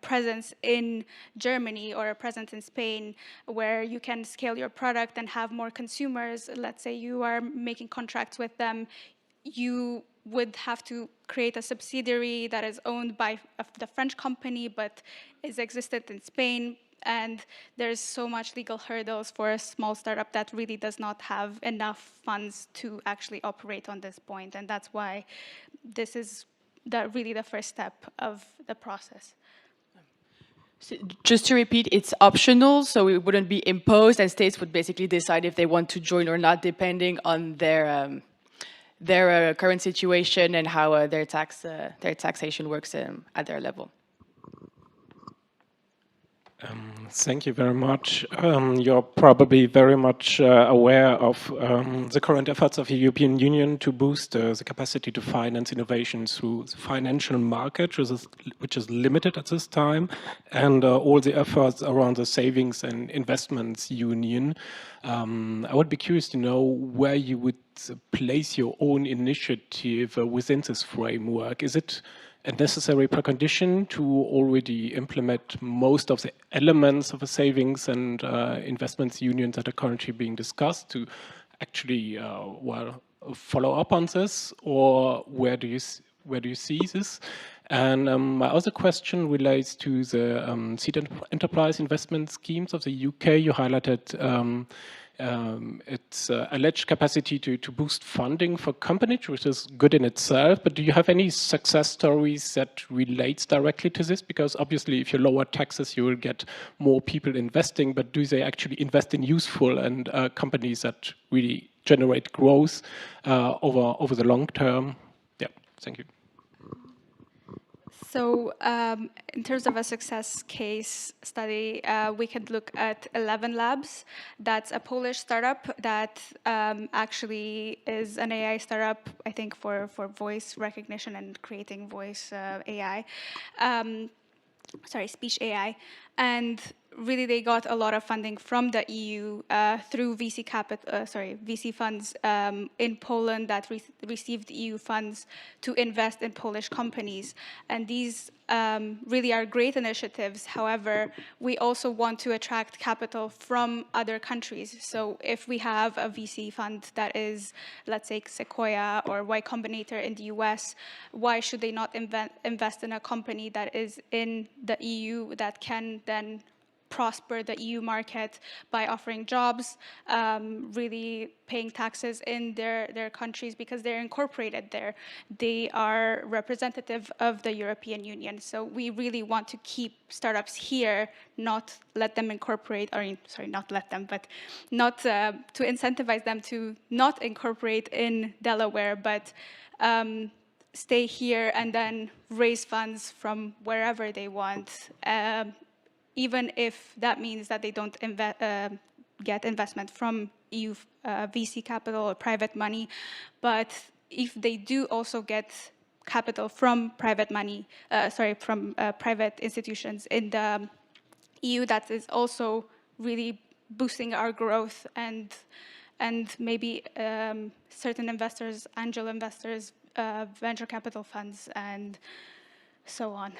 presence in Germany or a presence in Spain where you can scale your product and have more consumers, let's say you are making contracts with them, you would have to create a subsidiary that is owned by the French company but is existed in Spain. And there's so much legal hurdles for a small startup that really does not have enough funds to actually operate on this point. And that's why this is really the first step of the process. So just to repeat, it's optional, so it wouldn't be imposed, and states would basically decide if they want to join or not, depending on their current situation and how their taxation works at their level. Thank you very much. You're probably very much aware of the current efforts of the European Union to boost the capacity to finance innovation through the financial market, which is limited at this time, and all the efforts around the savings and investments union. I would be curious to know where you would place your own initiative within this framework. Is it a necessary precondition to already implement most of the elements of a savings and investments union that are currently being discussed to actually follow up on this, or where do you see this? And my other question relates to the seed enterprise investment schemes of the UK. You highlighted its alleged capacity to boost funding for companies, which is good in itself. But do you have any success stories that relates directly to this? Because obviously, if you lower taxes, you will get more people investing. But do they actually invest in useful and companies that really generate growth over the long term? Yeah, thank you. So in terms of a success case study, we could look at 11 Labs. That's a Polish startup that actually is an AI startup, I think, for voice recognition and creating voice AI. Speech AI. And really, they got a lot of funding from the EU through VC funds in Poland that received EU funds to invest in Polish companies. And these really are great initiatives. However, we also want to attract capital from other countries. So if we have a VC fund that is, let's say, Sequoia or Y Combinator in the US, why should they not invest in a company that is in the EU that can then prosper the EU market by offering jobs, really paying taxes in their countries because they're incorporated there. They are representative of the European Union. So we really want to keep startups here, not let them incorporate, not let them, but not to incentivize them to not incorporate in Delaware, but stay here and then raise funds from wherever they want. Even if that means that they don't get investment from EU VC capital or private money. But if they do also get capital from private money, from private institutions in the EU, that is also really boosting our growth and maybe certain investors, angel investors, venture capital funds, and so on.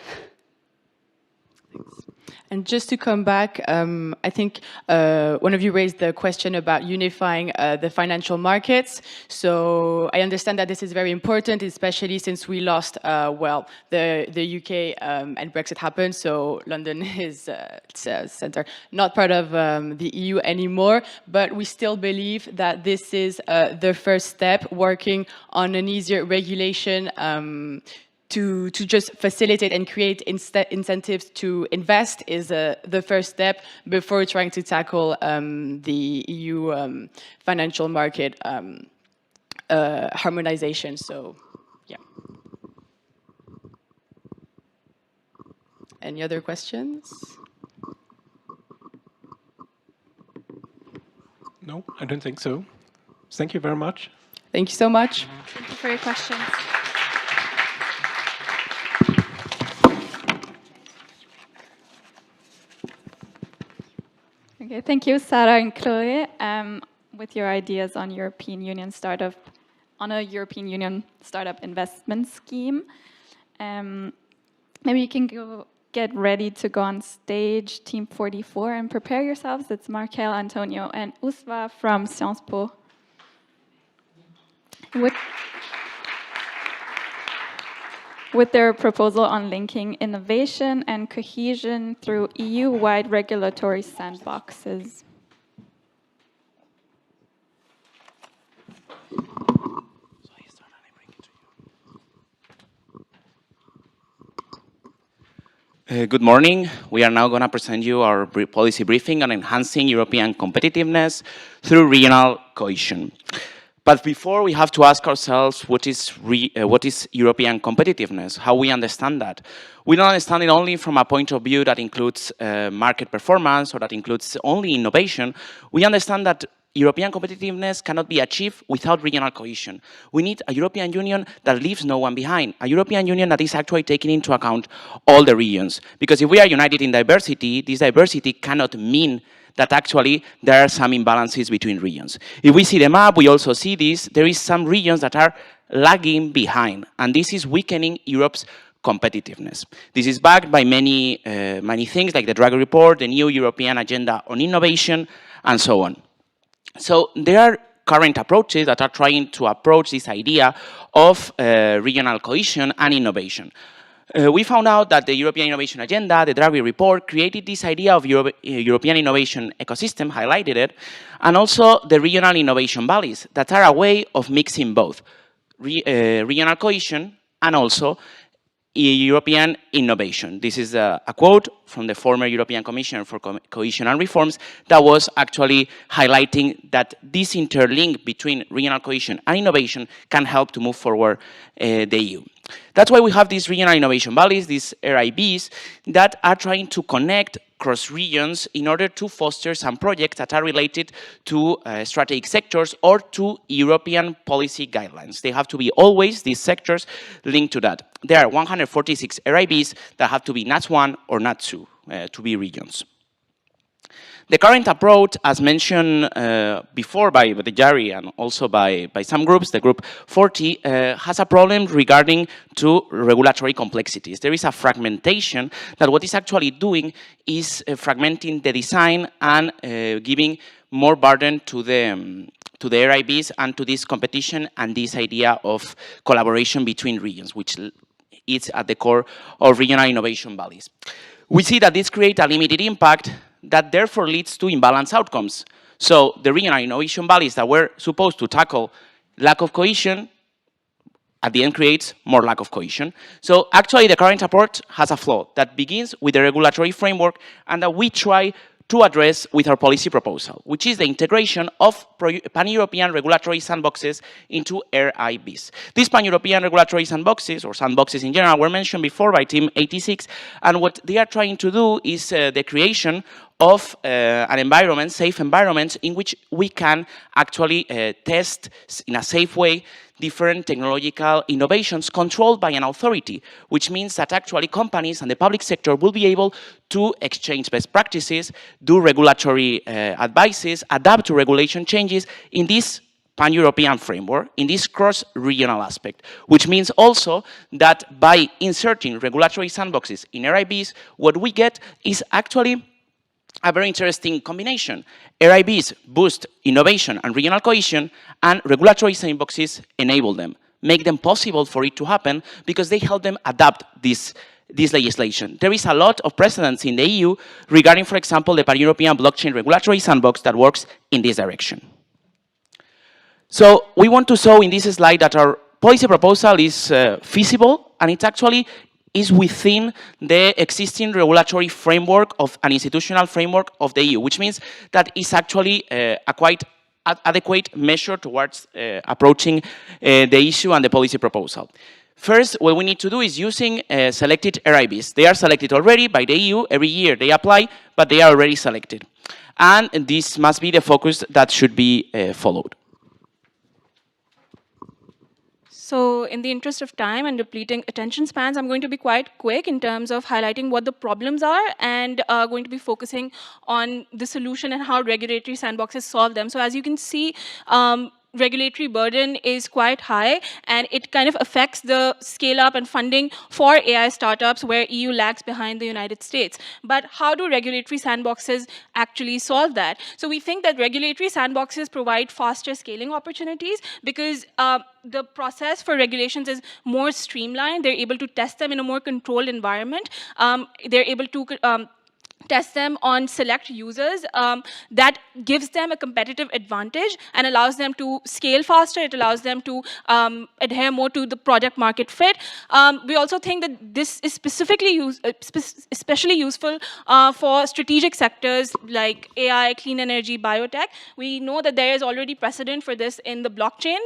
And just to come back, I think one of you raised the question about unifying the financial markets. So I understand that this is very important, especially since we lost, well, the UK and Brexit happened. So London is center, not part of the EU anymore. But we still believe that this is the first step, working on an easier regulation to just facilitate and create incentives to invest is the first step before trying to tackle the EU financial market harmonization. So, yeah. Any other questions? No, I don't think so. Thank you very much. Thank you so much. Thank you for your questions. Okay, thank you, Sarah and Chloe, with your ideas on on a European Union startup investment scheme. Maybe you can get ready to go on stage, Team 44, and prepare yourselves. It's Markel, Antonio, and Usva from Sciences Po. With their proposal on linking innovation and cohesion through EU-wide regulatory sandboxes. Good morning. We are now going to present you our policy briefing on enhancing European competitiveness through regional cohesion. But before, we have to ask ourselves what is European competitiveness, how we understand that. We don't understand it only from a point of view that includes market performance or that includes only innovation. We understand that European competitiveness cannot be achieved without regional cohesion. We need a European Union that leaves no one behind, a European Union that is actually taking into account all the regions. Because if we are united in diversity, this diversity cannot mean that actually there are some imbalances between regions. If we see the map, we also see this. There is some regions that are lagging behind, and this is weakening Europe's competitiveness. This is backed by many things like the Draghi report, the new European agenda on innovation, and so on. So there are current approaches that are trying to approach this idea of regional cohesion and innovation. We found out that the European Innovation Agenda, the Draghi report, created this idea of European innovation ecosystem, highlighted it, and also the regional innovation valleys that are a way of mixing both regional cohesion and also European innovation. This is a quote from the former European Commissioner for Cohesion and Reforms that was actually highlighting that this interlink between regional cohesion and innovation can help to move forward the EU. That's why we have these regional innovation valleys, these RIVs, that are trying to connect cross regions in order to foster some projects that are related to strategic sectors or to European policy guidelines. They have to be always, these sectors, linked to that. There are 146 RIVs that have to be NATS 1 or NATS 2 to be regions. The current approach, as mentioned before by the JARI and also by some groups, the group 40, has a problem regarding to regulatory complexities. There is a fragmentation that what it's actually doing is fragmenting the design and giving more burden to the RIVs and to this competition and this idea of collaboration between regions, which is at the core of regional innovation valleys. We see that this creates a limited impact that therefore leads to imbalanced outcomes. So the regional innovation valleys that were supposed to tackle lack of cohesion, at the end creates more lack of cohesion. So actually the current approach has a flaw that begins with the regulatory framework and that we try to address with our policy proposal, which is the integration of pan-European regulatory sandboxes into RIVs. These pan-European regulatory sandboxes, or sandboxes in general, were mentioned before by Team 86, and what they are trying to do is the creation of an environment, safe environments, in which we can actually test in a safe way different technological innovations controlled by an authority, which means that actually companies and the public sector will be able to exchange best practices, do regulatory advices, adapt to regulation changes in this pan-European framework in this cross-regional aspect, which means also that by inserting regulatory sandboxes in RIBs, what we get is actually a very interesting combination. RIBs boost innovation and regional cohesion, and regulatory sandboxes enable them, make them possible for it to happen because they help them adapt this legislation. There is a lot of precedents in the EU regarding, for example, the pan-European blockchain regulatory sandbox that works in this direction. So we want to show in this slide that our policy proposal is feasible, and it actually is within the existing regulatory framework of an institutional framework of the EU, which means that it's actually a quite adequate measure towards approaching the issue and the policy proposal. First, what we need to do is using selected RIBs. They are selected already by the EU. Every year they apply, but they are already selected. And this must be the focus that should be followed. So in the interest of time and depleting attention spans, I'm going to be quite quick in terms of highlighting what the problems are and going to be focusing on the solution and how regulatory sandboxes solve them. So as you can see, regulatory burden is quite high, and it kind of affects the scale up and funding for AI startups where EU lags behind the United States. But how do regulatory sandboxes actually solve that? So we think that regulatory sandboxes provide faster scaling opportunities because the process for regulations is more streamlined. They're able to test them in a more controlled environment. They're able to test them on select users. That gives them a competitive advantage and allows them to scale faster. It allows them to adhere more to the product market fit. We also think that this is especially useful for strategic sectors like AI, clean energy, biotech. We know that there is already precedent for this in the blockchain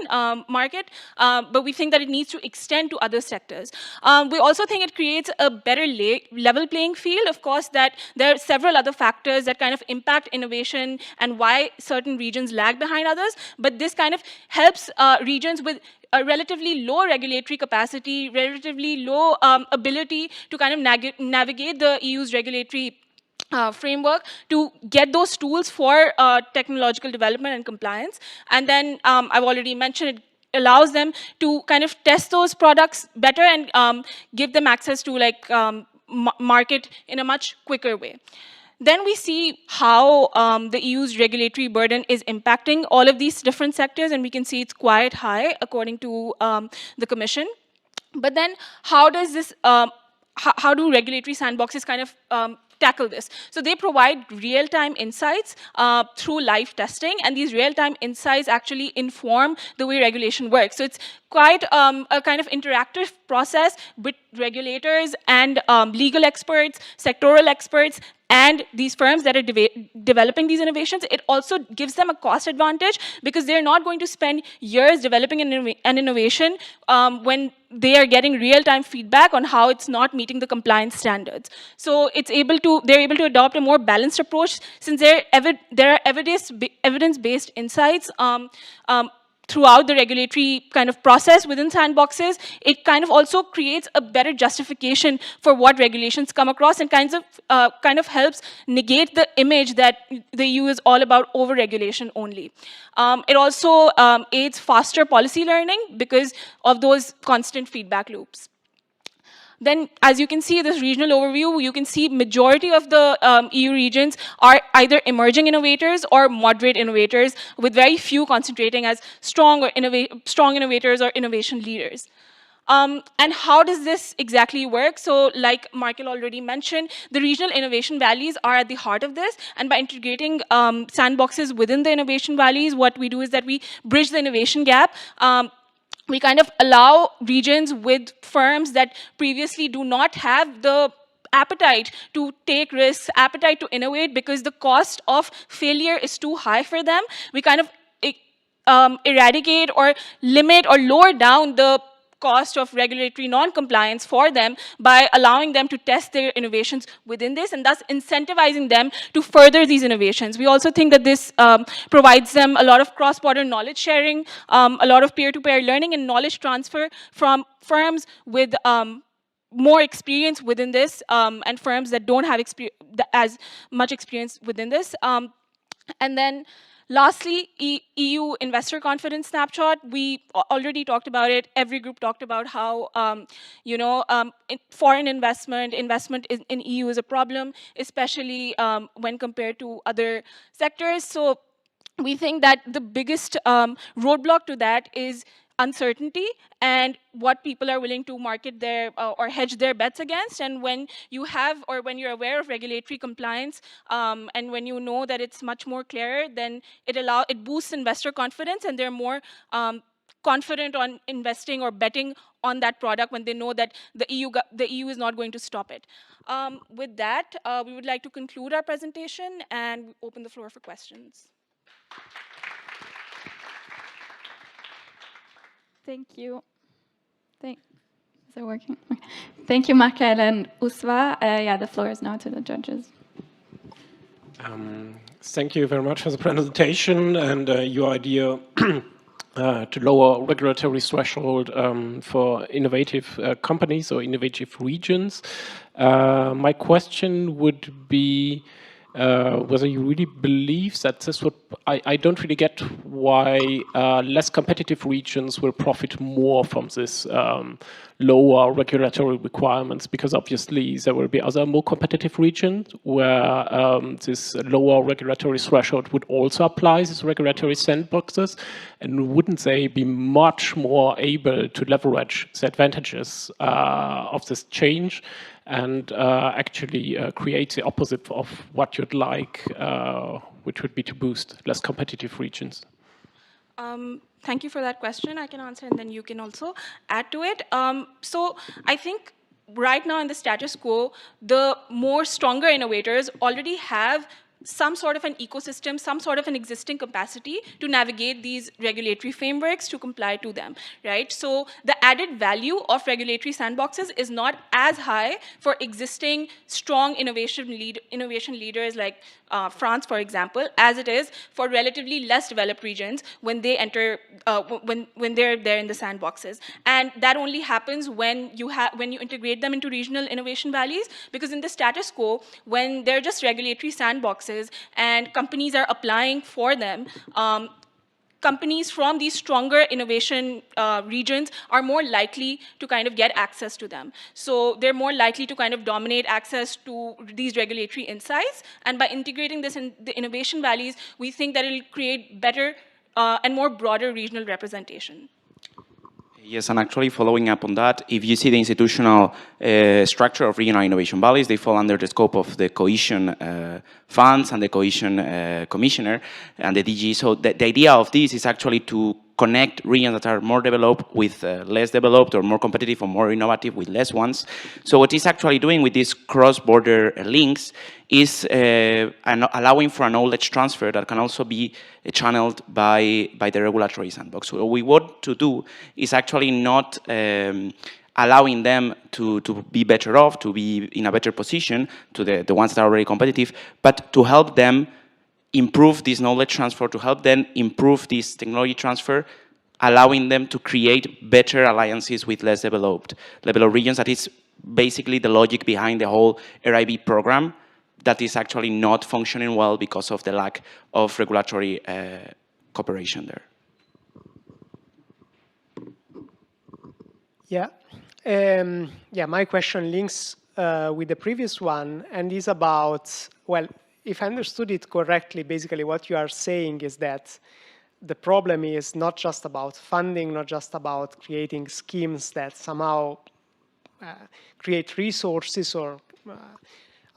market, but we think that it needs to extend to other sectors. We also think it creates a better level playing field. Of course, that there are several other factors that kind of impact innovation and why certain regions lag behind others, but this kind of helps regions with a relatively low regulatory capacity, relatively low ability to kind of navigate the EU's regulatory framework to get those tools for technological development and compliance. And then I've already mentioned it allows them to kind of test those products better and give them access to like market in a much quicker way. Then we see how the EU's regulatory burden is impacting all of these different sectors, and we can see it's quite high according to the Commission. But then how does this, how do regulatory sandboxes kind of tackle this? So they provide real-time insights through live testing, and these real-time insights actually inform the way regulation works. So it's quite a kind of interactive process with regulators and legal experts, sectoral experts, and these firms that are developing these innovations. It also gives them a cost advantage because they're not going to spend years developing an innovation when they are getting real-time feedback on how it's not meeting the compliance standards. So they're able to adopt a more balanced approach since there are evidence-based insights throughout the regulatory kind of process within sandboxes. It kind of also creates a better justification for what regulations come across and kind of helps negate the image that the EU is all about over-regulation only. It also aids faster policy learning because of those constant feedback loops. Then, as you can see, this regional overview, you can see majority of the EU regions are either emerging innovators or moderate innovators, with very few concentrating as strong innovators or innovation leaders. And how does this exactly work? So like Michael already mentioned, the regional innovation valleys are at the heart of this. And by integrating sandboxes within the innovation valleys, what we do is that we bridge the innovation gap. We kind of allow regions with firms that previously do not have the appetite to take risks, appetite to innovate because the cost of failure is too high for them. We kind of eradicate or limit or lower down the cost of regulatory non-compliance for them by allowing them to test their innovations within this and thus incentivizing them to further these innovations. We also think that this provides them a lot of cross-border knowledge sharing, a lot of peer-to-peer learning and knowledge transfer from firms with more experience within this and firms that don't have as much experience within this. And then Lastly, EU investor confidence snapshot. We already talked about it. Every group talked about how foreign investment in EU is a problem, especially when compared to other sectors. So we think that the biggest roadblock to that is uncertainty and what people are willing to market their or hedge their bets against. And when you have, or when you're aware of regulatory compliance, and when you know that it's much more clearer, then it boosts investor confidence, and they're more confident on investing or betting on that product when they know that the EU is not going to stop it. With that, we would like to conclude our presentation and open the floor for questions. Thank you. Is it working? Okay. Thank you, Michael and Usva. Yeah, the floor is now to the judges. Thank you very much for the presentation and your idea to lower regulatory threshold for innovative companies or innovative regions. My question would be whether you really believe that this would, I don't really get why less competitive regions will profit more from this lower regulatory requirements, because obviously there will be other more competitive regions where this lower regulatory threshold would also apply, these regulatory sandboxes, and wouldn't they be much more able to leverage the advantages of this change and actually create the opposite of what you'd like, which would be to boost less competitive regions? Thank you for that question. I can answer, and then you can also add to it. So I think right now in the status quo, the more stronger innovators already have some sort of an ecosystem, some sort of an existing capacity to navigate these regulatory frameworks to comply to them, right? So the added value of regulatory sandboxes is not as high for existing strong innovation leaders like France, for example, as it is for relatively less developed regions when they enter, when they're there in the sandboxes. And that only happens when you integrate them into regional innovation valleys, because in the status quo, when they're just regulatory sandboxes and companies are applying for them, companies from these stronger innovation regions are more likely to kind of get access to them. So they're more likely to kind of dominate access to these regulatory insights. And by integrating this in the innovation valleys, we think that it'll create better and more broader regional representation. Yes, and actually following up on that, if you see the institutional structure of regional innovation valleys, they fall under the scope of the cohesion funds and the cohesion commissioner and the DG. So the idea of this is actually to connect regions that are more developed with less developed, or more competitive or more innovative with less ones. So what it's actually doing with these cross-border links is allowing for a knowledge transfer that can also be channeled by the regulatory sandbox. So what we want to do is actually not allowing them to be better off, to be in a better position to the ones that are already competitive, but to help them improve this knowledge transfer, to help them improve this technology transfer, allowing them to create better alliances with less developed regions. That is basically the logic behind the whole RIB program that is actually not functioning well because of the lack of regulatory cooperation there. Yeah. Yeah, my question links with the previous one, and is about, well, if I understood it correctly, basically what you are saying is that the problem is not just about funding, not just about creating schemes that somehow create resources or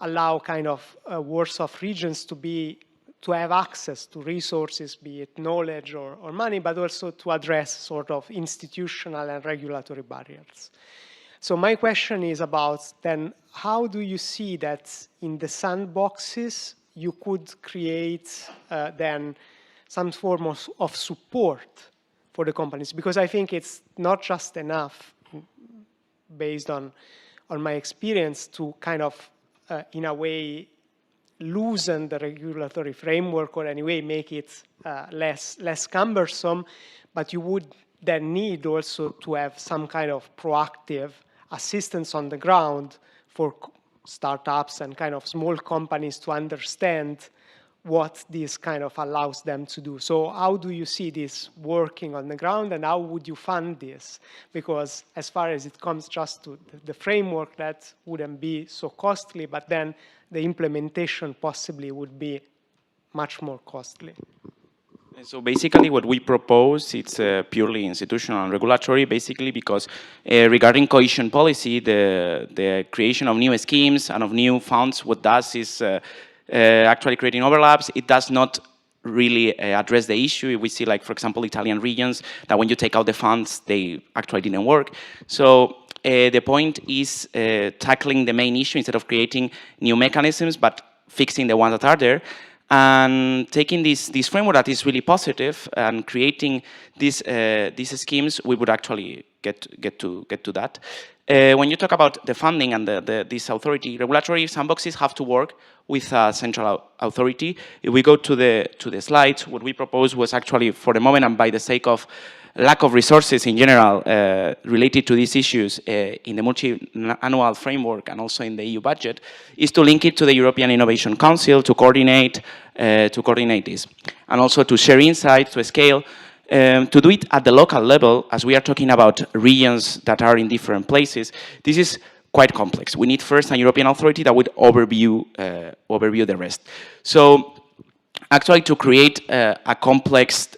allow kind of worse off regions to have access to resources, be it knowledge or money, but also to address sort of institutional and regulatory barriers. So my question is about then, how do you see that in the sandboxes you could create then some form of support for the companies? Because I think it's not just enough, based on my experience, to kind of, in a way, loosen the regulatory framework, or anyway make it less cumbersome, but you would then need also to have some kind of proactive assistance on the ground for startups and kind of small companies to understand what this kind of allows them to do. So how do you see this working on the ground, and how would you fund this? Because as far as it comes just to the framework, that wouldn't be so costly, but then the implementation possibly would be much more costly. So basically what we propose, it's purely institutional and regulatory, basically because regarding cohesion policy, the creation of new schemes and of new funds, what does is actually creating overlaps. It does not really address the issue. We see, like, for example, Italian regions, that when you take out the funds, they actually didn't work. So the point is tackling the main issue instead of creating new mechanisms, but fixing the ones that are there. And taking this framework that is really positive and creating these schemes, we would actually get to that. When you talk about the funding and this authority, regulatory sandboxes have to work with a central authority. If we go to the slides, what we proposed was actually, for the moment, and by the sake of lack of resources in general related to these issues in the multi-annual framework and also in the EU budget, is to link it to the European Innovation Council to coordinate this, and also to share insights, to scale, to do it at the local level, as we are talking about regions that are in different places. This is quite complex. We need first a European authority that would overview the rest. So actually, to create a complex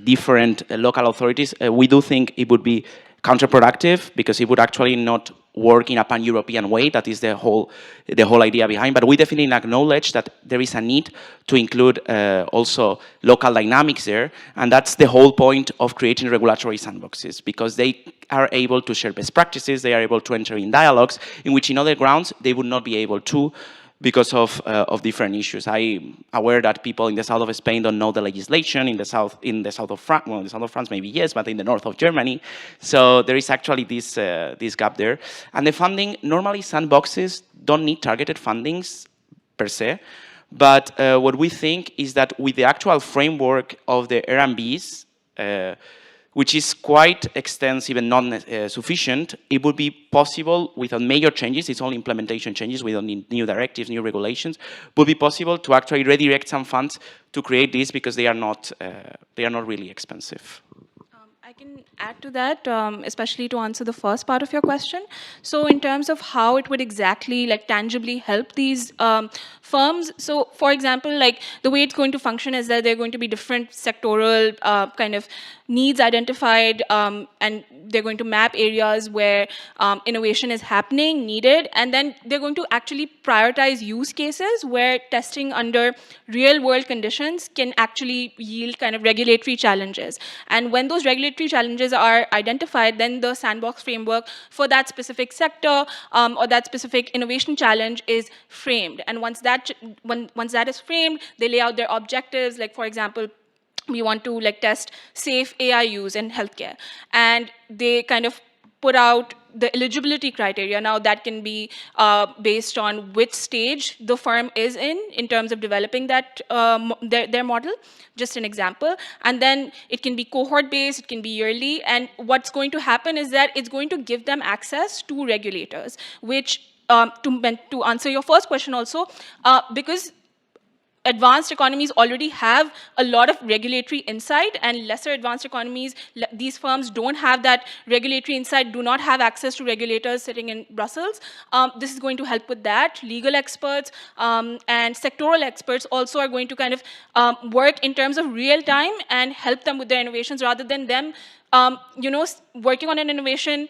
different local authorities, we do think it would be counterproductive, because it would actually not work in a pan-European way. That is the whole idea behind. But we definitely acknowledge that there is a need to include also local dynamics there, and that's the whole point of creating regulatory sandboxes, because they are able to share best practices, they are able to enter in dialogues in which in other grounds they would not be able to, because of different issues. I'm aware that people in the south of Spain don't know the legislation. In the south of France, well, in the south of France maybe yes, but in the north of Germany. So there is actually this gap there. And the funding, normally sandboxes don't need targeted fundings per se, but what we think is that with the actual framework of the RMBs, which is quite extensive and not sufficient, it would be possible without major changes, it's only implementation changes, we don't need new directives, new regulations, would be possible to actually redirect some funds to create this, because they are not really expensive. I can add to that, especially to answer the first part of your question. So in terms of how it would exactly, like, tangibly help these firms, so for example, like, the way it's going to function is that there are going to be different sectoral kind of needs identified, and they're going to map areas where innovation is happening, needed, and then they're going to actually prioritize use cases where testing under real-world conditions can actually yield kind of regulatory challenges. And when those regulatory challenges are identified, then the sandbox framework for that specific sector or that specific innovation challenge is framed. And once that is framed, they lay out their objectives, like, for example, we want to, like, test safe AI use in healthcare. And they kind of put out the eligibility criteria. Now that can be based on which stage the firm is in terms of developing that their model, just an example. And then it can be cohort-based, it can be yearly, and what's going to happen is that it's going to give them access to regulators, which, to answer your first question also, because advanced economies already have a lot of regulatory insight, and lesser advanced economies, these firms don't have that regulatory insight, do not have access to regulators sitting in Brussels. This is going to help with that. Legal experts and sectoral experts also are going to kind of work in terms of real time and help them with their innovations, rather than them working on an innovation,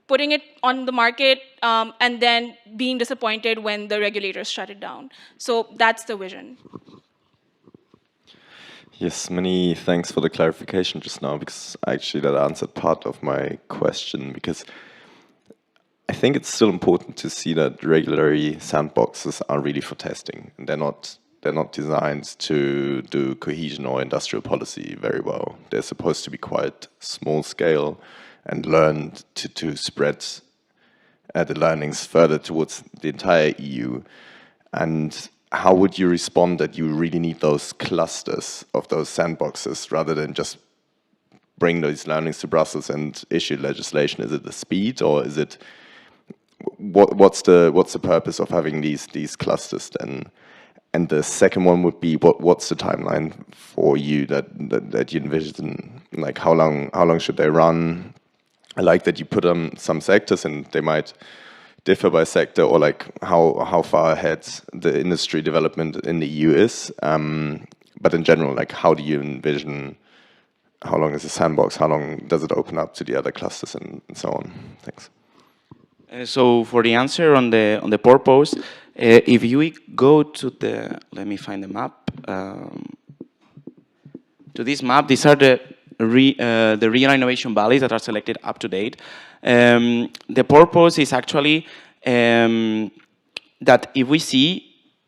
putting it on the market, and then being disappointed when the regulators shut it down. So that's the vision. Yes, many thanks for the clarification just now, because actually that answered part of my question, because I think it's still important to see that regulatory sandboxes are really for testing, and they're not designed to do cohesion or industrial policy very well. They're supposed to be quite small scale and learn to spread the learnings further towards the entire EU. And how would you respond that you really need those clusters of those sandboxes rather than just bring those learnings to Brussels and issue legislation? Is it the speed, or is it what's the purpose of having these clusters then? And the second one would be, what's the timeline for you that you envision? Like how long should they run? I like that you put on some sectors and they might differ by sector, or like how far ahead the industry development in the EU is. But in general, like how do you envision, how long is the sandbox? How long does it open up to the other clusters and so on? Thanks. So for the answer on the purpose, if you go to the, let me find the map. To this map, these are the regional innovation valleys that are selected up to date. The purpose is actually that if we see,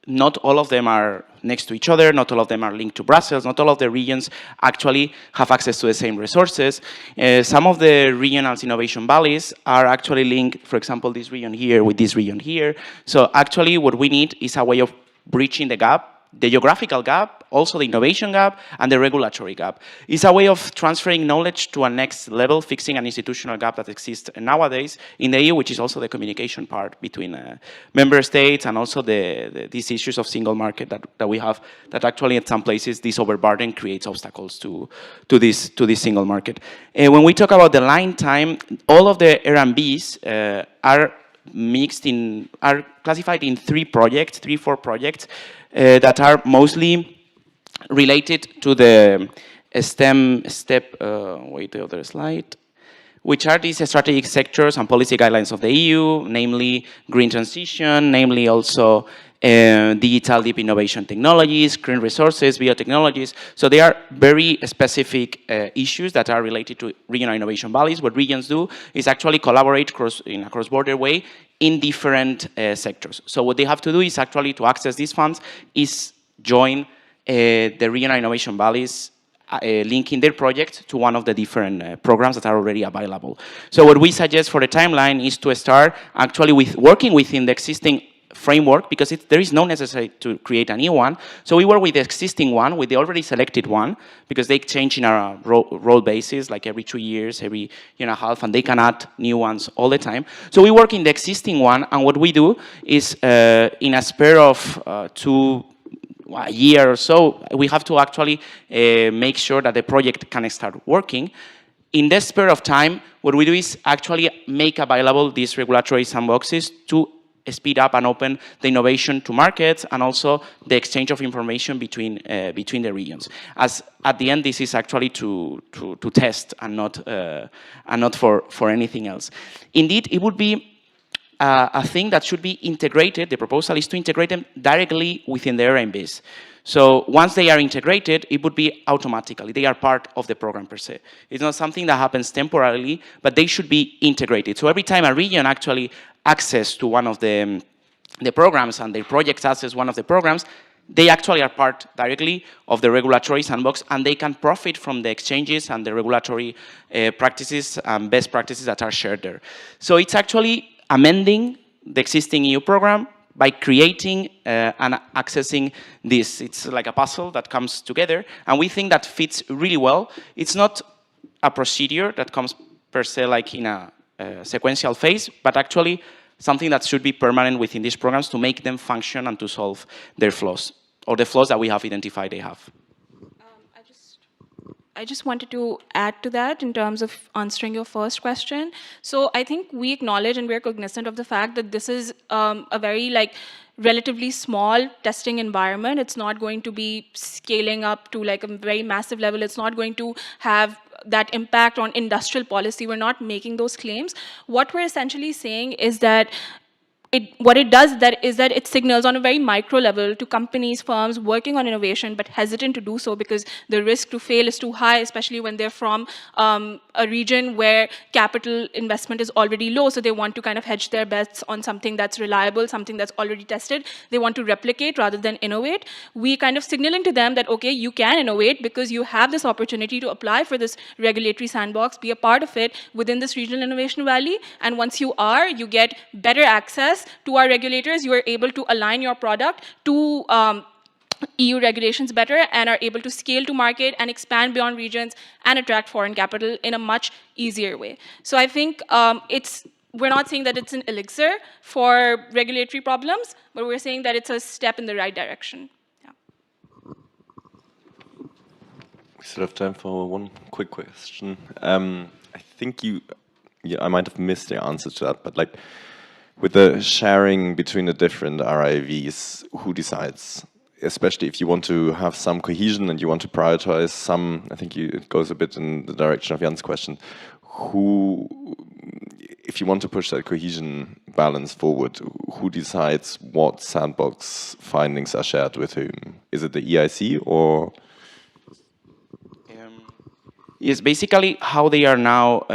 not all of them are next to each other, not all of them are linked to Brussels, not all of the regions actually have access to the same resources. Some of the regional innovation valleys are actually linked, for example, this region here with this region here. So actually what we need is a way of bridging the gap, the geographical gap, also the innovation gap, and the regulatory gap. It's a way of transferring knowledge to a next level, fixing an institutional gap that exists nowadays in the EU, which is also the communication part between member states and also these issues of single market that we have, that actually in some places this overburden creates obstacles to this single market. When we talk about the line time, all of the R&Bs are classified in three, four projects that are mostly related to the STEM step, wait, the other slide, which are these strategic sectors and policy guidelines of the EU, namely green transition, namely also digital deep innovation technologies, green resources, biotechnologies. So they are very specific issues that are related to regional innovation valleys. What regions do is actually collaborate in a cross-border way in different sectors. So what they have to do is actually, to access these funds, is join the regional innovation valleys, linking their project to one of the different programs that are already available. So what we suggest for the timeline is to start actually with working within the existing framework, because there is no necessity to create a new one. So we work with the existing one, with the already selected one, because they change in a role basis, like every 2 years, every year and a half, and they can add new ones all the time. So we work in the existing one, and what we do is in a spare of a year or so, we have to actually make sure that the project can start working. In this spare of time, what we do is actually make available these regulatory sandboxes to speed up and open the innovation to markets, and also the exchange of information between the regions. As at the end, this is actually to test and not for anything else. Indeed, it would be a thing that should be integrated. The proposal is to integrate them directly within the RMBs. So once they are integrated, it would be automatically. They are part of the program per se. It's not something that happens temporarily, but they should be integrated. So every time a region actually access to one of the programs, and their projects access one of the programs, they actually are part directly of the regulatory sandbox, and they can profit from the exchanges and the regulatory practices and best practices that are shared there. So it's actually amending the existing EU program by creating and accessing this. It's like a puzzle that comes together, and we think that fits really well. It's not a procedure that comes per se like in a sequential phase, but actually something that should be permanent within these programs to make them function and to solve their flaws, or the flaws that we have identified they have. I just wanted to add to that in terms of answering your first question. So I think we acknowledge and we're cognizant of the fact that this is a very relatively small testing environment. It's not going to be scaling up to like a very massive level. It's not going to have that impact on industrial policy. We're not making those claims. What we're essentially saying is that what it does is that it signals on a very micro level to companies, firms working on innovation but hesitant to do so because the risk to fail is too high, especially when they're from a region where capital investment is already low, so they want to kind of hedge their bets on something that's reliable, something that's already tested. They want to replicate rather than innovate. We kind of signaling to them that, okay, you can innovate because you have this opportunity to apply for this regulatory sandbox, be a part of it within this regional innovation valley, and once you are, you get better access to our regulators. You are able to align your product to EU regulations better and are able to scale to market and expand beyond regions and attract foreign capital in a much easier way. So I think it's we're not saying that it's an elixir for regulatory problems, but we're saying that it's a step in the right direction. We still have time for one quick question. I think I might have missed the answer to that, but like with the sharing between the different RIVs, who decides? Especially if you want to have some cohesion and you want to prioritize some, I think it goes a bit in the direction of Jan's question. If you want to push that cohesion balance forward, who decides what sandbox findings are shared with whom? Is it the EIC or? Yes, basically how they are now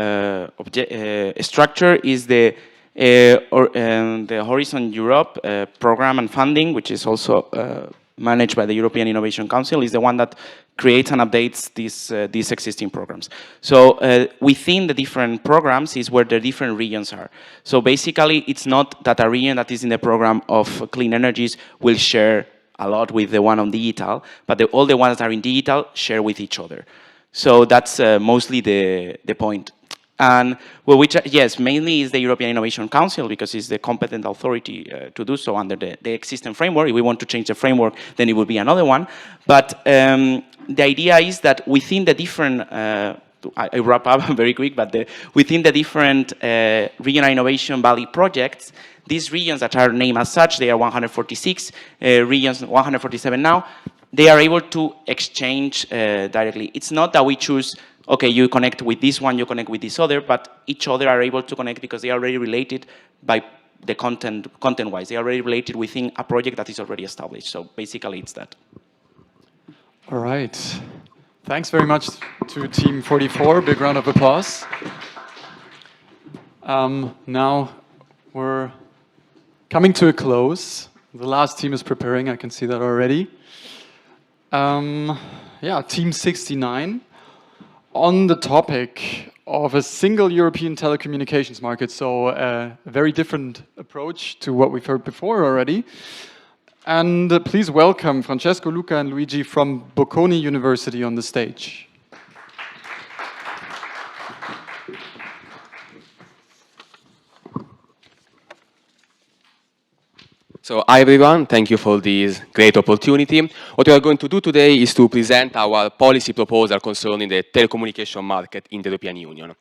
structured is the Horizon Europe program and funding, which is also managed by the European Innovation Council, is the one that creates and updates these existing programs. So within the different programs is where the different regions are. So basically it's not that a region that is in the program of clean energies will share a lot with the one on digital, but all the ones that are in digital share with each other. So that's mostly the point. And well, yes, mainly is the European Innovation Council because it's the competent authority to do so under the existing framework. If we want to change the framework, then it will be another one. But the idea is that within the different, I wrap up very quick, but within the different regional innovation valley projects, these regions that are named as such, they are 146 regions, 147 now. They are able to exchange directly. It's not that we choose, okay, you connect with this one, you connect with this other, but each other are able to connect because they are already related by the content-wise. They are already related within a project that is already established. So basically, it's that. All right. Thanks very much to Team 44. Big round of applause. Now we're coming to a close. The last team is preparing. I can see that already. Yeah, Team 69 on the topic of a single European telecommunications market. So a very different approach to what we've heard before already. And please welcome Francesco, Luca, and Luigi from Bocconi University on the stage. So hi everyone, thank you for this great opportunity. What we are going to do today is to present our policy proposal concerning the telecommunication market in the European Union.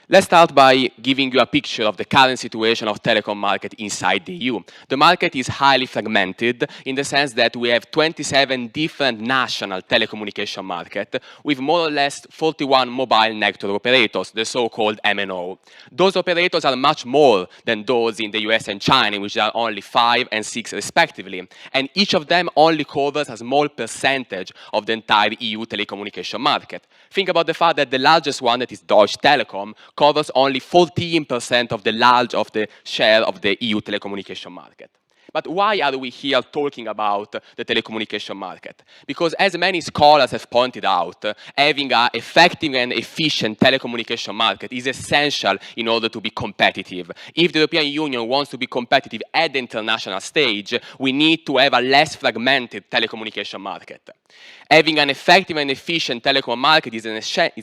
Let's start by giving you a picture of the current situation of telecom market inside the EU. The market is highly fragmented in the sense that we have 27 different national telecommunication markets with more or less 41 mobile network operators, the so-called MNO. Those operators are much more than those in the US and China, which are only 5 and 6 respectively. And each of them only covers a small percentage of the entire EU telecommunication market. Think about the fact that the largest one, that is Deutsche Telekom, covers only 14% of the share of the EU telecommunication market. But why are we here talking about the telecommunication market? Because as many scholars have pointed out, having an effective and efficient telecommunication market is essential in order to be competitive. If the European Union wants to be competitive at the international stage, we need to have a less fragmented telecommunication market. Having an effective and efficient telecom market is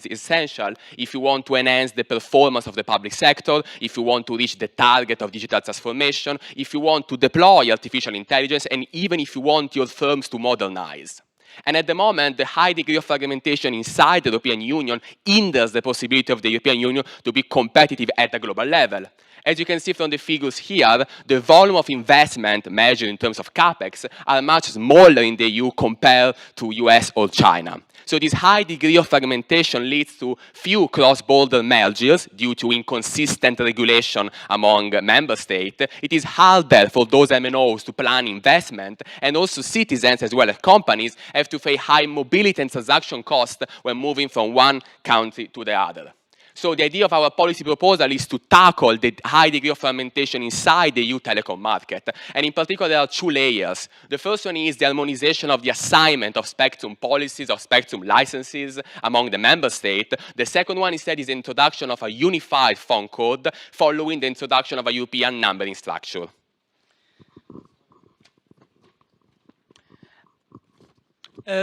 essential if you want to enhance the performance of the public sector, if you want to reach the target of digital transformation, if you want to deploy artificial intelligence, and even if you want your firms to modernize. And at the moment, the high degree of fragmentation inside the European Union hinders the possibility of the European Union to be competitive at a global level. As you can see from the figures here, the volume of investment measured in terms of capex are much smaller in the EU compared to US or China. So this high degree of fragmentation leads to few cross-border mergers due to inconsistent regulation among member states. It is harder for those MNOs to plan investment, and also citizens as well as companies have to pay high mobility and transaction costs when moving from one country to the other. So the idea of our policy proposal is to tackle the high degree of fragmentation inside the EU telecom market. And in particular, there are two layers. The first one is the harmonization of the assignment of spectrum policies, of spectrum licenses among the member states. The second one instead is the introduction of a unified phone code following the introduction of a European numbering structure.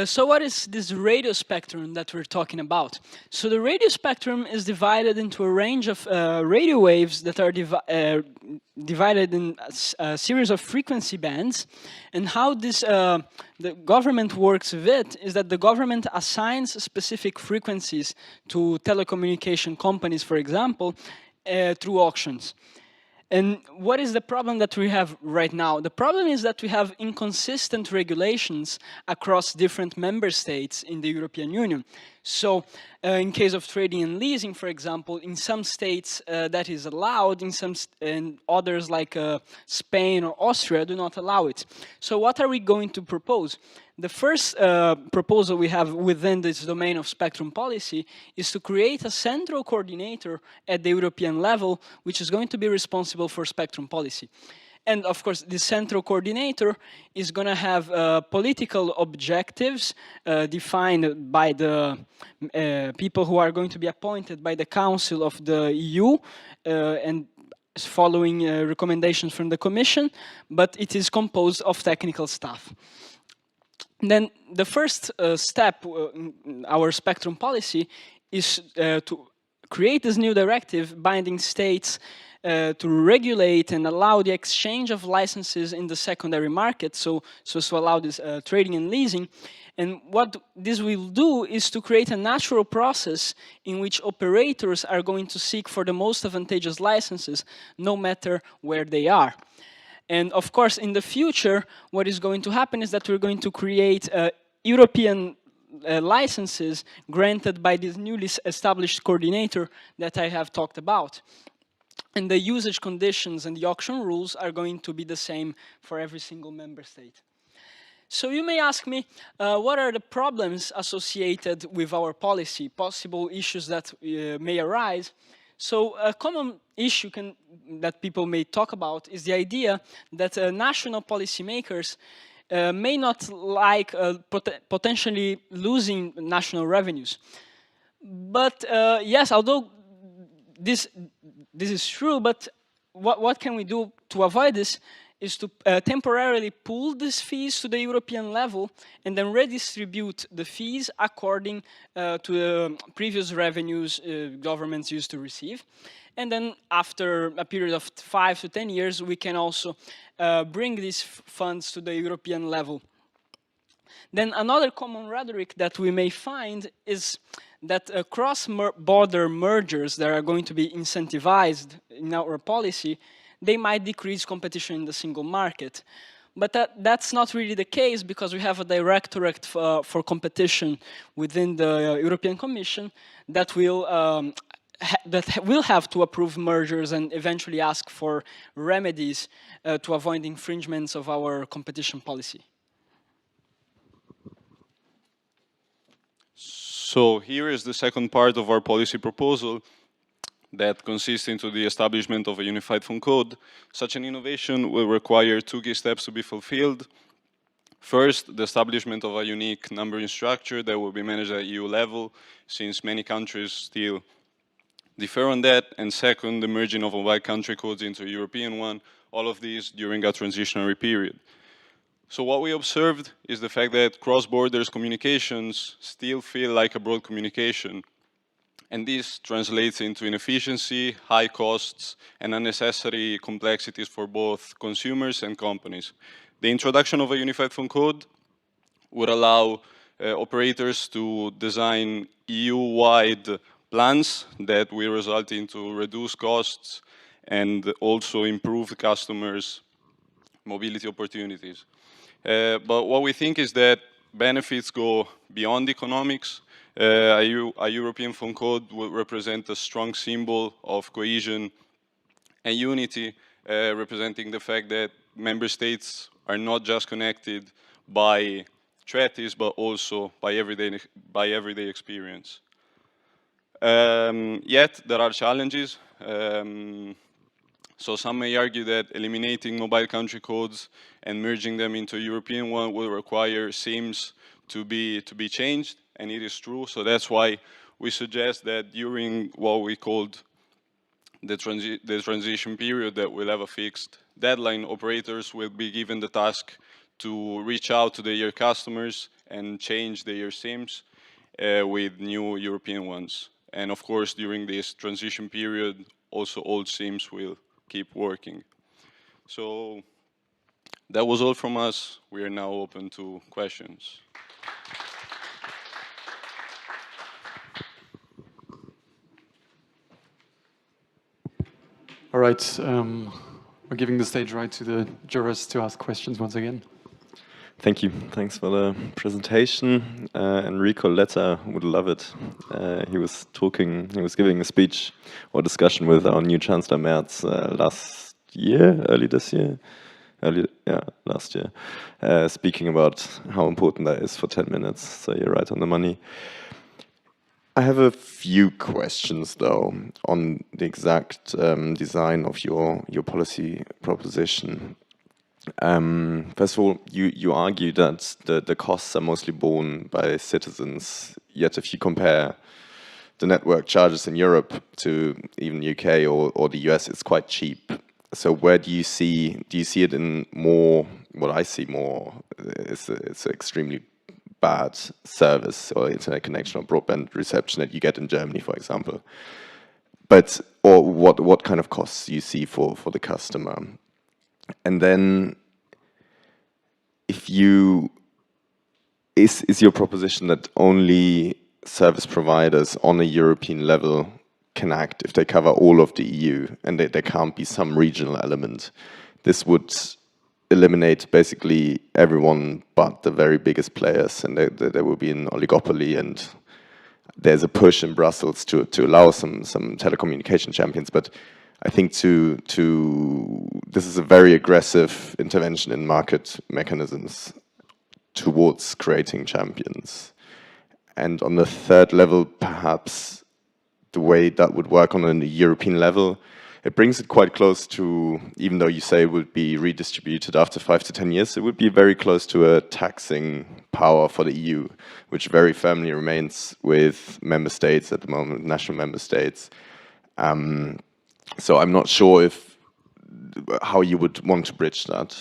So what is this radio spectrum that we're talking about? So the radio spectrum is divided into a range of radio waves that are divided in a series of frequency bands. And how this the government works with it is that the government assigns specific frequencies to telecommunication companies, for example, through auctions. And what is the problem that we have right now? The problem is that we have inconsistent regulations across different member states in the European Union. So in case of trading and leasing, for example, in some states that is allowed, in others like Spain or Austria do not allow it. So what are we going to propose? The first proposal we have within this domain of spectrum policy is to create a central coordinator at the European level, which is going to be responsible for spectrum policy. And of course, the central coordinator is going to have political objectives defined by the people who are going to be appointed by the Council of the EU and following recommendations from the Commission, but it is composed of technical staff. Then the first step in our spectrum policy is to create this new directive binding states to regulate and allow the exchange of licenses in the secondary market, so to allow this trading and leasing. And what this will do is to create a natural process in which operators are going to seek for the most advantageous licenses, no matter where they are. And of course, in the future, what is going to happen is that we're going to create European licenses granted by this newly established coordinator that I have talked about. And the usage conditions and the auction rules are going to be the same for every single member state. So you may ask me, what are the problems associated with our policy, possible issues that may arise? So a common issue that people may talk about is the idea that national policymakers may not like potentially losing national revenues. But yes, although this is true, but what can we do to avoid this is to temporarily pool these fees to the European level and then redistribute the fees according to the previous revenues governments used to receive. And then after a period of 5 to 10 years, we can also bring these funds to the European level. Then another common rhetoric that we may find is that cross-border mergers that are going to be incentivized in our policy, they might decrease competition in the single market. But that's not really the case, because we have a directorate for competition within the European Commission that will have to approve mergers and eventually ask for remedies to avoid infringements of our competition policy. So here is the second part of our policy proposal that consists into the establishment of a unified phone code. Such an innovation will require 2 key steps to be fulfilled. First, the establishment of a unique numbering structure that will be managed at EU level, since many countries still differ on that. And second, the merging of mobile country codes into a European one, all of these during a transitionary period. So what we observed is the fact that cross-border communications still feel like a broad communication. And this translates into inefficiency, high costs, and unnecessary complexities for both consumers and companies. The introduction of a unified phone code would allow operators to design EU-wide plans that will result into reduced costs and also improve customers' mobility opportunities. But what we think is that benefits go beyond economics. A European phone code will represent a strong symbol of cohesion and unity, representing the fact that member states are not just connected by treaties, but also by everyday experience. Yet there are challenges. So some may argue that eliminating mobile country codes and merging them into a European one will require SIMs to be changed, and it is true. So that's why we suggest that during what we called the transition period, that we'll have a fixed deadline. Operators will be given the task to reach out to their customers and change their SIMs with new European ones. And of course, during this transition period, also old SIMs will keep working. So that was all from us. We are now open to questions. All right, we're giving the stage right to the jurors to ask questions once again. Thank you. Thanks for the presentation. Enrico Letta would love it. He was giving a speech or discussion with our new Chancellor Merz last year, last year, speaking about how important that is for 10 minutes. So you're right on the money. I have a few questions, though, on the exact design of your policy proposition. First of all, you argue that the costs are mostly borne by citizens, yet if you compare the network charges in Europe to even UK or the US, it's quite cheap. So where do you see it in more, what I see more, it's an extremely bad service or internet connection or broadband reception that you get in Germany, for example. Or what kind of costs you see for the customer? And then, is your proposition that only service providers on a European level can act if they cover all of the EU and there can't be some regional element? This would eliminate basically everyone but the very biggest players, and there will be an oligopoly, and there's a push in Brussels to allow some telecommunication champions, but I think this is a very aggressive intervention in market mechanisms towards creating champions. And on the third level, perhaps the way that would work on a European level, it brings it quite close to, even though you say it would be redistributed after 5 to 10 years, it would be very close to a taxing power for the EU, which very firmly remains with member states at the moment, national member states. So I'm not sure how you would want to bridge that.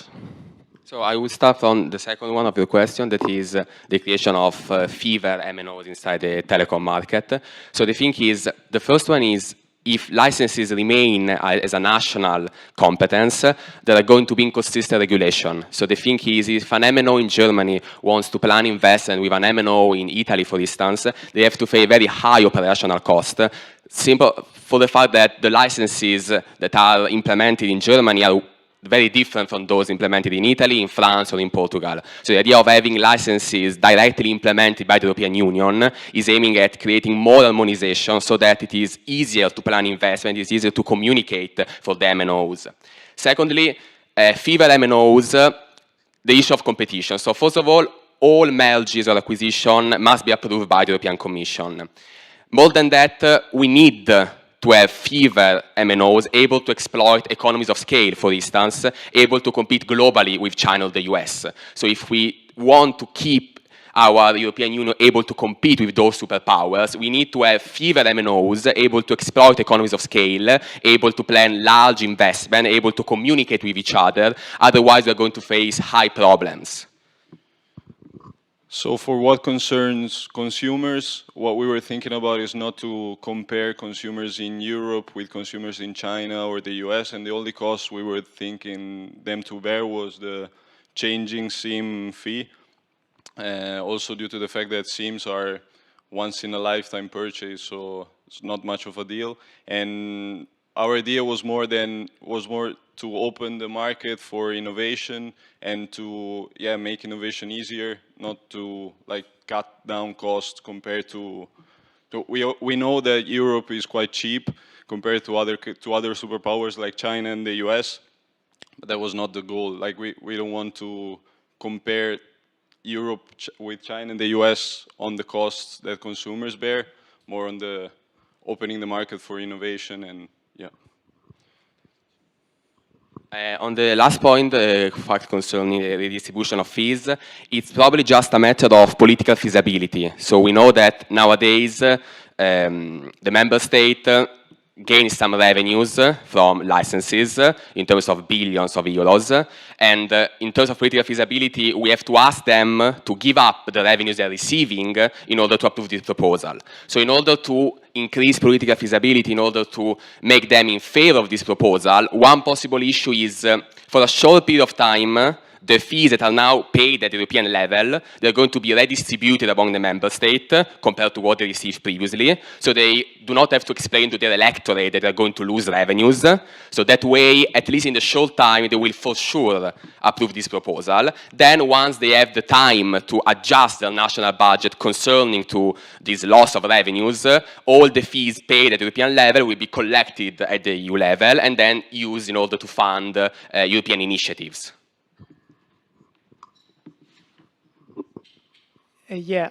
So I will start on the second one of the question, that is the creation of fever MNOs inside the telecom market. So the thing is, the first one is, if licenses remain as a national competence, there are going to be inconsistent regulation. So the thing is, if an MNO in Germany wants to plan investment with an MNO in Italy, for instance, they have to pay very high operational cost, simple for the fact that the licenses that are implemented in Germany are very different from those implemented in Italy, in France, or in Portugal. So the idea of having licenses directly implemented by the European Union is aiming at creating more harmonization so that it is easier to plan investment, it's easier to communicate for the MNOs. Secondly, fever MNOs, the issue of competition. So first of all mergers or acquisition must be approved by the European Commission. More than that, we need to have fever MNOs able to exploit economies of scale, for instance, able to compete globally with China or the US. So if we want to keep our European Union able to compete with those superpowers, we need to have fever MNOs able to exploit economies of scale, able to plan large investment, able to communicate with each other. Otherwise, we're going to face high problems. So for what concerns consumers, what we were thinking about is not to compare consumers in Europe with consumers in China or the US, and the only cost we were thinking them to bear was the changing SIM fee. Also due to the fact that SIMs are once in a lifetime purchase, so it's not much of a deal. And our idea was more to open the market for innovation and to make innovation easier, not to cut down costs compared to we know that Europe is quite cheap compared to other superpowers like China and the US, but that was not the goal. Like we don't want to compare Europe with China and the US on the costs that consumers bear, more on the opening the market for innovation and on the last point, fact concerning the redistribution of fees, it's probably just a matter of political feasibility. So we know that nowadays the member state gain some revenues from licenses in terms of billions of euros. And in terms of political feasibility, we have to ask them to give up the revenues they're receiving in order to approve this proposal. So in order to increase political feasibility, in order to make them in favor of this proposal, one possible issue is for a short period of time, the fees that are now paid at the European level, they're going to be redistributed among the member states compared to what they received previously. So they do not have to explain to their electorate that they're going to lose revenues. So that way, at least in the short time, they will for sure approve this proposal. Then once they have the time to adjust their national budget concerning to this loss of revenues, all the fees paid at the European level will be collected at the EU level and then used in order to fund European initiatives. Yeah,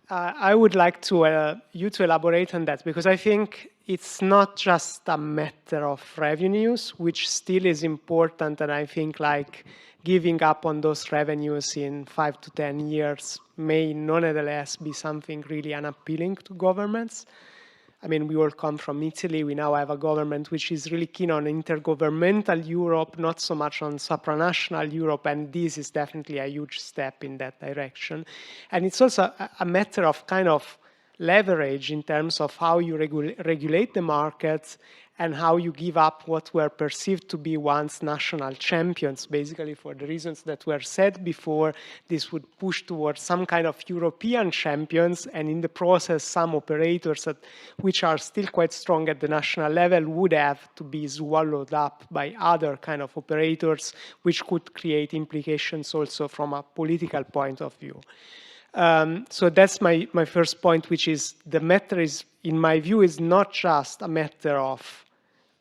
I would like to you to elaborate on that, because I think it's not just a matter of revenues, which still is important, and I think like giving up on those revenues in 5 to 10 years may nonetheless be something really unappealing to governments. I mean, we all come from Italy. We now have a government which is really keen on intergovernmental Europe, not so much on supranational Europe, and this is definitely a huge step in that direction. And it's also a matter of kind of leverage in terms of how you regulate the markets and how you give up what were perceived to be once national champions. Basically, for the reasons that were said before, this would push towards some kind of European champions, and in the process, some operators which are still quite strong at the national level would have to be swallowed up by other kind of operators, which could create implications also from a political point of view. So that's my first point, which is the matter is, in my view, is not just a matter of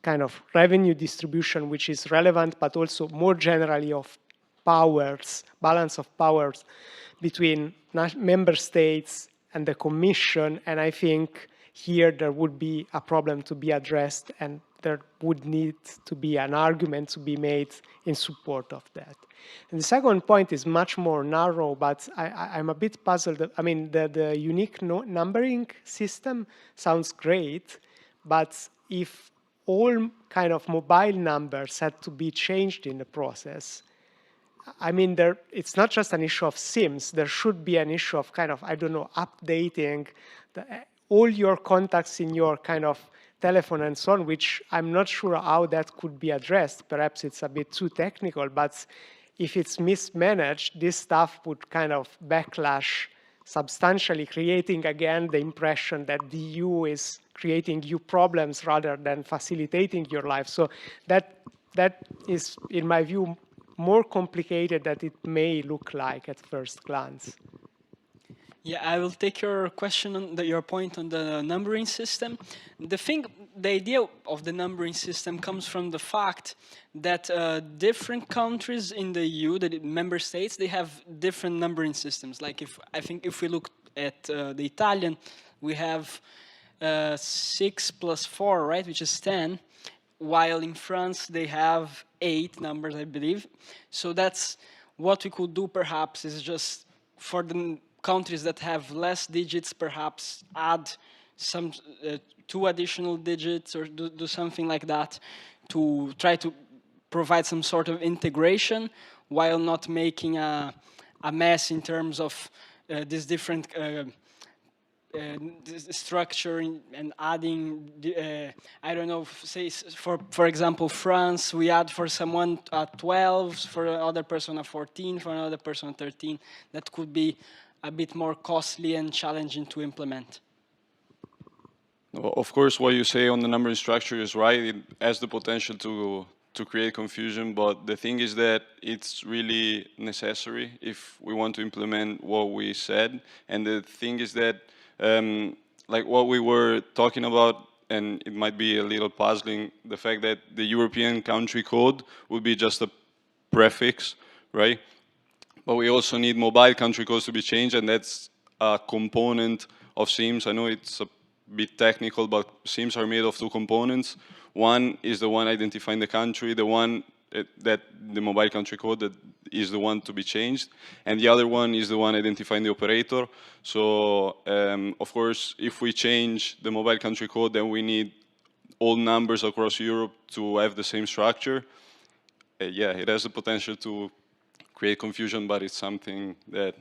kind of revenue distribution, which is relevant, but also more generally of powers, balance of powers between member states and the Commission. And I think here there would be a problem to be addressed, and there would need to be an argument to be made in support of that. And the second point is much more narrow, but I'm a bit puzzled. I mean, the unique numbering system sounds great, but if all kind of mobile numbers had to be changed in the process, I mean, it's not just an issue of SIMs. There should be an issue of kind of, I don't know, updating all your contacts in your kind of telephone and so on, which I'm not sure how that could be addressed. Perhaps it's a bit too technical, but if it's mismanaged, this stuff would kind of backlash substantially, creating again the impression that the EU is creating you problems rather than facilitating your life. So that is, in my view, more complicated than it may look like at first glance. Yeah, I will take your question on your point on the numbering system. The idea of the numbering system comes from the fact that different countries in the EU, the member states, they have different numbering systems. Like I think if we look at the Italian, we have 6 plus 4, right, which is 10, while in France they have 8 numbers, I believe. So that's what we could do perhaps is just for the countries that have less digits, perhaps add some 2 additional digits or do something like that to try to provide some sort of integration while not making a mess in terms of this different structure and adding, I don't know, say for example, France, we add for someone a 12, for another person a 14, for another person a 13. That could be a bit more costly and challenging to implement. Of course, what you say on the numbering structure is right. It has the potential to create confusion, but the thing is that it's really necessary if we want to implement what we said. And the thing is that, like what we were talking about, and it might be a little puzzling, the fact that the European country code would be just a prefix, right? But we also need mobile country codes to be changed, and that's a component of SIMs. I know it's a bit technical, but SIMs are made of 2 components. One is the one identifying the country, the one that the mobile country code that is the one to be changed, and the other one is the one identifying the operator. So, of course, if we change the mobile country code, then we need all numbers across Europe to have the same structure, yeah, it has the potential to create confusion, but it's something that...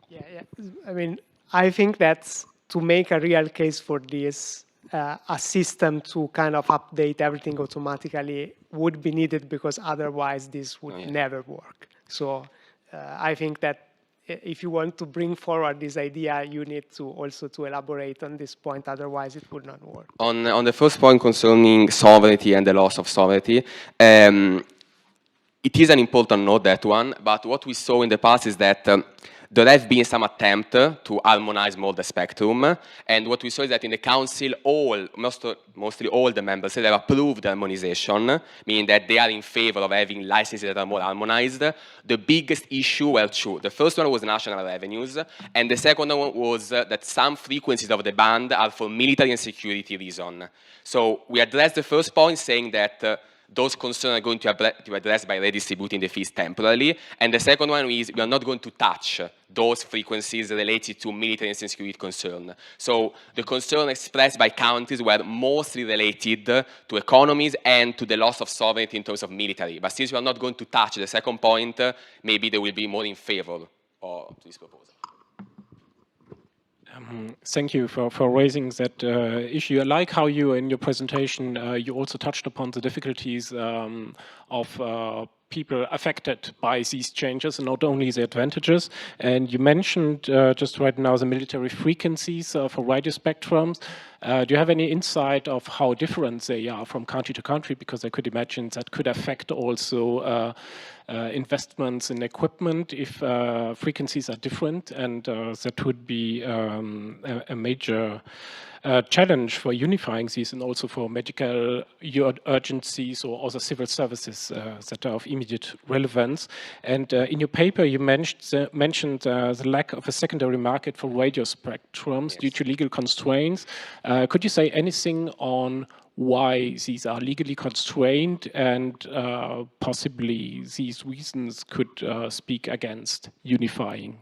Yeah. I mean, I think that's to make a real case for this, a system to kind of update everything automatically would be needed, because otherwise this would never work. So I think that if you want to bring forward this idea, you need to also to elaborate on this point, otherwise it would not work. On the first point concerning sovereignty and the loss of sovereignty, it is an important note, that one, but what we saw in the past is that there have been some attempt to harmonize more the spectrum, and what we saw is that in the Council, mostly all the members have approved harmonization, meaning that they are in favor of having licenses that are more harmonized. The biggest issue were two. The first one was national revenues, and the second one was that some frequencies of the band are for military and security reasons. So we addressed the first point saying that those concerns are going to be addressed by redistributing the fees temporarily. And the second one is we are not going to touch those frequencies related to military and security concern. So the concern expressed by countries were mostly related to economies and to the loss of sovereignty in terms of military. But since we are not going to touch the second point, maybe they will be more in favor of this proposal. Thank you for raising that issue. I like how you, in your presentation, you also touched upon the difficulties of people affected by these changes, and not only the advantages. And you mentioned just right now the military frequencies for radio spectrums. Do you have any insight of how different they are from country to country? Because I could imagine that could affect also investments in equipment if frequencies are different, and that would be a major challenge for unifying these, and also for medical urgencies or other civil services that are of immediate relevance. And in your paper, you mentioned the lack of a secondary market for radio spectrums due to legal constraints. Could you say anything on why these are legally constrained, and possibly these reasons could speak against unifying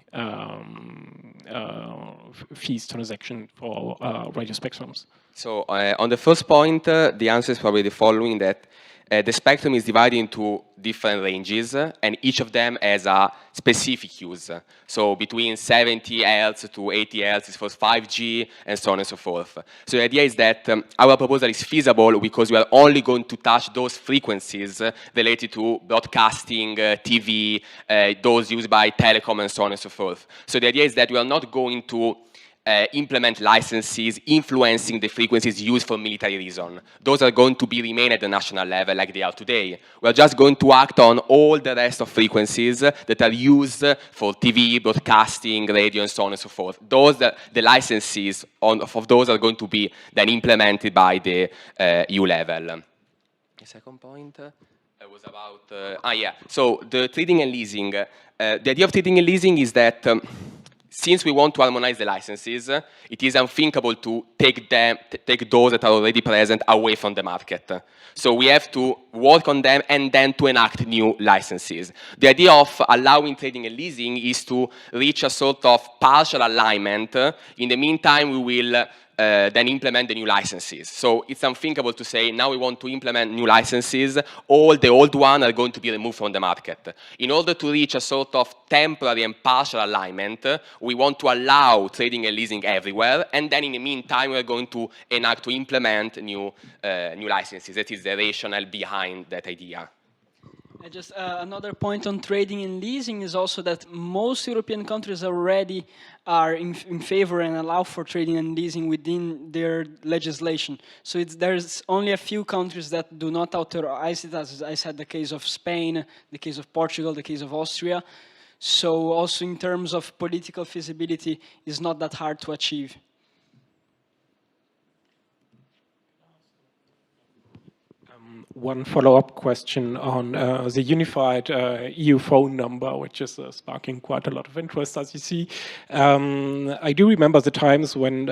fees transaction for radio spectrums? So on the first point, the answer is probably the following, that the spectrum is divided into different ranges, and each of them has a specific use. So between 70 Hz to 80 Hz is for 5G, and so on and so forth. So the idea is that our proposal is feasible because we are only going to touch those frequencies related to broadcasting, TV, those used by telecom, and so on and so forth. So the idea is that we are not going to implement licenses influencing the frequencies used for military reasons. Those are going to remain at the national level like they are today. We're just going to act on all the rest of frequencies that are used for TV, broadcasting, radio, and so on and so forth. Those, the licenses of those are going to be then implemented by the EU level. The second point was about, so the trading and leasing. The idea of trading and leasing is that since we want to harmonize the licenses, it is unthinkable to take those that are already present away from the market. So we have to work on them and then to enact new licenses. The idea of allowing trading and leasing is to reach a sort of partial alignment. In the meantime, we will then implement the new licenses. So it's unthinkable to say, now we want to implement new licenses, all the old ones are going to be removed from the market. In order to reach a sort of temporary and partial alignment, we want to allow trading and leasing everywhere, and then in the meantime, we're going to enact, to implement new licenses. That is the rationale behind that idea. Just another point on trading and leasing is also that most European countries already are in favor and allow for trading and leasing within their legislation. So there's only a few countries that do not authorize it, as I said, the case of Spain, the case of Portugal, the case of Austria. So also in terms of political feasibility, it's not that hard to achieve. One follow-up question on the unified EU phone number, which is sparking quite a lot of interest, as you see. I do remember the times when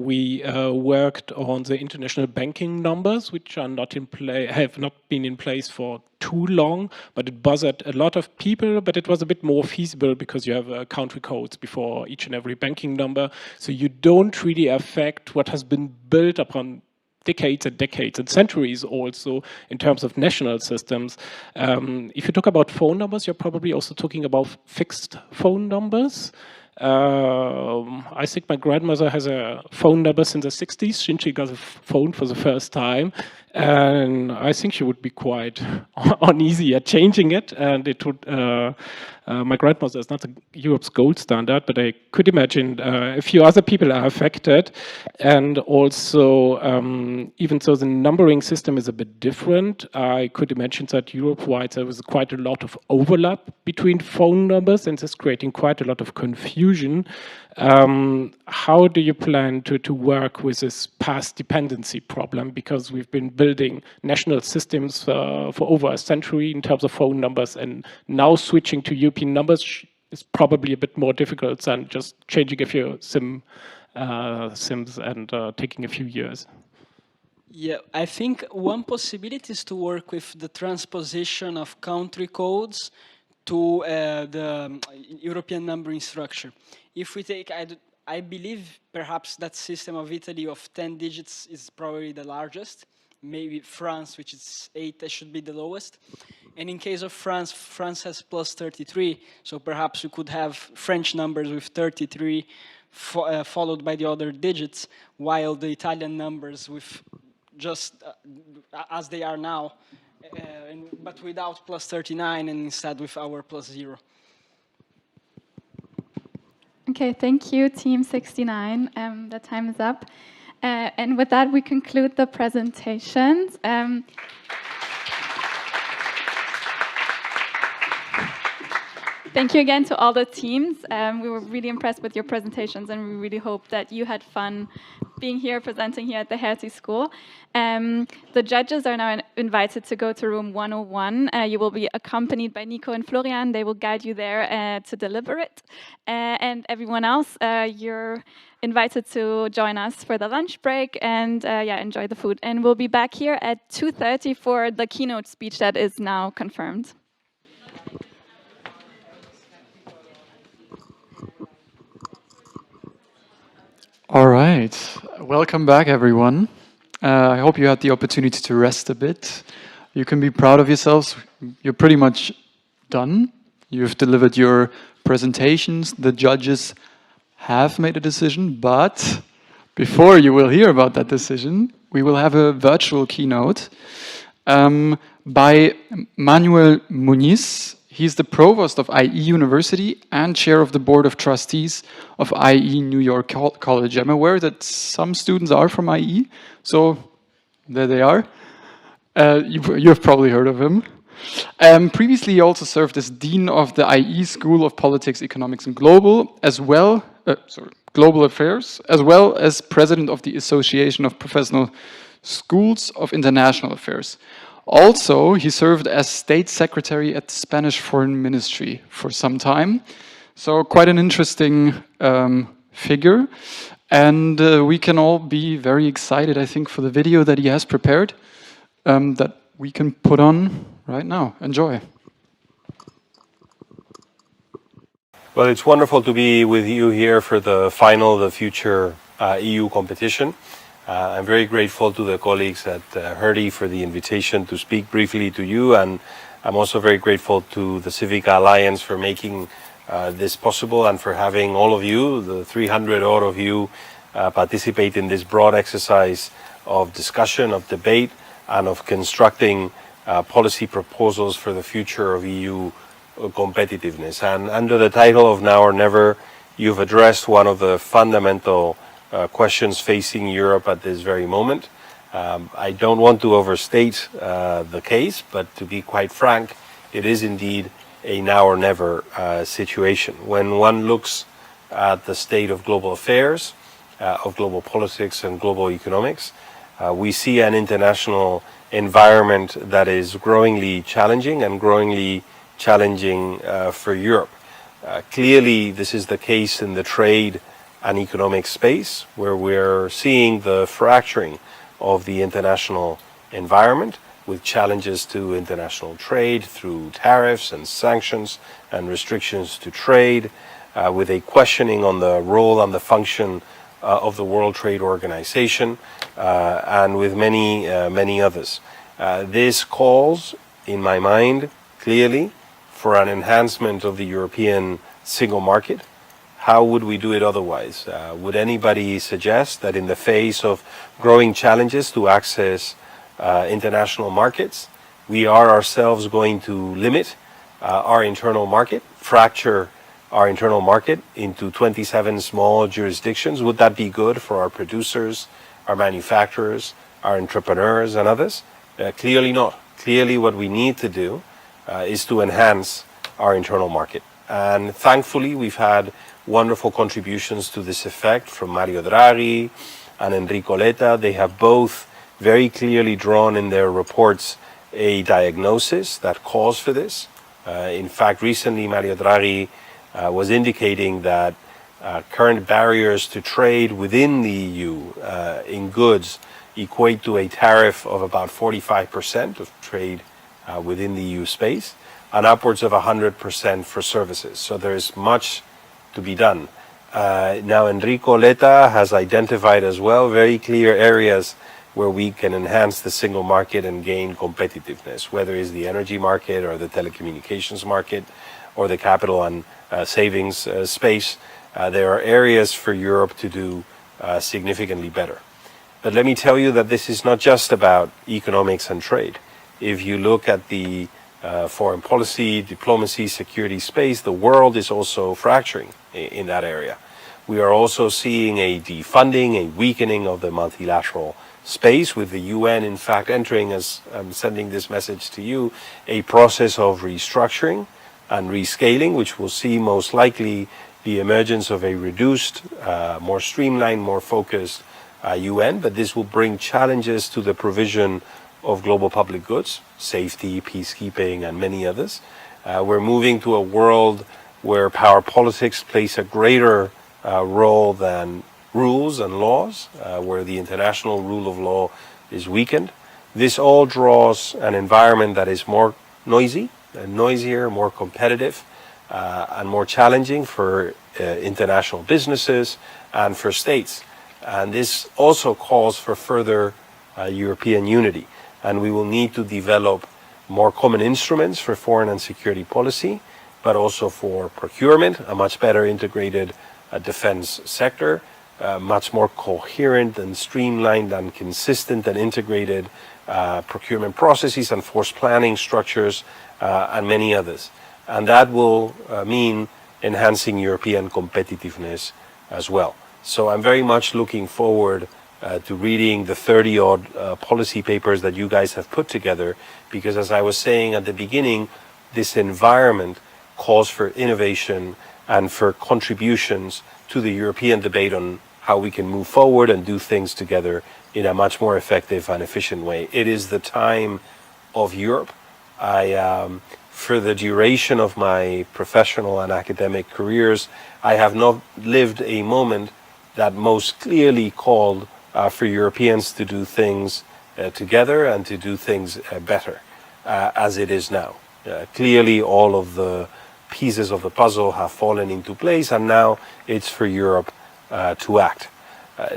we worked on the international banking numbers, which are not in play, have not been in place for too long, but it bothered a lot of people. But it was a bit more feasible because you have country codes before each and every banking number, so you don't really affect what has been built upon decades and decades and centuries also in terms of national systems. If you talk about phone numbers, you're probably also talking about fixed phone numbers. I think my grandmother has a phone number since the 60s since she got a phone for the first time, and I think she would be quite uneasy at changing it, and it would my grandmother is not Europe's gold standard, but I could imagine a few other people are affected. And also, even though the numbering system is a bit different, I could imagine that Europe-wide there was quite a lot of overlap between phone numbers, and this is creating quite a lot of confusion. How do you plan to work with this past dependency problem? Because we've been building national systems for over a century in terms of phone numbers, and now switching to European numbers is probably a bit more difficult than just changing a few SIMs and taking a few years. Yeah, I think one possibility is to work with the transposition of country codes to the European numbering structure. If we take, I believe perhaps that system of Italy of 10 digits is probably the largest. Maybe France, which is 8, that should be the lowest. And in case of France, France has plus 33, so perhaps we could have French numbers with 33 followed by the other digits, while the Italian numbers with just as they are now, but without plus 39 and instead with our plus 0. Okay, thank you, Team 69. The time is up. And with that, we conclude the presentations. Thank you again to all the teams. We were really impressed with your presentations, and we really hope that you had fun being here, presenting here at the Hertie School. The judges are now invited to go to room 101. You will be accompanied by Nico and Florian. They will guide you there to deliberate. And everyone else, you're invited to join us for the lunch break and enjoy the food. And we'll be back here at 2:30 for the keynote speech that is now confirmed. All right, welcome back, everyone. I hope you had the opportunity to rest a bit. You can be proud of yourselves. You're pretty much done. You've delivered your presentations. The judges have made a decision, but before you will hear about that decision, we will have a virtual keynote by Manuel Muniz. He's the provost of IE University and chair of the board of trustees of IE New York College. I'm aware that some students are from IE, so there they are. You've probably heard of him. Previously, he also served as dean of the IE School of Politics, Economics, and Global Affairs, as well as president of the Association of Professional Schools of International Affairs. Also, he served as state secretary at the Spanish Foreign Ministry for some time. So quite an interesting figure. And we can all be very excited, I think, for the video that he has prepared that we can put on right now. Enjoy. Well, it's wonderful to be with you here for the final, the future EU competition. I'm very grateful to the colleagues at Hertie for the invitation to speak briefly to you, and I'm also very grateful to the CIVICA Alliance for making this possible and for having all of you, the 300 odd of you, participate in this broad exercise of discussion, of debate, and of constructing policy proposals for the future of EU competitiveness. And under the title of Now or Never, you've addressed one of the fundamental questions facing Europe at this very moment. I don't want to overstate the case, but to be quite frank, it is indeed a now or never situation. When one looks at the state of global affairs, of global politics and global economics, we see an international environment that is growingly challenging and growingly challenging for Europe. Clearly, this is the case in the trade and economic space, where we're seeing the fracturing of the international environment with challenges to international trade through tariffs and sanctions and restrictions to trade, with a questioning on the role and the function of the World Trade Organization, and with many others. This calls, in my mind, clearly for an enhancement of the European single market. How would we do it otherwise? Would anybody suggest that in the face of growing challenges to access international markets, we are ourselves going to limit our internal market, fracture our internal market into 27 small jurisdictions? Would that be good for our producers, our manufacturers, our entrepreneurs and others? Clearly not. Clearly what we need to do is to enhance our internal market. And thankfully we've had wonderful contributions to this effect from Mario Draghi and Enrico Letta. They have both very clearly drawn in their reports a diagnosis that calls for this. In fact, recently Mario Draghi was indicating that current barriers to trade within the EU in goods equate to a tariff of about 45% of trade within the EU space and upwards of 100% for services. So there is much to be done. Now Enrico Letta has identified as well very clear areas where we can enhance the single market and gain competitiveness, whether it's the energy market or the telecommunications market or the capital and savings space. There are areas for Europe to do significantly better. But let me tell you that this is not just about economics and trade. If you look at the foreign policy, diplomacy, security space, the world is also fracturing in that area. We are also seeing a defunding, a weakening of the multilateral space, with the UN in fact entering, as I'm sending this message to you, a process of restructuring and rescaling, which will see most likely the emergence of a reduced, more streamlined, more focused UN, but this will bring challenges to the provision of global public goods, safety, peacekeeping, and many others. We're moving to a world where power politics plays a greater role than rules and laws, where the international rule of law is weakened. This all draws an environment that is more noisy, noisier, more competitive, and more challenging for international businesses and for states. And this also calls for further European unity. And we will need to develop more common instruments for foreign and security policy, but also for procurement, a much better integrated defense sector, much more coherent and streamlined and consistent and integrated procurement processes and force planning structures, and many others. And that will mean enhancing European competitiveness as well. So I'm very much looking forward to reading the 30-odd policy papers that you guys have put together, because as I was saying at the beginning, this environment calls for innovation and for contributions to the European debate on how we can move forward and do things together in a much more effective and efficient way. It is the time of Europe. For the duration of my professional and academic careers, I have not lived a moment that most clearly called for Europeans to do things together and to do things better, as it is now. Clearly all of the pieces of the puzzle have fallen into place, and now it's for Europe to act.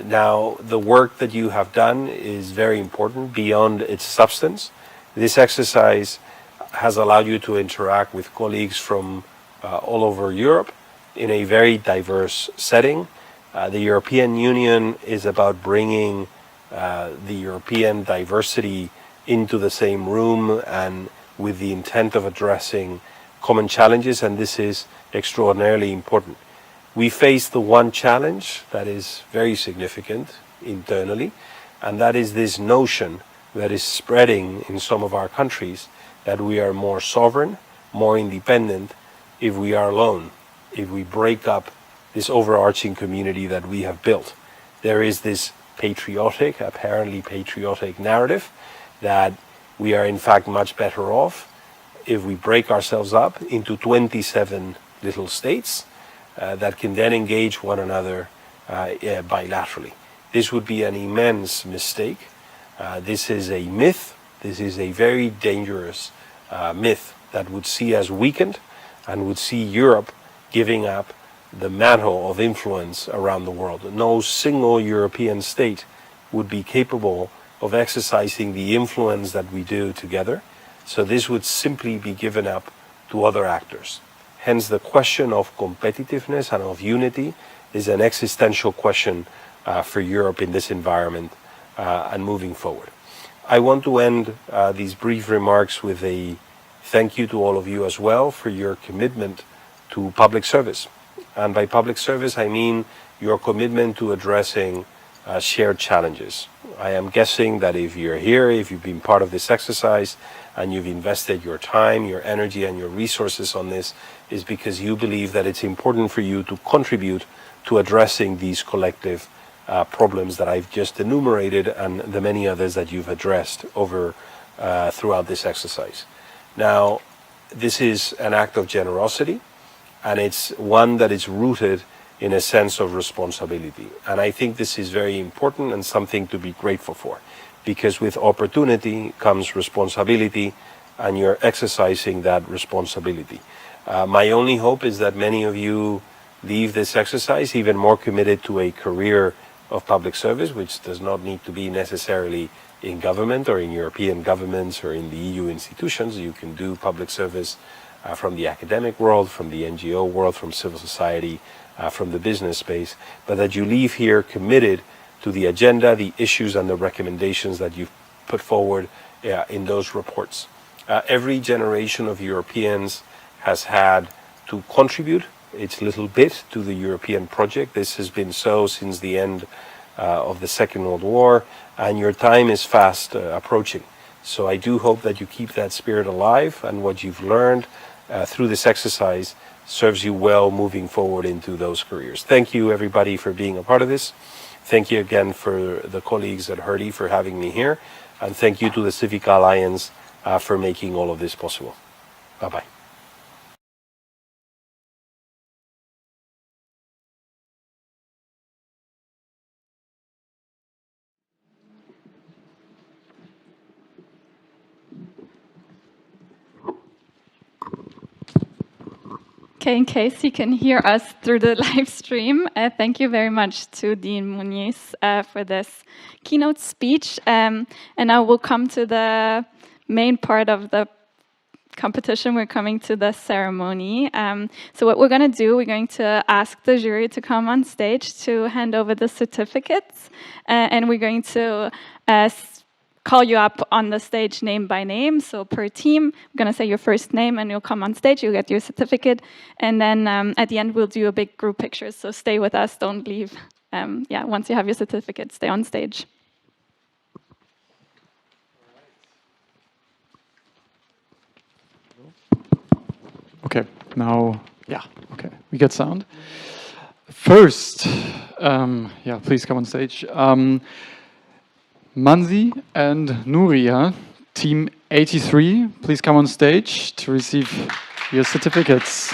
Now, the work that you have done is very important beyond its substance. This exercise has allowed you to interact with colleagues from all over Europe in a very diverse setting. The European Union is about bringing the European diversity into the same room and with the intent of addressing common challenges, and this is extraordinarily important. We face the one challenge that is very significant internally, and that is this notion that is spreading in some of our countries that we are more sovereign, more independent if we are alone, if we break up this overarching community that we have built. There is this patriotic, apparently patriotic narrative that we are in fact much better off if we break ourselves up into 27 little states that can then engage one another bilaterally. This would be an immense mistake. This is a myth. This is a very dangerous myth that would see us weakened and would see Europe giving up the mantle of influence around the world. No single European state would be capable of exercising the influence that we do together. So this would simply be given up to other actors. Hence the question of competitiveness and of unity is an existential question for Europe in this environment and moving forward. I want to end these brief remarks with a thank you to all of you as well for your commitment to public service. And by public service, I mean your commitment to addressing shared challenges. I am guessing that if you're here, if you've been part of this exercise, and you've invested your time, your energy, and your resources on this, is because you believe that it's important for you to contribute to addressing these collective problems that I've just enumerated and the many others that you've addressed over throughout this exercise. Now, this is an act of generosity, and it's one that is rooted in a sense of responsibility. And I think this is very important and something to be grateful for, because with opportunity comes responsibility, and you're exercising that responsibility. My only hope is that many of you leave this exercise even more committed to a career of public service, which does not need to be necessarily in government or in European governments or in the EU institutions. You can do public service from the academic world, from the NGO world, from civil society, from the business space, but that you leave here committed to the agenda, the issues, and the recommendations that you've put forward in those reports. Every generation of Europeans has had to contribute its little bit to the European project. This has been so since the end of the Second World War, and your time is fast approaching. So I do hope that you keep that spirit alive, and what you've learned through this exercise serves you well moving forward into those careers. Thank you, everybody, for being a part of this. Thank you again for the colleagues at HERDI for having me here, and thank you to the CIVICA Alliance for making all of this possible. Bye-bye. Okay, in case you can hear us through the live stream, thank you very much to Dean Muniz for this keynote speech. And now we'll come to the main part of the competition. We're coming to the ceremony. So what we're going to do, we're going to ask the jury to come on stage to hand over the certificates. And we're going to call you up on the stage name by name. So per team, I'm going to say your first name and you'll come on stage, you'll get your certificate. And then at the end, we'll do a big group picture. So stay with us, don't leave. Yeah, once you have your certificate, stay on stage. Okay, now, yeah, okay, we get sound. First, yeah, please come on stage. Manzi and Nuria, team 83, please come on stage to receive your certificates.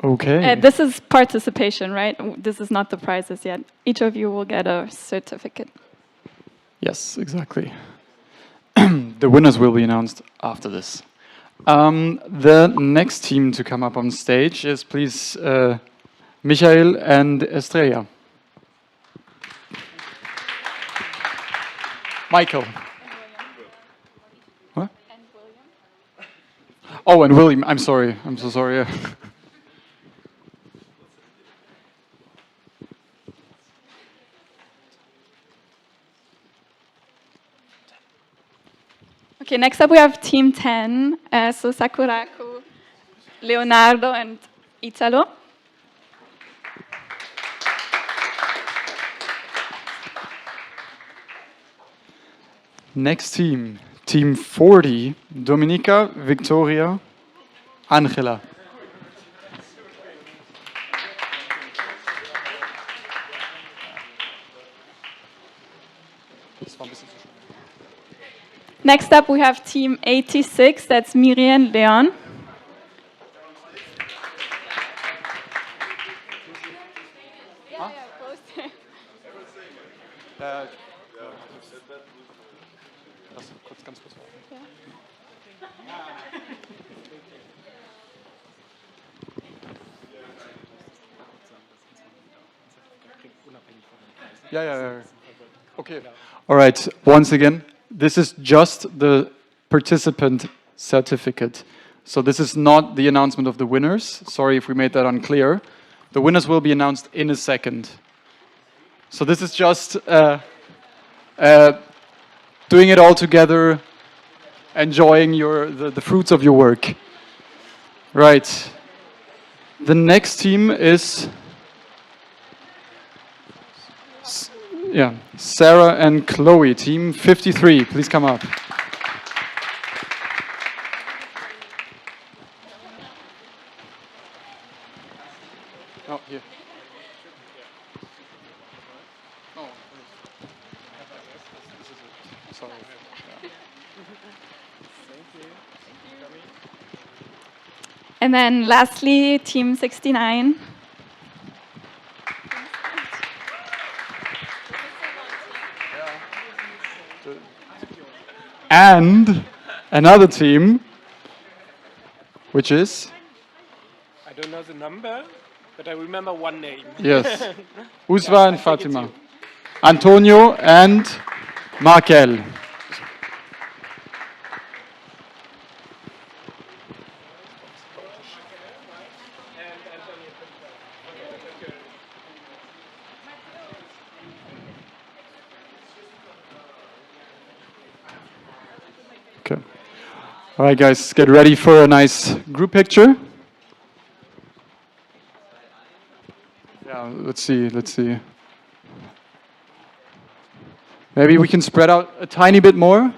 Okay. This is participation, right? This is not the prizes yet. Each of you will get a certificate. Yes, exactly. The winners will be announced after this. The next team to come up on stage is please Michael and Estrella. Michael. What? Oh, and William. I'm sorry. I'm so sorry. Okay, next up we have team 10, so Sakuraku, Leonardo, and Italo. Next team, team 40, Dominica, Victoria, Angela. Next up, we have team 86, that's Miriam Leon. Yeah. Okay. All right. Once again, this is just the participant certificate. So this is not the announcement of the winners. Sorry if we made that unclear. The winners will be announced in a second. So this is just doing it all together, enjoying the fruits of your work. Right. The next team is Sarah and Chloe, team 53. Please come up. Oh, here. Oh, sorry. And then lastly, team 69. And another team, which is? I don't know the number, but I remember one name. Yes. Uswa and Fatima. Antonio and Markel. Okay. All right, guys, get ready for a nice group picture. Yeah, let's see. Maybe we can spread out a tiny bit more.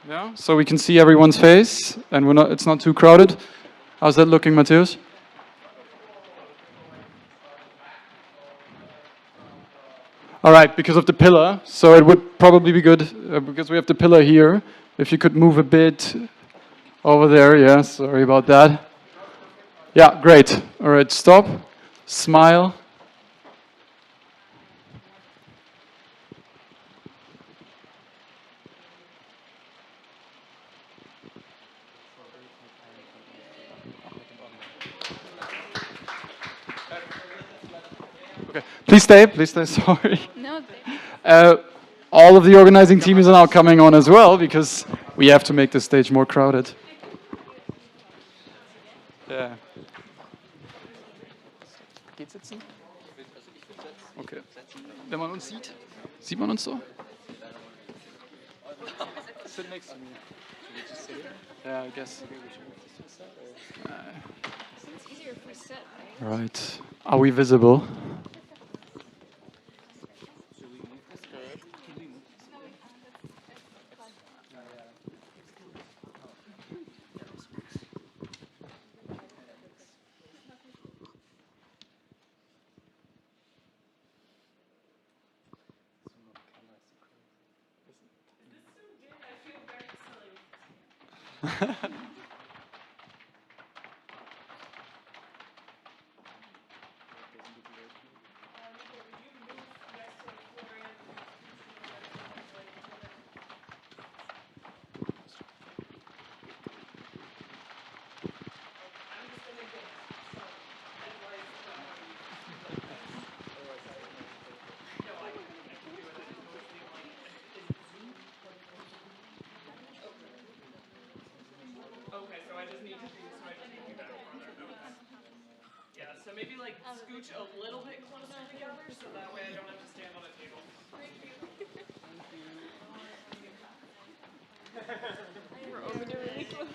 Yeah, so we can see everyone's face and it's not too crowded. How's that looking, Matthias? All right, because of the pillar, so it would probably be good, because we have the pillar here, if you could move a bit over there. Yeah, sorry about that. Yeah, great. All right, stop, smile. Okay. Please stay, sorry. No, all of the organizing teams are now coming on as well, because we have to make the stage more crowded. Yeah. Geht sitzen? Okay. Wenn man uns sieht man uns so? Sit next to me. Yeah, I guess. It's easier if we sit, Right. Are we visible? So maybe like scooch a little bit closer together so that way I don't have to stand on a table. We're over there really close.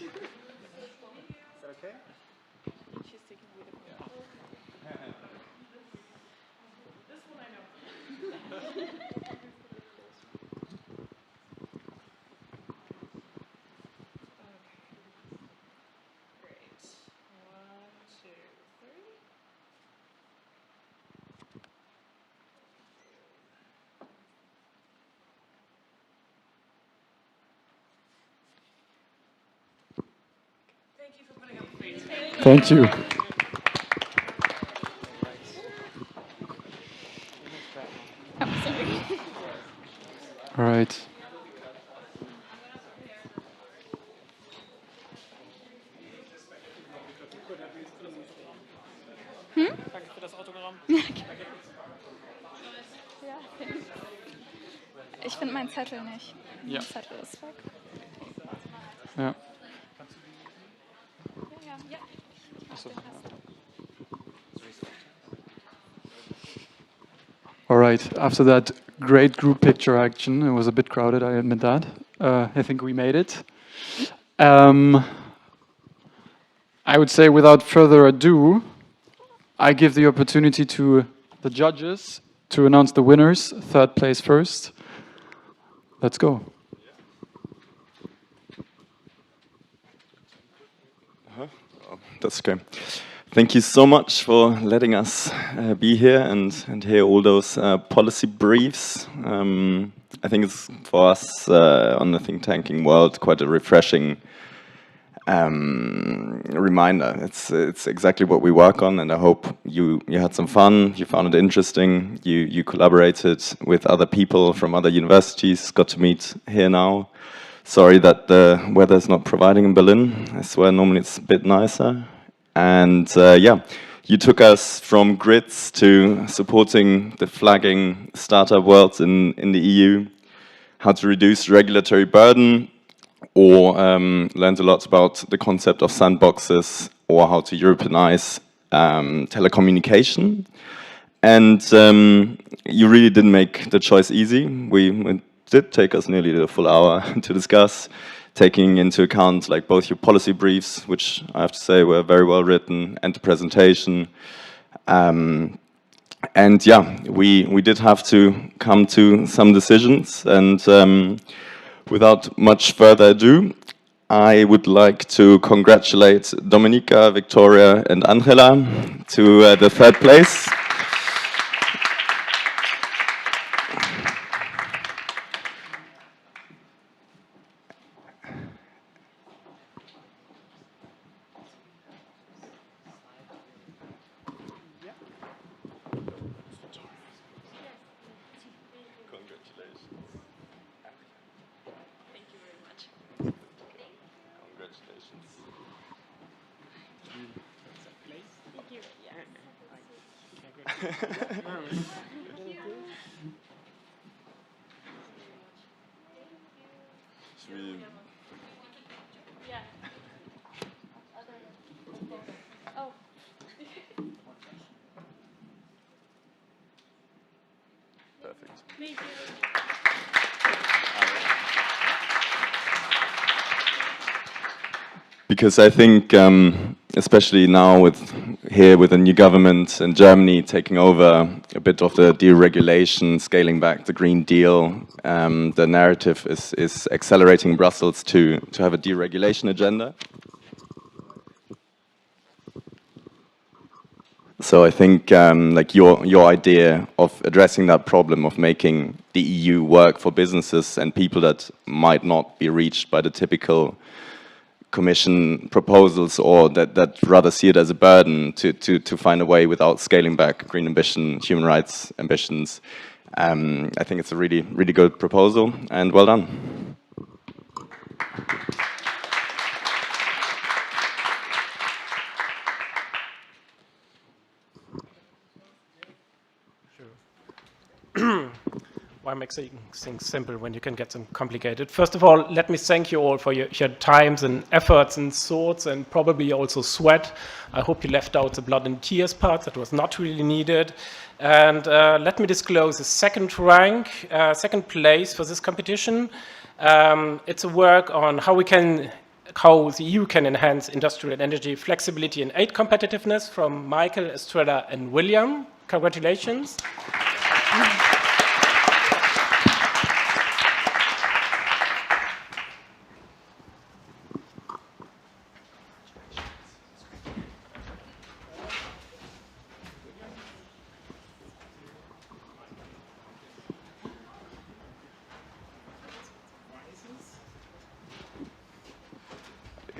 Is that okay? She's taking with the This one I know. Great. 1, 2, 3. Thank you. Oh, sorry. All right. Danke für das Autogramm. Ja, thanks. Ich finde meinen Zettel nicht. Ja. Mein Zettel ist weg. Yeah. Ja. All right. After that great group picture action, it was a bit crowded, I admit that. I think we made it. I would say without further ado, I give the opportunity to the judges to announce the winners, third place first. Let's go. That's okay. Thank you so much for letting us be here and hear all those policy briefs. I think it's for us on the think tanking world quite a refreshing reminder. It's exactly what we work on, and I hope you had some fun, you found it interesting, you collaborated with other people from other universities, got to meet here now. Sorry that the weather is not providing in Berlin. I swear normally it's a bit nicer. And yeah, you took us from grids to supporting the flagging startup worlds in the EU, how to reduce regulatory burden, or learned a lot about the concept of sandboxes, or how to Europeanize telecommunication. And you really didn't make the choice easy. It did take us nearly the full hour to discuss, taking into account like both your policy briefs, which I have to say were very well written, and the presentation. And yeah, we did have to come to some decisions, and without much further ado, I would like to congratulate Dominika, Victoria and Angela to the third place. Because I think, especially now with the new government in Germany taking over a bit of the deregulation, scaling back the Green Deal, the narrative is accelerating Brussels to have a deregulation agenda. So I think like your idea of addressing that problem of making the EU work for businesses and people that might not be reached by the typical Commission proposals, or that rather see it as a burden to find a way without scaling back green ambition, human rights ambitions. I think it's a really good proposal, and well done. Why make things simple when you can get them complicated? First of all, let me thank you all for your times and efforts and thoughts, and probably also sweat. I hope you left out the blood and tears part. That was not really needed. And let me disclose the second place for this competition. It's a work on how the EU can enhance industrial and energy flexibility and aid competitiveness from Michael, Estrella, and William. Congratulations.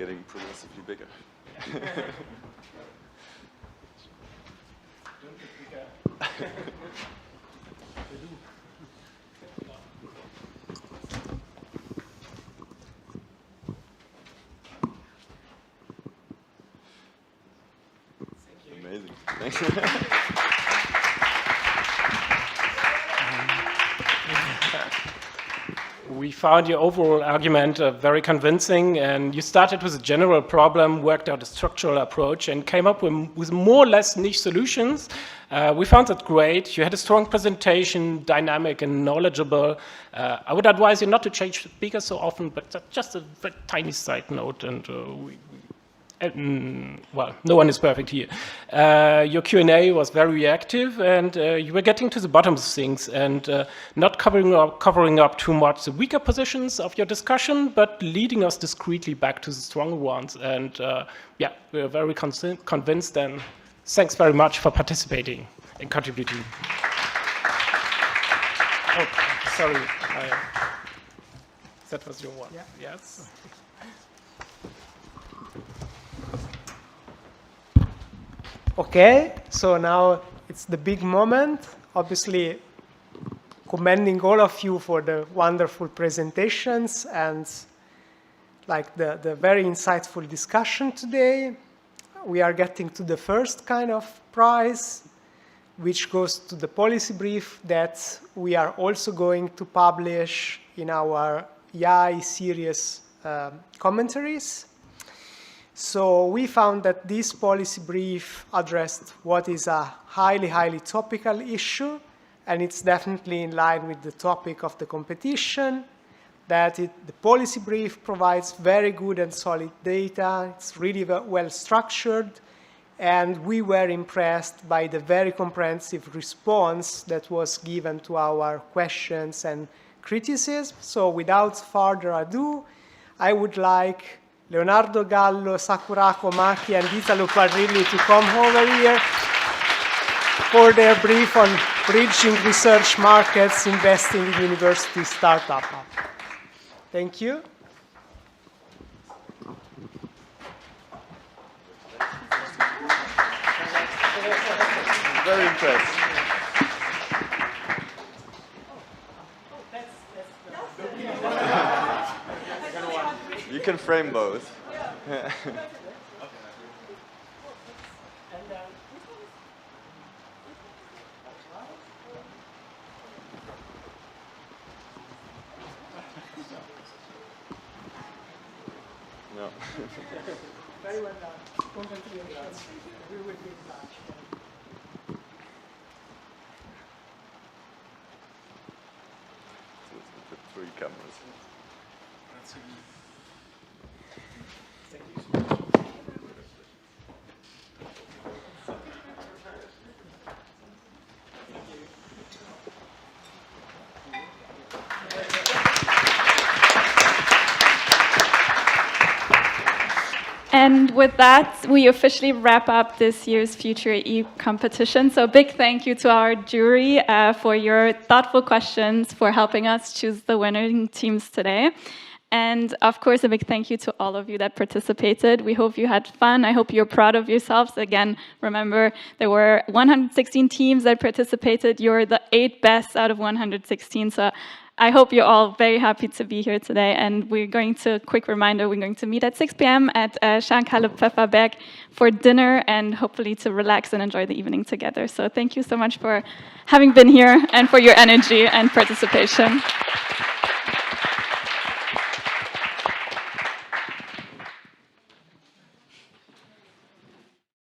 getting progressively bigger. Amazing. Thanks. We found your overall argument very convincing, and you started with a general problem, worked out a structural approach, and came up with more or less niche solutions. We found that great. You had a strong presentation, dynamic and knowledgeable. I would advise you not to change speakers so often, but just a very tiny side note, and well, no one is perfect here. Your Q&A was very reactive, and you were getting to the bottom of things and not covering up too much the weaker positions of your discussion, but leading us discreetly back to the stronger ones. And yeah, we are very convinced, and thanks very much for participating and contributing. Oh, sorry. That was your one. Yeah. Yes. Okay, so now it's the big moment. Obviously, commending all of you for the wonderful presentations and like the very insightful discussion today. We are getting to the first kind of prize, which goes to the policy brief that we are also going to publish in our AI series commentaries. So we found that this policy brief addressed what is a highly, highly topical issue, and it's definitely in line with the topic of the competition, that the policy brief provides very good and solid data, it's really well structured, and we were impressed by the very comprehensive response that was given to our questions and criticism. So without further ado, I would like Leonardo Gallo, Sakurako Maki, and Italo Quadrilli to come over here for their brief on bridging research markets, investing in university startup. Thank you. Very impressed. You can frame both. No. Very well done. Congratulations. We will be in touch. Put 3 cameras. And with that, we officially wrap up this year's futurEU competition. So big thank you to our jury for your thoughtful questions, for helping us choose the winning teams today. And of course, a big thank you to all of you that participated. We hope you had fun. I hope you're proud of yourselves. Again, remember, there were 116 teams that participated. You're the 8 best out of 116. So I hope you're all very happy to be here today. And we're going to, quick reminder, we're going to meet at 6 p.m. at Schankalle Pfefferberg for dinner and hopefully to relax and enjoy the evening together. So thank you so much for having been here and for your energy and participation.